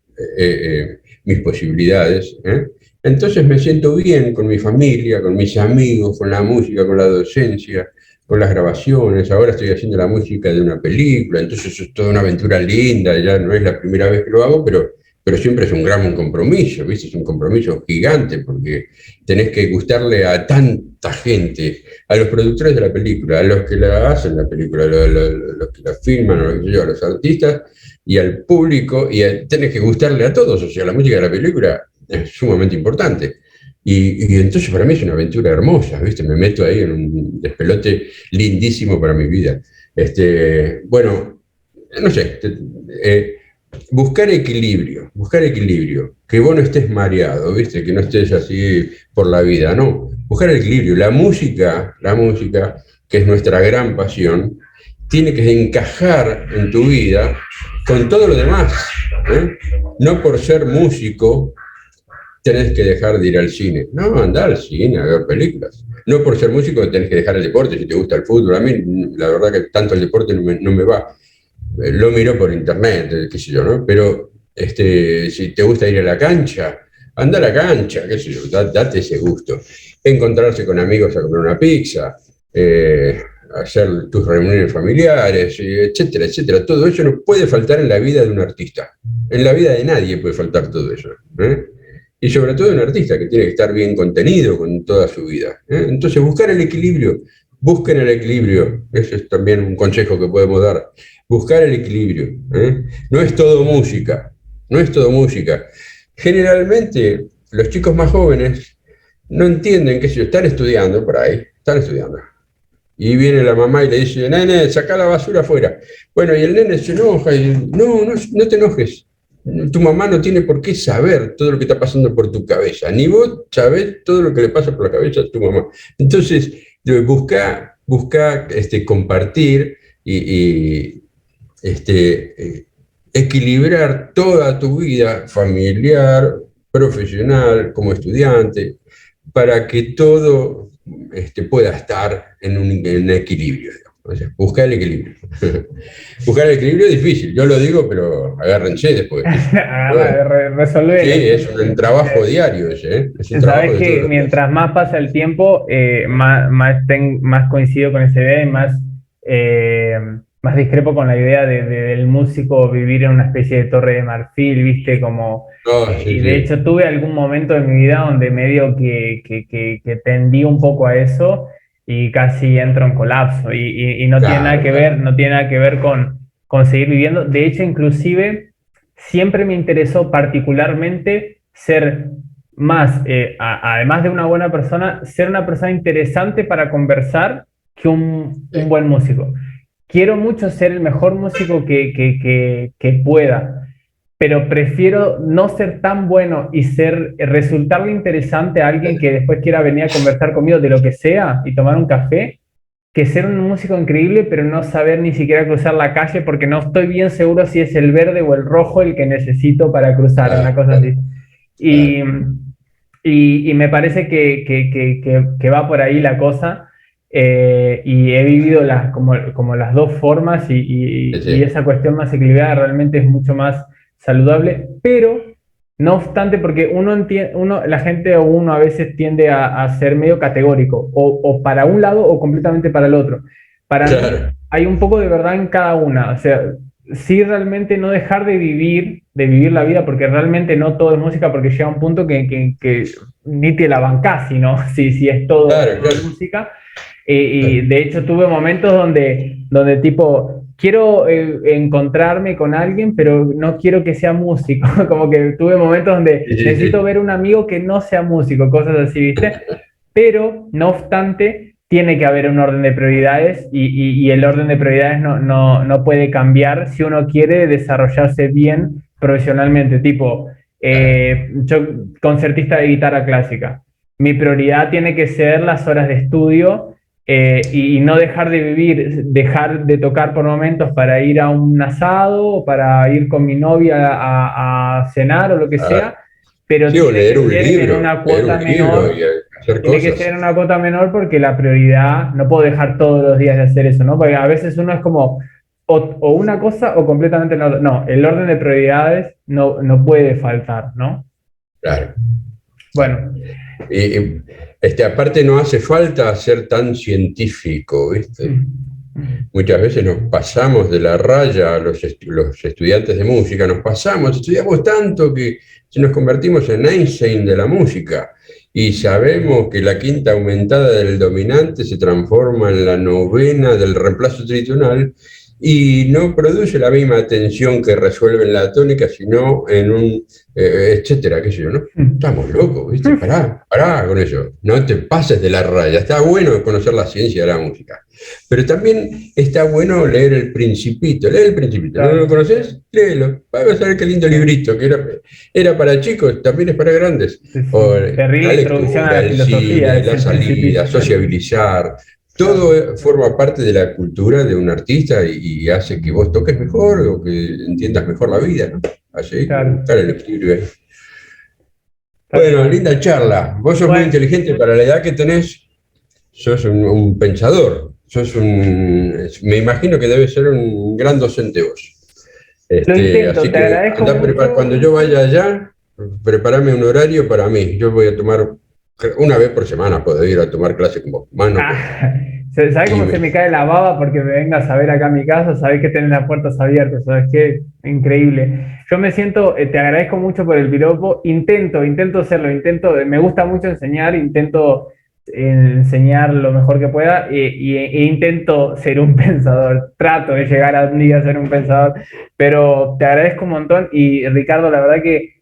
mis posibilidades, ¿eh? Entonces me siento bien con mi familia, con mis amigos, con la música, con la docencia, con las grabaciones. Ahora estoy haciendo la música de una película, entonces es toda una aventura linda, ya no es la primera vez que lo hago, pero pero siempre es un gran compromiso, ¿viste? Es un compromiso gigante porque tenés que gustarle a tanta gente, a los productores de la película, a los que la hacen la película, los que la filman, a los artistas y al público, y tenés que gustarle a todos, o sea, la música de la película es sumamente importante. Y entonces para mí es una aventura hermosa, ¿viste? Me meto ahí en un despelote lindísimo para mi vida. Bueno, no sé, buscar equilibrio, que vos no estés mareado, ¿viste? Que no estés así por la vida, no, buscar el equilibrio. La música, que es nuestra gran pasión, tiene que encajar en tu vida con todo lo demás, ¿eh? No por ser músico tenés que dejar de ir al cine. No, andar al cine, a ver películas. No por ser músico tenés que dejar el deporte, si te gusta el fútbol. A mí, la verdad que tanto el deporte no me va. Lo miro por internet, qué sé yo, ¿no? Pero si te gusta ir a la cancha, anda a la cancha, qué sé yo, date ese gusto. Encontrarse con amigos a comer una pizza, hacer tus reuniones familiares, etcétera, etcétera. Todo eso no puede faltar en la vida de un artista. En la vida de nadie puede faltar todo eso, ¿eh? Y sobre todo un artista que tiene que estar bien contenido con toda su vida, ¿eh? Entonces, buscar el equilibrio, busquen el equilibrio, ese es también un consejo que podemos dar, buscar el equilibrio, ¿eh? No es todo música, no es todo música. Generalmente, los chicos más jóvenes no entienden que si están estudiando por ahí, están estudiando. Y viene la mamá y le dice, nene, saca la basura afuera. Bueno, y el nene se enoja y no te enojes. Tu mamá no tiene por qué saber todo lo que está pasando por tu cabeza, ni vos sabés todo lo que le pasa por la cabeza a tu mamá. Entonces, busca compartir y equilibrar toda tu vida familiar, profesional, como estudiante, para que todo pueda estar en equilibrio. O sea, buscar el equilibrio. Buscar el equilibrio es difícil, yo lo digo, pero agárrense después. Resolver. Sí, es un trabajo diario ese, ¿eh? Es un trabajo Sabes de todos que los días. mientras más pasa el tiempo, más coincido con esa idea y eh, más discrepo con la idea del músico vivir en una especie de torre de marfil, ¿viste? Como, No, sí, y de sí. hecho tuve algún momento de mi vida donde medio que tendí un poco a eso y casi entro en colapso. Y no tiene nada Claro, que claro. ver, no tiene nada que ver con seguir viviendo. De hecho, inclusive, siempre me interesó particularmente ser más, además de una buena persona, ser una persona interesante para conversar que un Sí. buen músico. Quiero mucho ser el mejor músico que pueda, pero prefiero no ser tan bueno y resultarle interesante a alguien que después quiera venir a conversar conmigo de lo que sea y tomar un café, que ser un músico increíble, pero no saber ni siquiera cruzar la calle porque no estoy bien seguro si es el verde o el rojo el que necesito para cruzar, una Claro, cosa claro, así. claro. Y, y me parece que va por ahí la cosa. Y he vivido como las dos formas Sí, y sí. esa cuestión más equilibrada realmente es mucho más saludable, pero no obstante, porque la gente o uno a veces tiende a ser medio categórico, o para un lado o completamente para el otro. Para mí Claro, hay un poco de verdad en cada una, o sea, sí realmente no dejar de vivir la vida, porque realmente no todo es música, porque llega un punto que ni te la bancás, sino si es claro, todo claro. música. Y de hecho tuve momentos donde tipo, quiero encontrarme con alguien, pero no quiero que sea músico. Como que tuve momentos donde Sí, sí, necesito sí. ver un amigo que no sea músico, cosas así, ¿viste? Pero, no obstante, tiene que haber un orden de prioridades y el orden de prioridades no puede cambiar si uno quiere desarrollarse bien profesionalmente. Tipo, Claro. yo concertista de guitarra clásica. Mi prioridad tiene que ser las horas de estudio y no dejar de vivir, dejar de tocar por momentos para ir a un asado o para ir con mi novia a cenar o lo que Ah, sea, pero sí, o tiene que ser en una leer un cuota libro y menor. hacer Tiene que ser cosas. en una cuota menor porque la prioridad, no puedo dejar todos los días de hacer eso, ¿no? Porque a veces uno es como o una cosa o completamente la otra. No, el orden de prioridades no puede faltar, ¿no? Claro, claro. Bueno, Aparte no hace falta ser tan científico, ¿viste? Muchas veces nos pasamos de la raya, los estudiantes de música, estudiamos tanto que nos convertimos en Einstein de la música y sabemos que la quinta aumentada del dominante se transforma en la novena del reemplazo tritonal y no produce la misma tensión que resuelve en la tónica, sino en un, etcétera, qué sé yo, ¿no? Estamos locos, ¿viste? Pará con eso, no te pases de la raya. Está bueno conocer la ciencia de la música, pero también está bueno leer El Principito. Lee El Principito, ¿no lo conoces? Léelo, vas a ver qué lindo librito, que era para chicos, también es para grandes. Sí, O terrible la introducción a lectura, la el filosofía, cine, es la El salida, Principito. sociabilizar, Claro, todo forma parte de la cultura de un artista y hace que vos toques mejor o que entiendas mejor la vida, ¿no? Así que claro, buscar el equilibrio ahí. tal Bueno, cual. linda charla. Vos sos muy Bueno, inteligente para la edad que tenés, sos un pensador, me imagino que debes ser un gran docente vos. lo intento, Así te que agradezco cuando mucho. yo vaya allá, prepárame un horario para mí. Yo voy a tomar, una vez por semana puedo ir a tomar clase con vos, más no puedo. Ah, ¿sabés cómo se Y me cae la baba porque me vengas a ver acá a mi casa? Sabés que tenés las puertas abiertas, ¿sabes qué? Increíble. Yo me siento, te agradezco mucho por el piropo. Intento hacerlo, me gusta mucho enseñar, intento enseñar lo mejor que pueda e intento ser un pensador. Trato de llegar a un día a ser un pensador, pero te agradezco un montón y Ricardo, la verdad que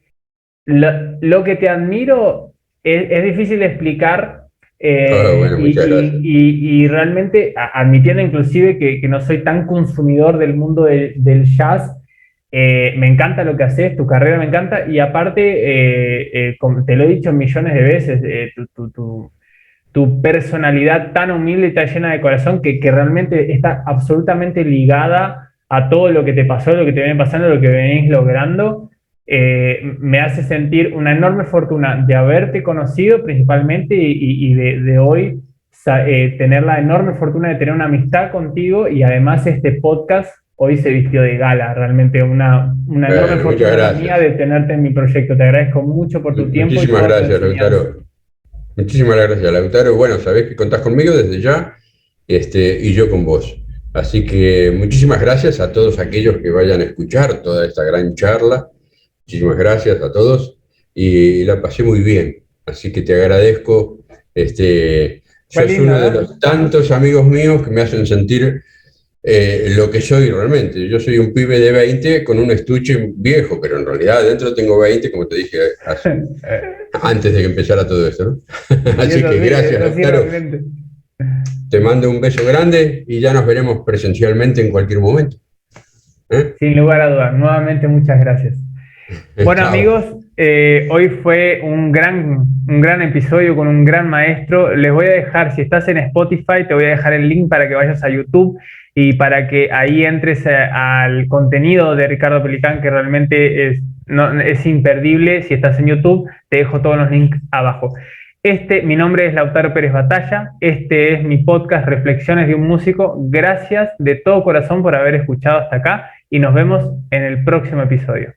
lo que te admiro es difícil de explicar bueno, muchas gracias. y realmente admitiendo inclusive que no soy tan consumidor del mundo del jazz, me encanta lo que haces, tu carrera me encanta y aparte, como te lo he dicho millones de veces, tu personalidad tan humilde y tan llena de corazón que realmente está absolutamente ligada a todo lo que te pasó, lo que te viene pasando, lo que venís logrando. Me hace sentir una enorme fortuna de haberte conocido principalmente y de hoy tener la enorme fortuna de tener una amistad contigo y además este podcast hoy se vistió de gala, realmente una enorme Bueno, muchas fortuna la mía gracias. de tenerte en mi proyecto. Te agradezco mucho por tu tiempo y Muchísimas toda tu gracias, enseñanza. Lautaro. Muchísimas gracias, Lautaro. Bueno, sabés que contás conmigo desde ya, y yo con vos. Así que muchísimas gracias a todos aquellos que vayan a escuchar toda esta gran charla. Muchísimas gracias a todos y la pasé muy bien. Así que te agradezco. Fue Sos lindo, uno de ¿no? los tantos amigos míos que me hacen sentir lo que soy realmente. Yo soy un pibe de 20 con un estuche viejo, pero en realidad adentro tengo 20, como te dije antes de que empezara todo esto, ¿no? Y Así que es gracias, así Lautaro. realmente. Te mando un beso grande y ya nos veremos presencialmente en cualquier momento. ¿Eh? Sin lugar a dudas. Nuevamente, muchas gracias. Bueno, Chao. amigos, hoy fue un gran episodio con un gran maestro. Les voy a dejar, si estás en Spotify, te voy a dejar el link para que vayas a YouTube y para que ahí entres al contenido de Ricardo Pelicán, que realmente es imperdible. Si estás en YouTube, te dejo todos los links abajo. Mi nombre es Lautaro Pérez Batalla. Este es mi podcast Reflexiones de un Músico. Gracias de todo corazón por haber escuchado hasta acá y nos vemos en el próximo episodio.